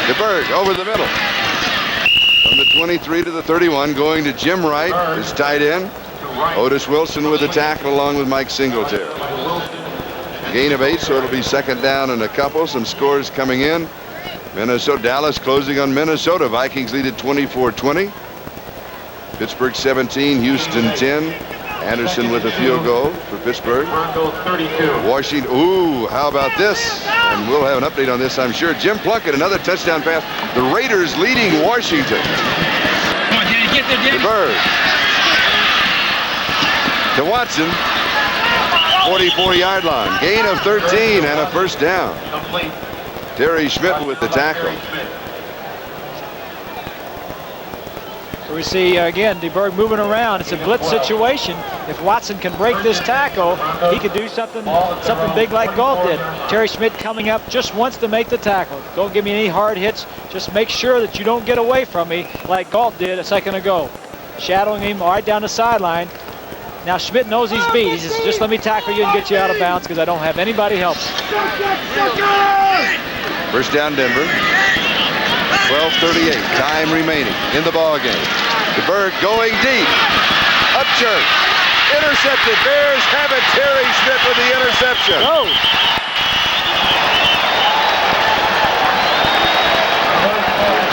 DeBerg over the middle. From the 23 to the 31, going to Jim Wright, his tight end. Otis Wilson with the tackle along with Mike Singletary. Gain of 8, so it'll be second down and a couple. Some scores coming in. Minnesota, Dallas closing on Minnesota. Vikings lead at 24-20. Pittsburgh 17, Houston 10. Anderson with a field goal for Pittsburgh. Washington, ooh, how about this? And we'll have an update on this, I'm sure. Jim Plunkett, another touchdown pass. The Raiders leading Washington. DeBerg to Watson, 44-yard line. Gain of 13 and a first down. Terry Schmidt with the tackle. We see, again, DeBerg moving around. It's a blitz situation. If Watson can break this tackle, he could do something big like Galt did. Terry Schmidt coming up just wants to make the tackle. Don't give me any hard hits. Just make sure that you don't get away from me like Galt did a second ago. Shadowing him right down the sideline. Now Schmidt knows he's beat. He says, just let me tackle you and get you out of bounds because I don't have anybody helping. First down, Denver. 12:38, time remaining in the ball game. DeBerg going deep. Upchurch. Intercepted. Bears have it. Terry Schmidt with the interception. Oh.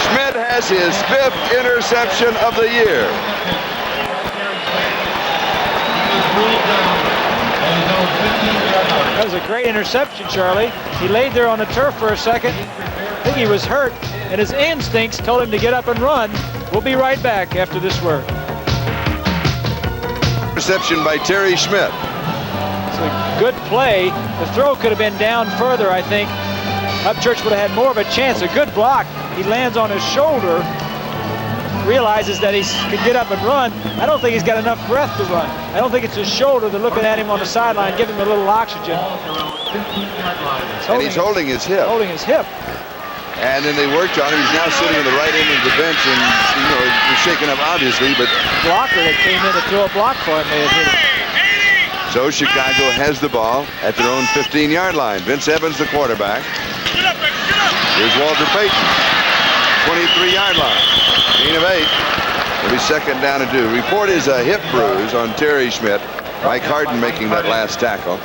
Schmidt has his 5th interception of the year. That was a great interception, Charlie. He laid there on the turf for a second. I think he was hurt, and his instincts told him to get up and run. We'll be right back after this word. Interception by Terry Schmidt. It's a good play. The throw could have been down further, I think. Upchurch would have had more of a chance. A good block. He lands on his shoulder, realizes that he can get up and run. I don't think he's got enough breath to run. I don't think it's his shoulder. They're looking at him on the sideline, giving him a little oxygen. And he's holding his hip. Holding his hip. And then they worked on him. He's now sitting on the right end of the bench, and he's shaken up obviously, but blocker that came in to throw a block for him may have hit him. So Chicago has the ball at their own 15-yard line. Vince Evans, the quarterback. Here's Walter Payton, 23-yard line. Gain of 8. It'll be second down and 2. Report is a hip bruise on Terry Schmidt. Mike Harden making that last tackle.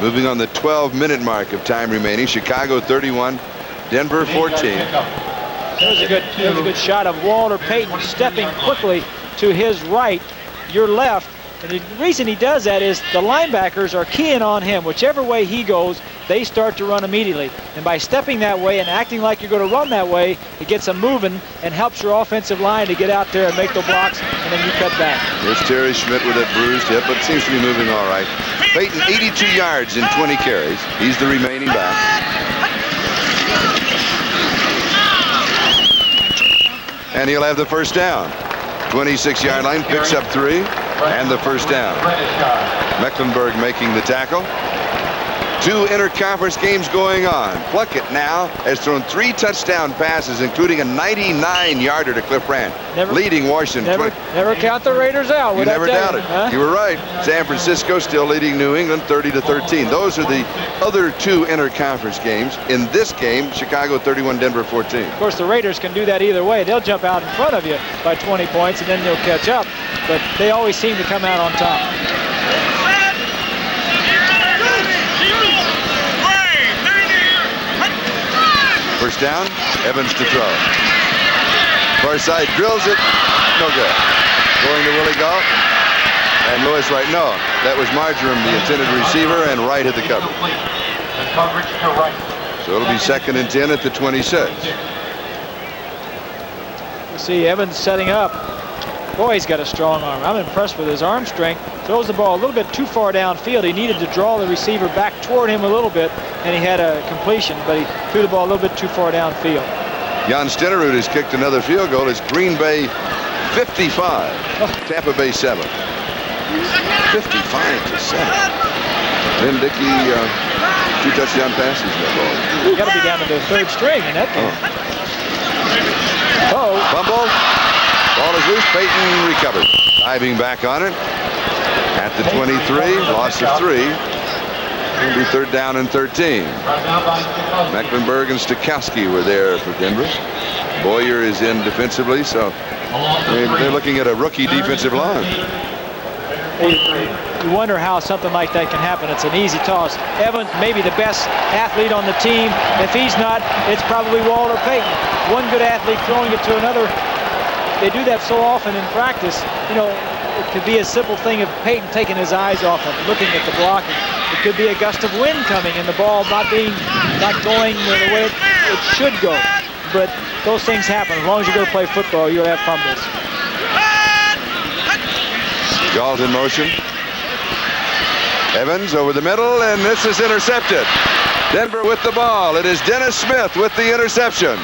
Moving on the 12-minute mark of time remaining. Chicago 31, Denver 14. There was a good shot of Walter Payton stepping quickly to his right, your left. And the reason he does that is the linebackers are keying on him. Whichever way he goes, they start to run immediately. And by stepping that way and acting like you're going to run that way, it gets them moving and helps your offensive line to get out there and make the blocks, and then you cut back. There's Terry Schmidt with that bruised hip, but seems to be moving all right. Peyton, 82 yards in 20 carries. He's the remaining back. And he'll have the first down. 26-yard line, picks up 3, and the first down. Mecklenburg making the tackle. 2 interconference games going on. Plunkett now has thrown 3 touchdown passes, including a 99-yarder to Cliff Brandt, leading Washington. Never count the Raiders out. You never doubted. Huh? You were right. San Francisco still leading New England 30-13. Those are the other 2 interconference games. In this game, Chicago 31, Denver 14. Of course, the Raiders can do that either way. They'll jump out in front of you by 20 points, and then they'll catch up. But they always seem to come out on top. First down, Evans to throw. Far side, drills it, no good. Going to Willie Goff, and Lewis Wright, no. That was Marjoram, the intended receiver, and Wright hit the cover. So it'll be 2nd and 10 at the 26. You see Evans setting up. Boy, he's got a strong arm. I'm impressed with his arm strength. Throws the ball a little bit too far downfield. He needed to draw the receiver back toward him a little bit, and he had a completion, but he threw the ball a little bit too far downfield. Jan Stenerud has kicked another field goal. It's Green Bay 55, Tampa Bay 7. 55-7. Then Dickey, 2 touchdown passes in that ball. You got to be down to the 3rd string in that game. Oh. Fumble. Ball is loose. Peyton recovered. Diving back on it at the 23. Loss of 3. It'll be 3rd down and 13. Mecklenburg and Stokowski were there for Denver. Boyer is in defensively, so they're looking at a rookie defensive line. You wonder how something like that can happen. It's an easy toss. Evans, maybe the best athlete on the team. If he's not, it's probably Walter Payton. One good athlete throwing it to another. They do that so often in practice. You know, it could be a simple thing of Peyton taking his eyes off of looking at the blocking. It could be a gust of wind coming and the ball not going the way it should go. But those things happen. As long as you're going to play football, you'll have fumbles. Galt in motion. Evans over the middle, and this is intercepted. Denver with the ball. It is Dennis Smith with the interception.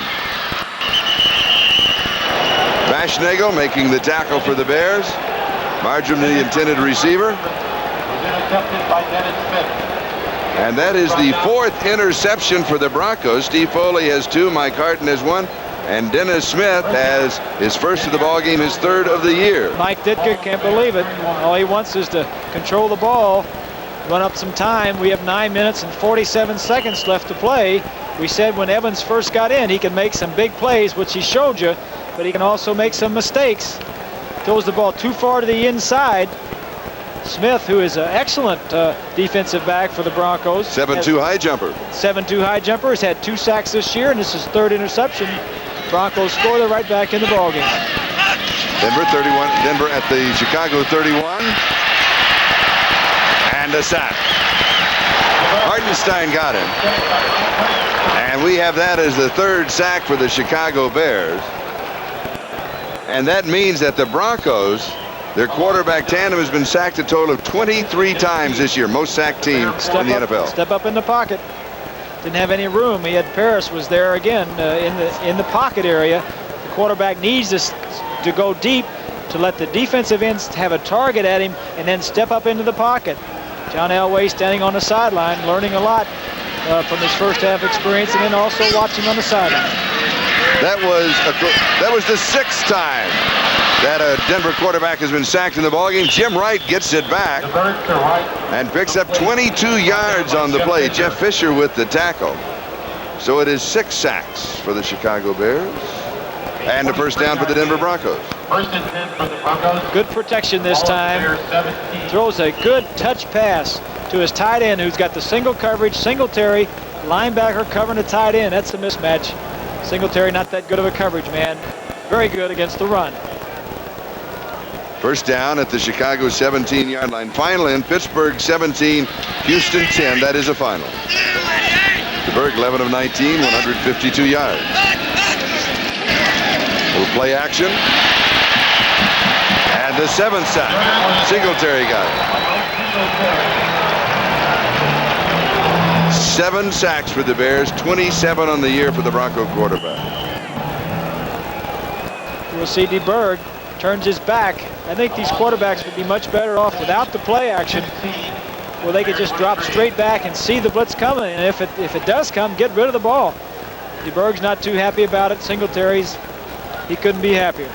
Baschnagel making the tackle for the Bears. Marjoram, the intended receiver. And that is the 4th interception for the Broncos. Steve Foley has 2, Mike Harton has 1, and Dennis Smith has his first of the ball game, his 3rd of the year. Mike Ditka can't believe it. All he wants is to control the ball, run up some time. We have 9 minutes and 47 seconds left to play. We said when Evans first got in, he can make some big plays, which he showed you, but he can also make some mistakes. Throws the ball too far to the inside. Smith, who is an excellent defensive back for the Broncos. 7-2 high jumper. 7-2 high jumper. Has had 2 sacks this year, and this is 3rd interception. Broncos score. They're right back in the ballgame. Denver 31. Denver at the Chicago 31. And a sack. Hartenstein got him. And we have that as the 3rd sack for the Chicago Bears. And that means that the Broncos, their quarterback tandem, has been sacked a total of 23 times this year. Most sacked team in the NFL. Step up in the pocket. Didn't have any room. He had Paris was there again in the pocket area. The quarterback needs to go deep to let the defensive ends have a target at him and then step up into the pocket. John Elway standing on the sideline, learning a lot from his first half experience, and then also watching on the sideline. That was the 6th time that a Denver quarterback has been sacked in the ballgame. Jim Wright gets it back and picks up 22 yards on the play. Jeff Fisher with the tackle. So it is 6 sacks for the Chicago Bears and a first down for the Denver Broncos. First and 10 for the Broncos. Good protection this time. Throws a good touch pass to his tight end, who's got the single coverage. Singletary, linebacker covering the tight end. That's a mismatch. Singletary not that good of a coverage man. Very good against the run. First down at the Chicago 17-yard line. Final in Pittsburgh 17, Houston 10. That is a final. DeBerg 11 of 19, 152 yards. Little play action. And the 7th sack. Singletary got it. 7 sacks for the Bears, 27 on the year for the Bronco quarterback. We'll see DeBerg turns his back. I think these quarterbacks would be much better off without the play action, where they could just drop straight back and see the blitz coming. And if it does come, get rid of the ball. DeBerg's not too happy about it. Singletary's, he couldn't be happier.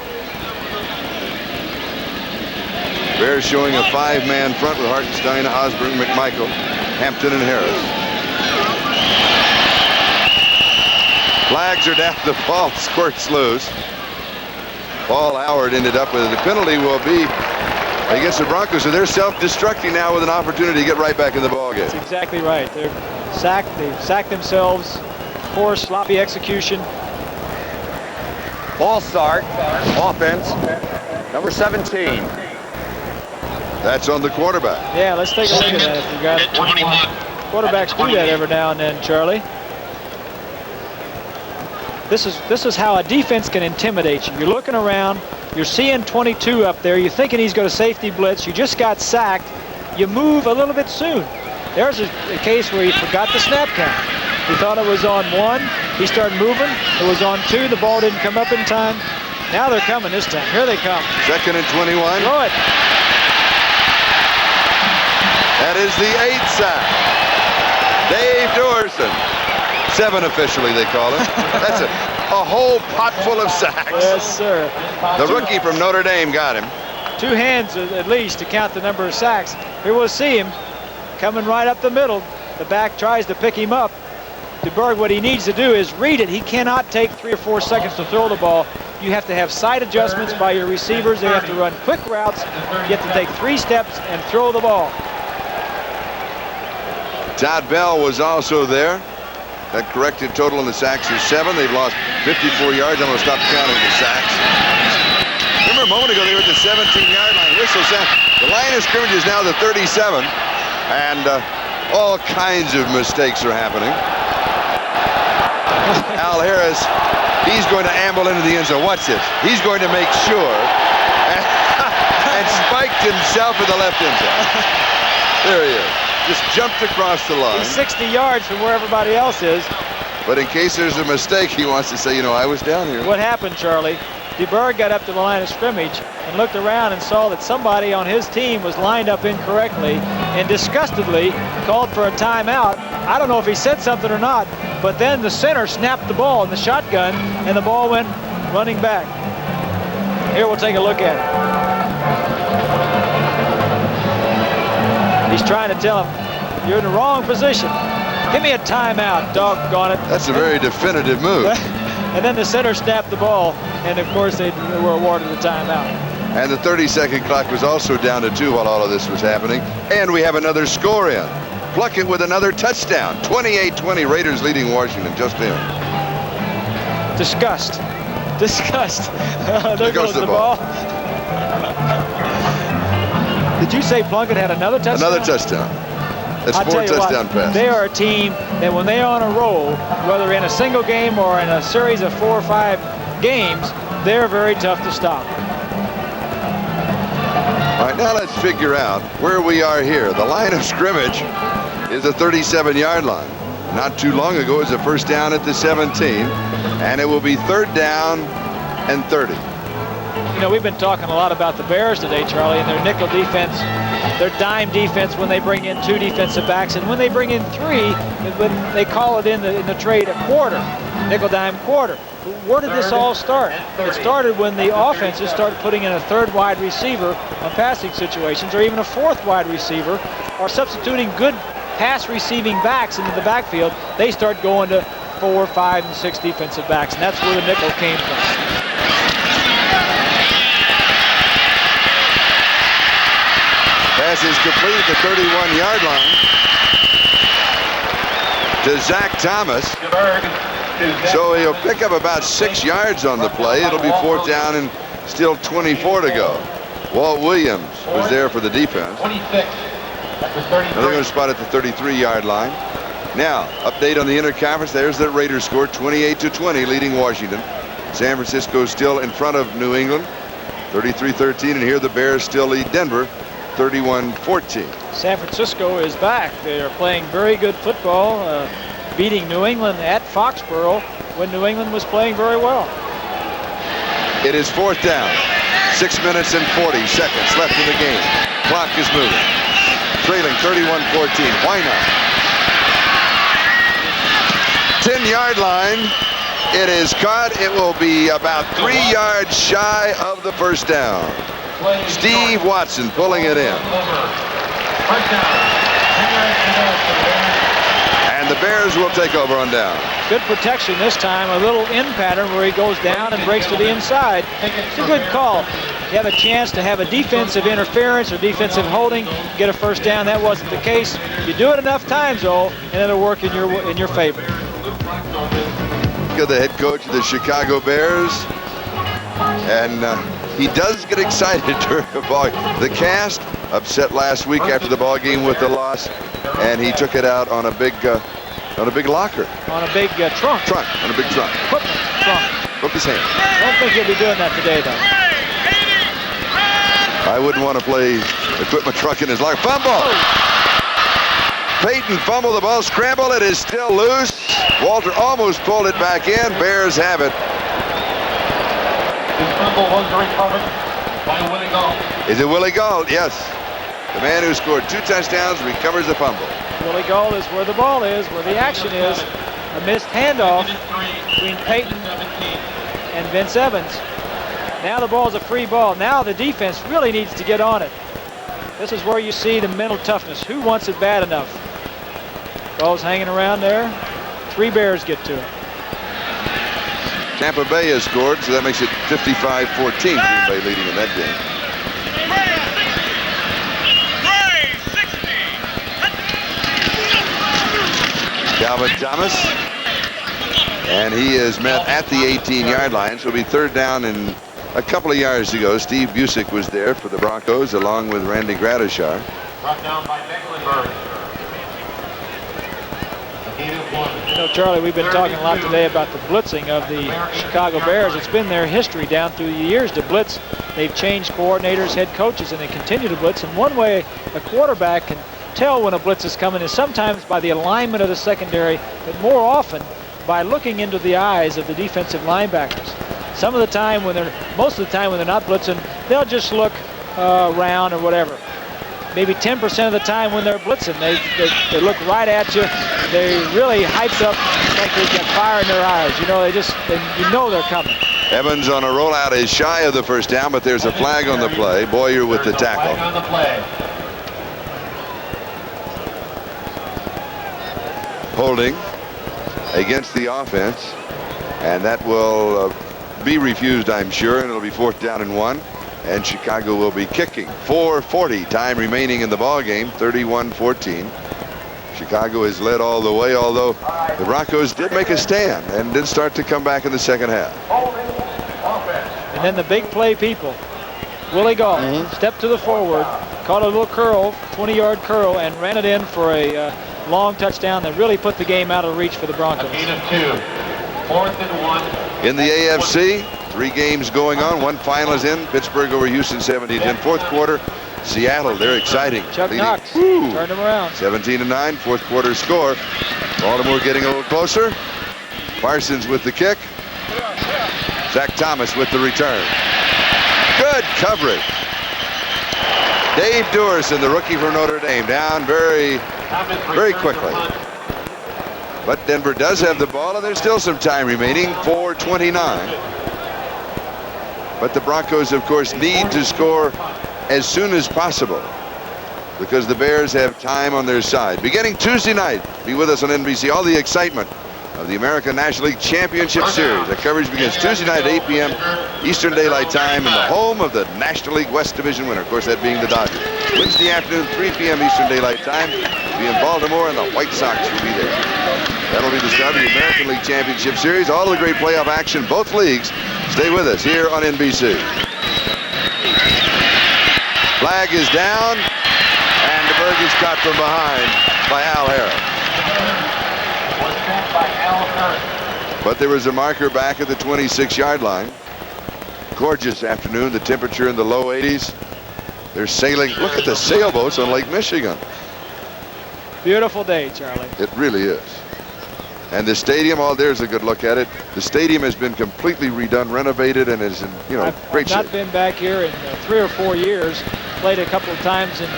Bears showing a 5-man front with Hartenstein, Osborne, McMichael, Hampton, and Harris. Flags are down. The ball squirts loose. Paul Howard ended up with it. The penalty will be against the Broncos, so they're self-destructing now with an opportunity to get right back in the ball game. That's exactly right. They've sacked themselves. Poor, sloppy execution. Ball start, offense, number 17. That's on the quarterback. Yeah, let's take a look at that. If we got quarterbacks do that every now and then, Charlie. This is how a defense can intimidate you. You're looking around, you're seeing 22 up there, you're thinking he's going to safety blitz, you just got sacked, you move a little bit soon. There's a case where he forgot the snap count. He thought it was on 1, he started moving, it was on 2, the ball didn't come up in time. Now they're coming this time. Here they come. 2nd and 21. Throw it. That is the 8th sack. Dave Dorson. 7 officially, they call it. That's a whole pot full of sacks. Yes, sir. The rookie from Notre Dame got him. 2 hands at least to count the number of sacks. Here we'll see him coming right up the middle. The back tries to pick him up. DeBerg, what he needs to do is read it. He cannot take 3 or 4 seconds to throw the ball. You have to have sight adjustments by your receivers. They have to run quick routes. You have to take 3 steps and throw the ball. Todd Bell was also there. That corrected total on the sacks is 7. They've lost 54 yards. I'm going to stop counting the sacks. Remember a moment ago they were at the 17-yard line. Whistle sound. The line of scrimmage is now the 37, and all kinds of mistakes are happening. Al Harris, he's going to amble into the end zone. Watch this. He's going to make sure and spiked himself in the left end zone. There he is. Just jumped across the line. He's 60 yards from where everybody else is. But in case there's a mistake, he wants to say, you know, I was down here. What happened, Charlie? DeBerg got up to the line of scrimmage and looked around and saw that somebody on his team was lined up incorrectly and disgustedly called for a timeout. I don't know if he said something or not, but then the center snapped the ball in the shotgun and the ball went running back. Here, we'll take a look at it. He's trying to tell him, you're in the wrong position. Give me a timeout, doggone it. That's a very definitive move. And then the center snapped the ball, and of course they were awarded the timeout. And the 30-second clock was also down to 2 while all of this was happening. And we have another score in. Pluckett with another touchdown. 28-20, Raiders leading Washington just in. Disgust. There goes the ball. Did you say Plunkett had another touchdown? Another touchdown. That's 4 touchdown passes. They are a team that when they're on a roll, whether in a single game or in a series of 4 or 5 games, they're very tough to stop. All right, now let's figure out where we are here. The line of scrimmage is a 37-yard line. Not too long ago, it was a first down at the 17, and it will be 3rd down and 30. You know, we've been talking a lot about the Bears today, Charlie, and their nickel defense, their dime defense when they bring in 2 defensive backs, and when they bring in 3, when they call it in the trade a quarter, nickel dime quarter. Where did this all start? It started when the offenses started putting in a 3rd wide receiver on passing situations, or even a 4th wide receiver, or substituting good pass receiving backs into the backfield. They start going to 4, 5, and 6 defensive backs, and that's where the nickel came from. Pass is complete at the 31-yard line to Zach Thomas. So he'll pick up about 6 yards on the play. It'll be 4th down and still 24 to go. Walt Williams was there for the defense. Now they're going to spot at the 33-yard line. Now, update on the interconference. There's the Raiders score, 28-20, leading Washington. San Francisco still in front of New England, 33-13, and here the Bears still lead Denver, 31-14. San Francisco is back. They are playing very good football, beating New England at Foxborough when New England was playing very well. It is 4th down. 6 minutes and 40 seconds left in the game. Clock is moving. Trailing 31-14. Why not? 10-yard line. It is caught. It will be about 3 yards shy of the first down. Steve Watson pulling it in. And the Bears will take over on down. Good protection this time. A little in pattern where he goes down and breaks to the inside. It's a good call. You have a chance to have a defensive interference or defensive holding, get a first down. That wasn't the case. You do it enough times, though, and it'll work in your favor. The head coach of the Chicago Bears, and he does get excited during the ball. The cast upset last week after the ball game with the loss, and he took it out on a big locker. On a big trunk. On a big trunk. Equipment trunk. Broke his hand. I don't think he'll be doing that today, though. I wouldn't want to play equipment trunk in his locker. Fumble! Peyton fumbled the ball, scramble. It is still loose. Walter almost pulled it back in. Bears have it. This fumble was recovered by Willie Gault. Is it Willie Gault? Yes. The man who scored 2 touchdowns recovers the fumble. Willie Gault is where the ball is, where the action is. A missed handoff between Peyton and Vince Evans. Now the ball's a free ball. Now the defense really needs to get on it. This is where you see the mental toughness. Who wants it bad enough? Ball's hanging around there. 3 Bears get to it. Tampa Bay has scored, so that makes it 55-14. Green Bay leading in that game. Calvin Thomas, and he is met at the 18-yard line, so it'll be 3rd down and a couple of yards to go. Steve Busick was there for the Broncos along with Randy Gradishar. Brought down by Mecklenburg. You know, Charlie, we've been talking a lot today about the blitzing of the Chicago Bears. It's been their history down through the years to blitz. They've changed coordinators, head coaches, and they continue to blitz. And one way a quarterback can tell when a blitz is coming is sometimes by the alignment of the secondary, but more often by looking into the eyes of the defensive linebackers. Most of the time when they're not blitzing, they'll just look around or whatever. Maybe 10% of the time when they're blitzing, they look right at you. They're really hyped up, like they've got fire in their eyes. You know, you know they're coming. Evans on a rollout is shy of the first down, but there's a flag on the play. Boyer with the tackle. Holding against the offense, and that will be refused, I'm sure, and it'll be 4th down and 1, and Chicago will be kicking. 4:40 time remaining in the ball game, 31-14. Chicago has led all the way, although the Broncos did make a stand and did start to come back in the second half. And then the big play people. Willie Gault stepped to the forward, caught a little curl, 20-yard curl, and ran it in for a long touchdown that really put the game out of reach for the Broncos. A gain of 2. 4th and 1. In the AFC, 3 games going on. 1 final is in. Pittsburgh over Houston 17-10. 4th quarter, Seattle, they're exciting. Chuck Knox turned them around. 17-9, 4th quarter score. Baltimore getting a little closer. Parsons with the kick. Zach Thomas with the return. Good coverage. Dave Duerson, the rookie from Notre Dame, down very quickly. But Denver does have the ball, and there's still some time remaining, 4:29. But the Broncos, of course, need to score as soon as possible because the Bears have time on their side. Beginning Tuesday night, be with us on NBC, all the excitement of the American National League Championship Series. The coverage begins Tuesday night at 8 p.m. Eastern Daylight Time in the home of the National League West Division winner, of course, that being the Dodgers. Wednesday afternoon, 3 p.m. Eastern Daylight Time, will be in Baltimore, and the White Sox will be there. That'll be the start of the American League Championship Series. All the great playoff action, both leagues. Stay with us here on NBC. Flag is down, and the Berg is caught from behind by Al Harris. But there was a marker back at the 26-yard line. Gorgeous afternoon, the temperature in the low 80s. They're sailing. Look at the sailboats on Lake Michigan. Beautiful day, Charlie. It really is. And the stadium, oh, there's a good look at it. The stadium has been completely redone, renovated, and is in, great shape. I've not been back here in 3 or 4 years. Played a couple of times in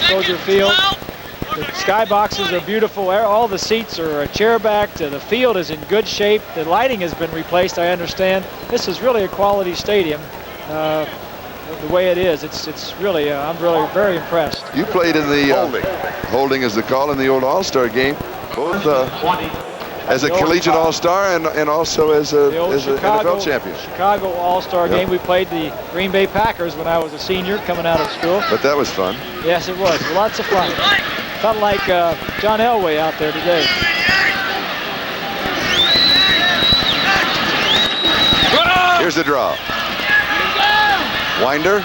Soldier Field. The skyboxes are beautiful. All the seats are chair backed. The field is in good shape. The lighting has been replaced, I understand. This is really a quality stadium. The way it is, it's really, I'm really very impressed. You played in the holding is the call in the old All-Star game, both as a collegiate All-Star and also as an NFL champion. Chicago All-Star game. We played the Green Bay Packers when I was a senior coming out of school. But that was fun. Yes, it was. Lots of fun. Felt like John Elway out there today. Here's the draw. Winder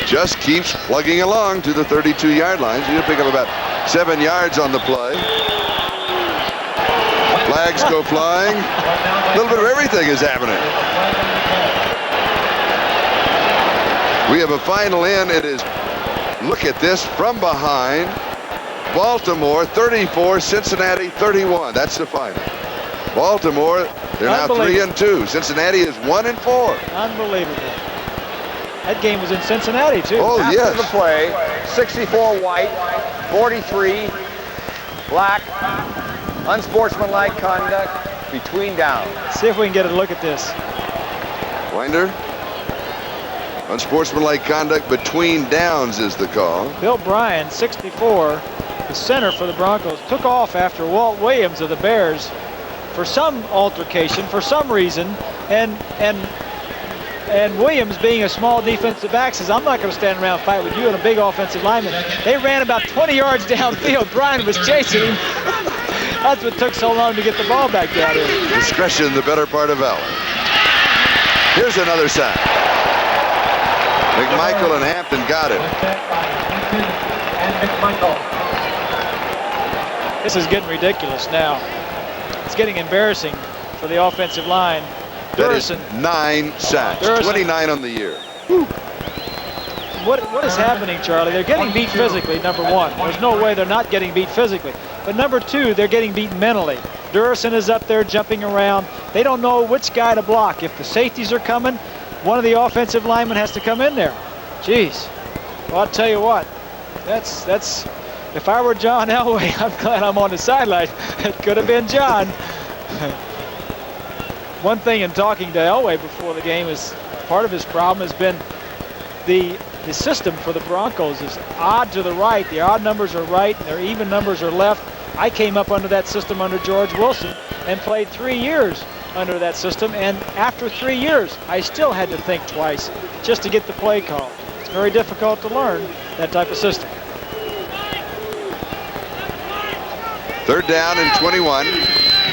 just keeps plugging along to the 32-yard line. So you'll pick up about 7 yards on the play. Flags go flying. A little bit of everything is happening. We have a final in. It is, look at this, from behind. Baltimore 34, Cincinnati 31. That's the final. Baltimore, they're now 3-2. Cincinnati is 1-4. Unbelievable. That game was in Cincinnati, too. Oh, After yes. the play, 64 white, 43 black, unsportsmanlike conduct between downs. Let's see if we can get a look at this. Winder. Unsportsmanlike conduct between downs is the call. Bill Bryan, 64, the center for the Broncos, took off after Walt Williams of the Bears for some altercation, for some reason, and Williams, being a small defensive back, says, I'm not going to stand around and fight with you and a big offensive lineman. They ran about 20 yards downfield. Bryan was chasing him. That's what took so long to get the ball back down here. Discretion, the better part of valor. Here's another sack. McMichael and Hampton got it. This is getting ridiculous now. It's getting embarrassing for the offensive line. That is 9 sacks, 29 on the year. What is happening, Charlie? They're getting beat physically, number one. There's no way they're not getting beat physically. But number two, they're getting beat mentally. Durson is up there jumping around. They don't know which guy to block. If the safeties are coming, one of the offensive linemen has to come in there. Jeez. Well, I'll tell you what. That's. If I were John Elway, I'm glad I'm on the sideline. It could have been John. One thing in talking to Elway before the game is part of his problem has been the system for the Broncos is odd to the right. The odd numbers are right, and their even numbers are left. I came up under that system under George Wilson and played 3 years under that system, and after 3 years, I still had to think twice just to get the play call. It's very difficult to learn that type of system. 3rd down and 21.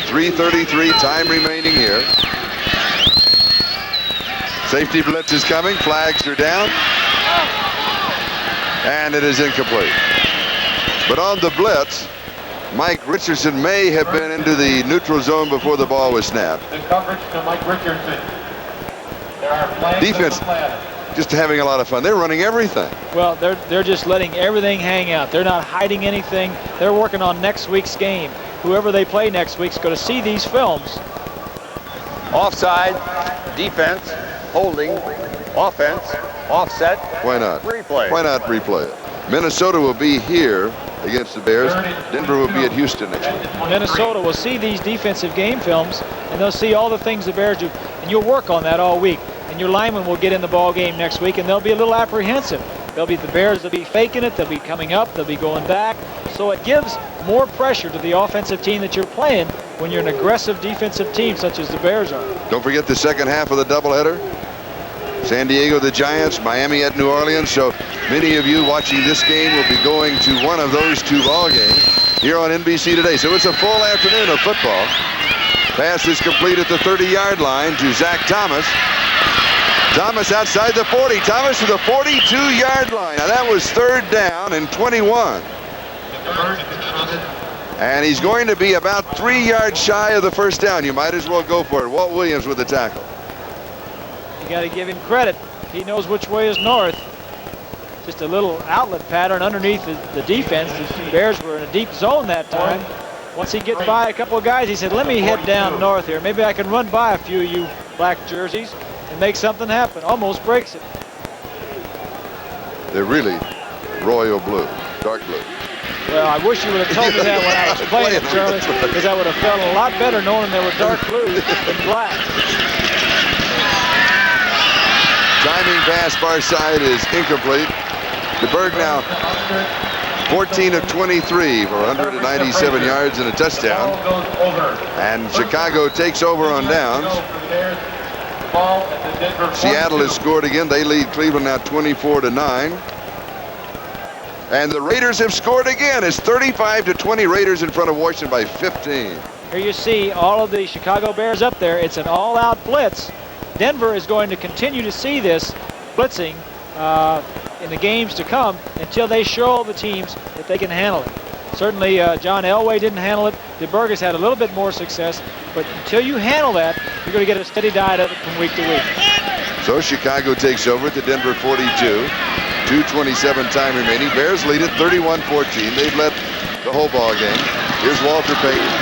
3:33 time remaining here. Safety blitz is coming. Flags are down. And it is incomplete. But on the blitz, Mike Richardson may have been into the neutral zone before the ball was snapped. The coverage to Mike Richardson. There are flags. Defense just having a lot of fun. They're running everything. Well, they're just letting everything hang out. They're not hiding anything. They're working on next week's game. Whoever they play next week's going to see these films. Offside, defense, holding, offense, offset. Why not? Replay. Why not replay it? Minnesota will be here against the Bears. Denver will be at Houston next week. Minnesota will see these defensive game films, and they'll see all the things the Bears do. And you'll work on that all week. And your linemen will get in the ball game next week, and they'll be a little apprehensive. The Bears will be faking it. They'll be coming up. They'll be going back. So it gives more pressure to the offensive team that you're playing when you're an aggressive defensive team such as the Bears are. Don't forget the second half of the doubleheader. San Diego, the Giants, Miami at New Orleans. So many of you watching this game will be going to one of those 2 ball games here on NBC today. So it's a full afternoon of football. Pass is complete at the 30-yard line to Zach Thomas. Thomas outside the 40. Thomas to the 42-yard line. Now that was 3rd down and 21. And he's going to be about 3 yards shy of the first down. You might as well go for it. Walt Williams with the tackle. You got to give him credit. He knows which way is north. Just a little outlet pattern underneath the defense. The Bears were in a deep zone that time. Once he gets by a couple of guys, he said, let me head down north here. Maybe I can run by a few of you black jerseys and make something happen. Almost breaks it. They're really royal blue, dark blue. Well, I wish you would have told me that when I was playing it, Charlie, because I would have felt a lot better knowing they were dark blue than black. Timing pass far side is incomplete. DeBerg now 14 of 23 for 197 yards and a touchdown. And Chicago takes over on downs. Seattle has scored again. They lead Cleveland now 24-9. And the Raiders have scored again. It's 35-20. Raiders in front of Washington by 15. Here you see all of the Chicago Bears up there. It's an all-out blitz. Denver is going to continue to see this blitzing in the games to come until they show the teams that they can handle it. Certainly John Elway didn't handle it. DeBerg has had a little bit more success, but until you handle that, you're going to get a steady diet of it from week to week. So Chicago takes over at the Denver 42. 2:27 time remaining. Bears lead it 31-14. They've led the whole ball game. Here's Walter Payton.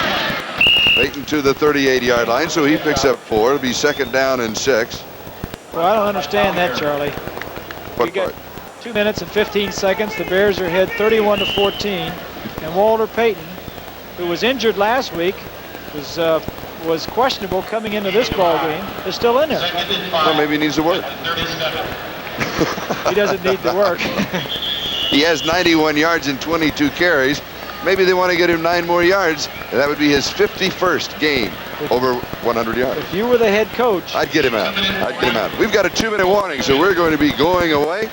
Payton to the 38-yard line, so he picks up 4. It'll be second down and 6. Well, I don't understand that, Charlie. What You got part? 2 minutes and 15 seconds. The Bears are ahead 31-14. And Walter Payton, who was injured last week, was questionable coming into this ball game, is still in there. Well, maybe he needs to work. He doesn't need to work. He has 91 yards and 22 carries. Maybe they want to get him 9 more yards, and that would be his 51st game over 100 yards. If you were the head coach, I'd get him out. I'd get him out. We've got a 2-minute warning, so we're going to be going away.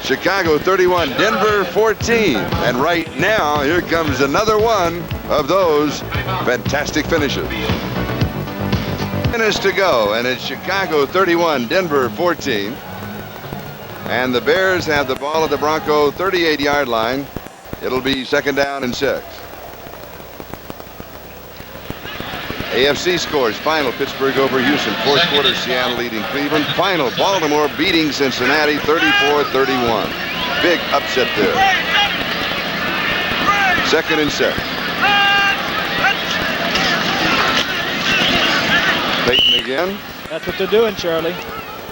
Chicago 31, Denver 14. And right now, here comes another one of those fantastic finishes. Minutes to go, and it's Chicago 31, Denver 14. And the Bears have the ball at the Bronco 38-yard line. It'll be second down and 6. AFC scores. Final, Pittsburgh over Houston. Fourth quarter, Seattle leading Cleveland. Final, Baltimore beating Cincinnati 34-31. Big upset there. Second and 6. Payton again. that's what they're doing, Charlie.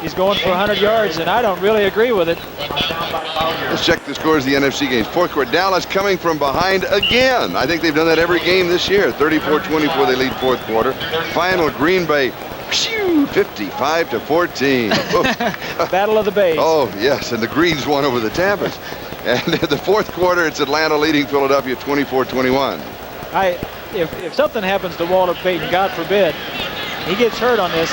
He's going for 100 yards, and I don't really agree with it. Let's check the scores of the NFC games. Fourth quarter, Dallas coming from behind again. I think they've done that every game this year. 34-24, they lead fourth quarter. Final, Green Bay, 55-14. Battle of the Bays. Oh, yes, and the Greens won over the Tampas. And in the fourth quarter, it's Atlanta leading Philadelphia 24-21. If something happens to Walter Payton, God forbid, he gets hurt on this,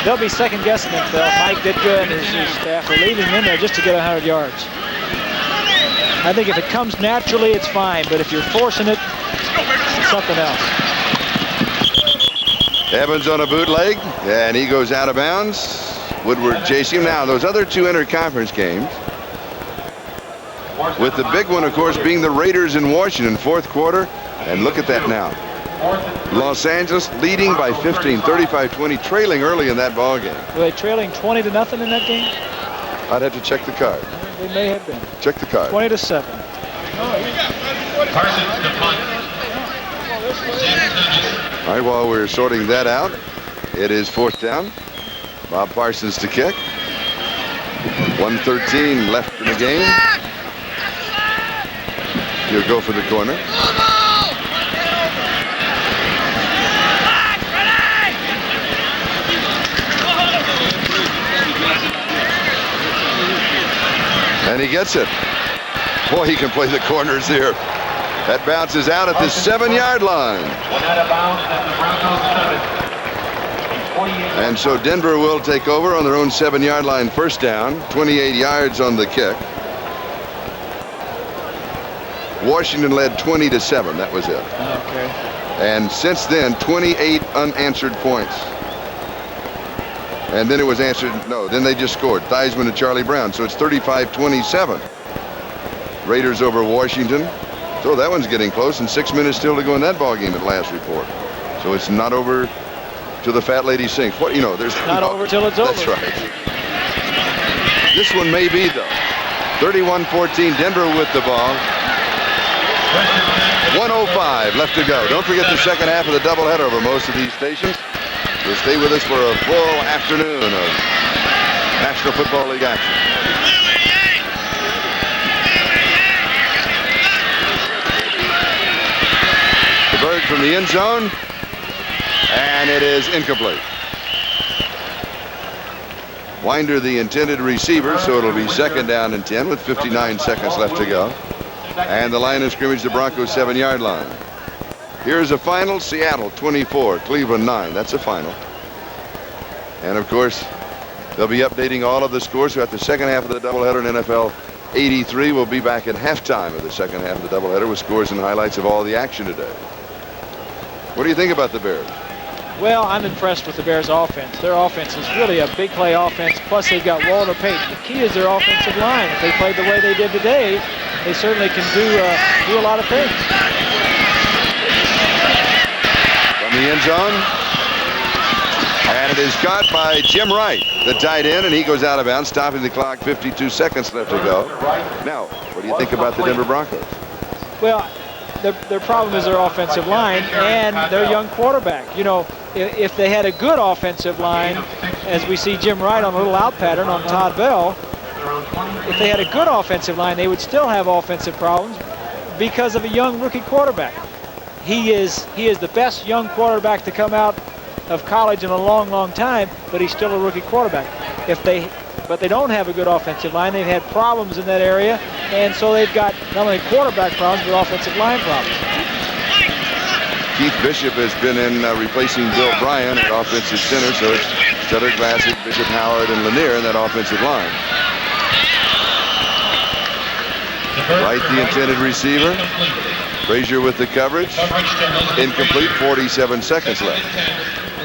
they'll be second-guessing themselves. Mike Ditka and his staff are leaving him in there just to get 100 yards. I think if it comes naturally, it's fine, but if you're forcing it, it's something else. Evans on a bootleg, and he goes out of bounds. Woodward chasing him. Now, those other two interconference games, with the big one, of course, being the Raiders in Washington, fourth quarter, and look at that now. Los Angeles leading by 15, 35-20, trailing early in that ball game. Were they trailing 20-0 in that game? I'd have to check the card. They may have been. Check the card. 20-7. Parsons to punt. All right, while we're sorting that out, it is fourth down. Bob Parsons to kick. 1:13 left in the game. He'll go for the corner. And he gets it. Boy, he can play the corners here. That bounces out at the 7-yard line. And so Denver will take over on their own 7-yard line, first down, 28 yards on the kick. Washington led 20-7. That was it. Okay. And since then, 28 unanswered points. And then it was answered, no, then they just scored. Theismann and Charlie Brown. So it's 35-27. Raiders over Washington. So that one's getting close, and 6 minutes still to go in that ball game at last report. So it's not over till the fat lady sinks. What, you know, there's not over till it's over. That's right. This one may be, though. 31-14, Denver with the ball. 1:05 left to go. Don't forget the second half of the doubleheader over most of these stations. So stay with us for a full afternoon of National Football League action. The bird from the end zone, and it is incomplete. Winder the intended receiver, so it'll be 2nd down and 10 with 59 seconds left to go. And the line of scrimmage, the Broncos 7-yard line. Here's a final: Seattle 24, Cleveland 9. That's a final. And of course, they'll be updating all of the scores throughout the second half of the doubleheader in NFL 83. We'll be back at halftime of the second half of the doubleheader with scores and highlights of all the action today. What do you think about the Bears? Well, I'm impressed with the Bears' offense. Their offense is really a big play offense, plus they've got Walter Payton. The key is their offensive line. If they played the way they did today, they certainly can do a lot of things. From the end zone, and it is caught by Jim Wright, the tight end, and he goes out of bounds, stopping the clock. 52 seconds left to go. Now, what do you think about the Denver Broncos? Well, their problem is their offensive line and their young quarterback. You know, if they had a good offensive line, as we see Jim Wright on a little out pattern on Todd Bell, if they had a good offensive line, they would still have offensive problems because of a young rookie quarterback. He is the best young quarterback to come out of college in a long, long time, but he's still a rookie quarterback. But they don't have a good offensive line. They've had problems in that area, and so they've got not only quarterback problems, but offensive line problems. Keith Bishop has been in replacing Bill Bryan at offensive center, so it's Stutter, Glassick, Bishop, Howard, and Lanier in that offensive line. Wright, the intended receiver. Frazier with the coverage. Incomplete, 47 seconds left.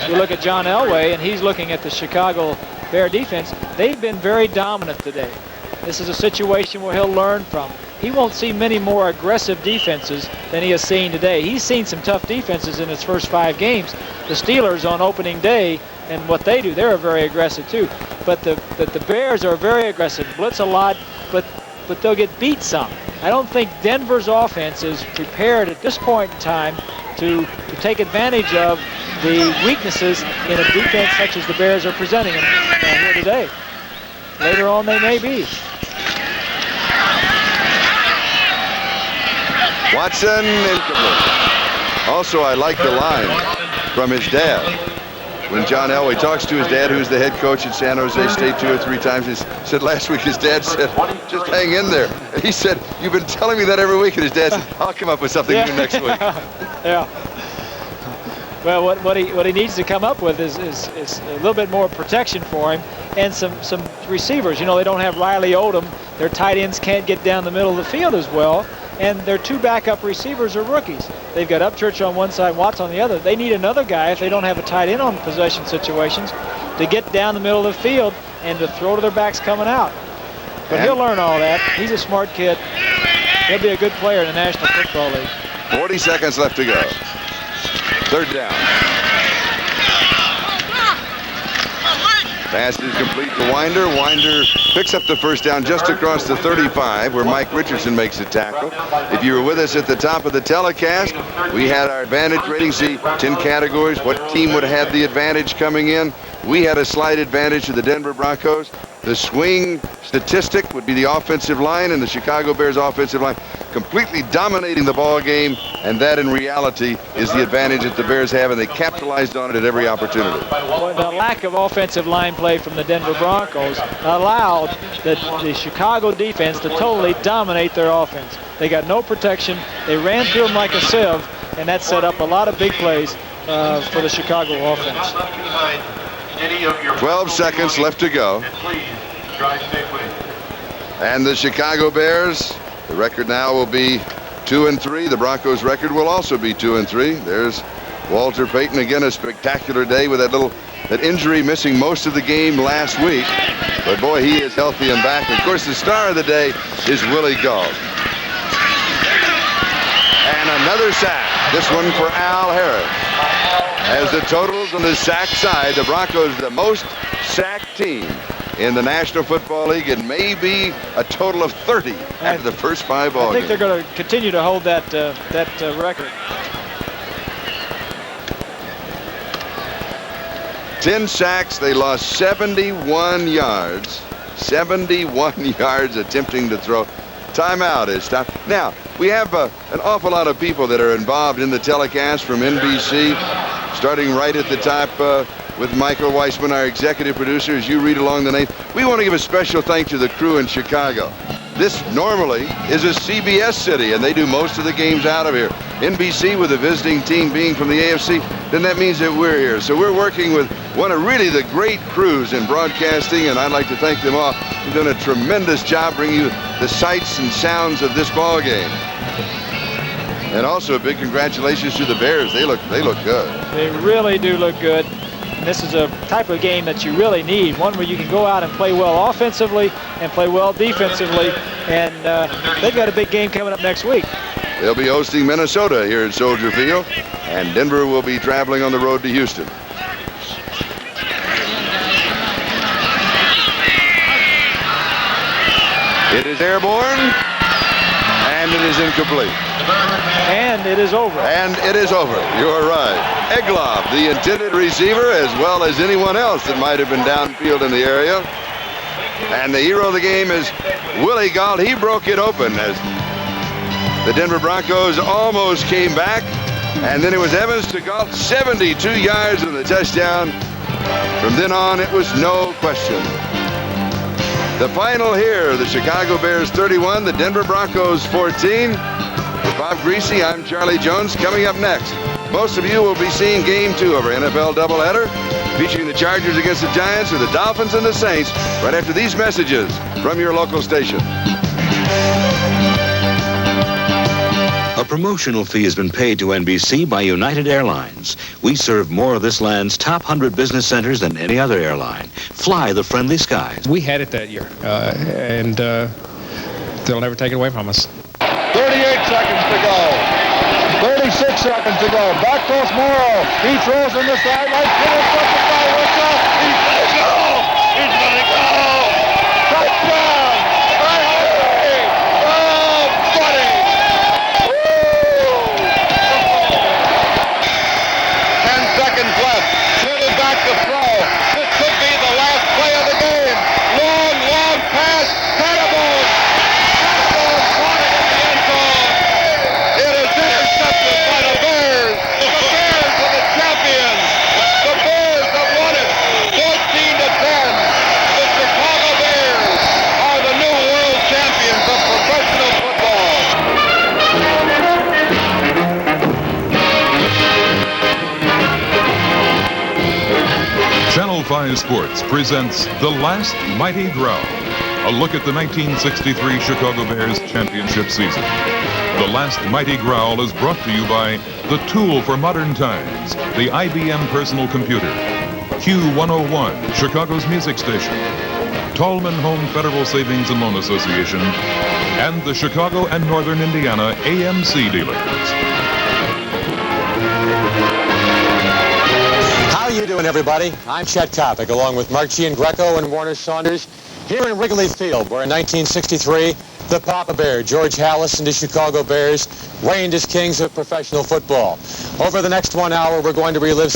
As we look at John Elway, and he's looking at the Chicago Bear defense, they've been very dominant today. This is a situation where he'll learn from. He won't see many more aggressive defenses than he has seen today. He's seen some tough defenses in his first 5 games. The Steelers on opening day, and what they do, they're very aggressive too. But the Bears are very aggressive, blitz a lot, but they'll get beat some. I don't think Denver's offense is prepared at this point in time to take advantage of the weaknesses in a defense such as the Bears are presenting them here today. Later on, they may be. Watson, incomplete. Also, I like the line from his dad. When John Elway talks to his dad, who's the head coach at San Jose State 2 or 3 times, he said last week his dad said, just hang in there. And he said, you've been telling me that every week. And his dad said, I'll come up with something new next week. Yeah. Well, what he needs to come up with is a little bit more protection for him and some receivers. You know, they don't have Riley Odom. Their tight ends can't get down the middle of the field as well. And their 2 backup receivers are rookies. They've got Upchurch on one side, Watts on the other. They need another guy, if they don't have a tight end on possession situations, to get down the middle of the field and to throw to their backs coming out. But he'll learn all that. He's a smart kid. He'll be a good player in the National Football League. 40 seconds left to go. 3rd down. Pass is complete to Winder. Winder picks up the first down just across the 35 where Mike Richardson makes the tackle. If you were with us at the top of the telecast, we had our advantage rating. See, 10 categories. What team would have the advantage coming in? We had a slight advantage to the Denver Broncos. The swing statistic would be the offensive line, and the Chicago Bears offensive line completely dominating the ball game, and that in reality is the advantage that the Bears have, and they capitalized on it at every opportunity. Well, the lack of offensive line play from the Denver Broncos allowed the Chicago defense to totally dominate their offense. They got no protection. They ran through them like a sieve, and that set up a lot of big plays for the Chicago offense. 12 seconds left to go. And the Chicago Bears, the record now will be 2-3. The Broncos record will also be 2-3. There's Walter Payton again, a spectacular day with that injury, missing most of the game last week. But boy, he is healthy and back. Of course, the star of the day is Willie Gault. And another sack. This one for Al Harris. As the totals on the sack side, the Broncos the most sacked team in the National Football League. It may be a total of 30 after the first 5 ball games. I think they're going to continue to hold that record. 10 sacks. They lost 71 yards. 71 yards attempting to throw. Timeout is time. Now, we have an awful lot of people that are involved in the telecast from NBC, starting right at the top with Michael Weissman, our executive producer, as you read along the name. We want to give a special thanks to the crew in Chicago. This normally is a CBS city, and they do most of the games out of here. NBC, with the visiting team being from the AFC, then that means that we're here. So we're working with one of really the great crews in broadcasting, and I'd like to thank them all. They've done a tremendous job bringing you the sights and sounds of this ball game. And also a big congratulations to the Bears. They look good. They really do look good. And this is a type of game that you really need, one where you can go out and play well offensively and play well defensively. And they've got a big game coming up next week. They'll be hosting Minnesota here at Soldier Field, and Denver will be traveling on the road to Houston. It is airborne, and it is incomplete. And it is over. And it is over. You are right. Egloff, the intended receiver, as well as anyone else that might have been downfield in the area. And the hero of the game is Willie Gault. He broke it open as the Denver Broncos almost came back. And then it was Evans to Gault, 72 yards and the touchdown. From then on, it was no question. The final here, the Chicago Bears 31, the Denver Broncos 14. For Bob Greasy, I'm Charlie Jones. Coming up next, most of you will be seeing Game 2 of our NFL doubleheader, featuring the Chargers against the Giants or the Dolphins and the Saints, right after these messages from your local station. A promotional fee has been paid to NBC by United Airlines. We serve more of this land's top 100 business centers than any other airline. Fly the friendly skies. We had it that year, and they'll never take it away from us. 38 seconds to go. 36 seconds to go. Back goes Morrow. He throws on the sideline. He's going to go. He's going to go. Touchdown. Oh, buddy. 10 seconds left. Shooting back to throw. This could be the last play of the game. Long pass. Cannibal. Channel 5 Sports presents The Last Mighty Growl, a look at the 1963 Chicago Bears championship season. The Last Mighty Growl is brought to you by the tool for modern times, the IBM personal computer, Q101, Chicago's music station, Tallman Home Federal Savings and Loan Association, and the Chicago and Northern Indiana AMC dealers. How you doing, everybody? I'm Chet Kopic, along with Mark Greco and Warner Saunders, here in Wrigley Field, where in 1963, the Papa Bear, George Halas, and the Chicago Bears reigned as kings of professional football. Over the next 1 hour, we're going to relive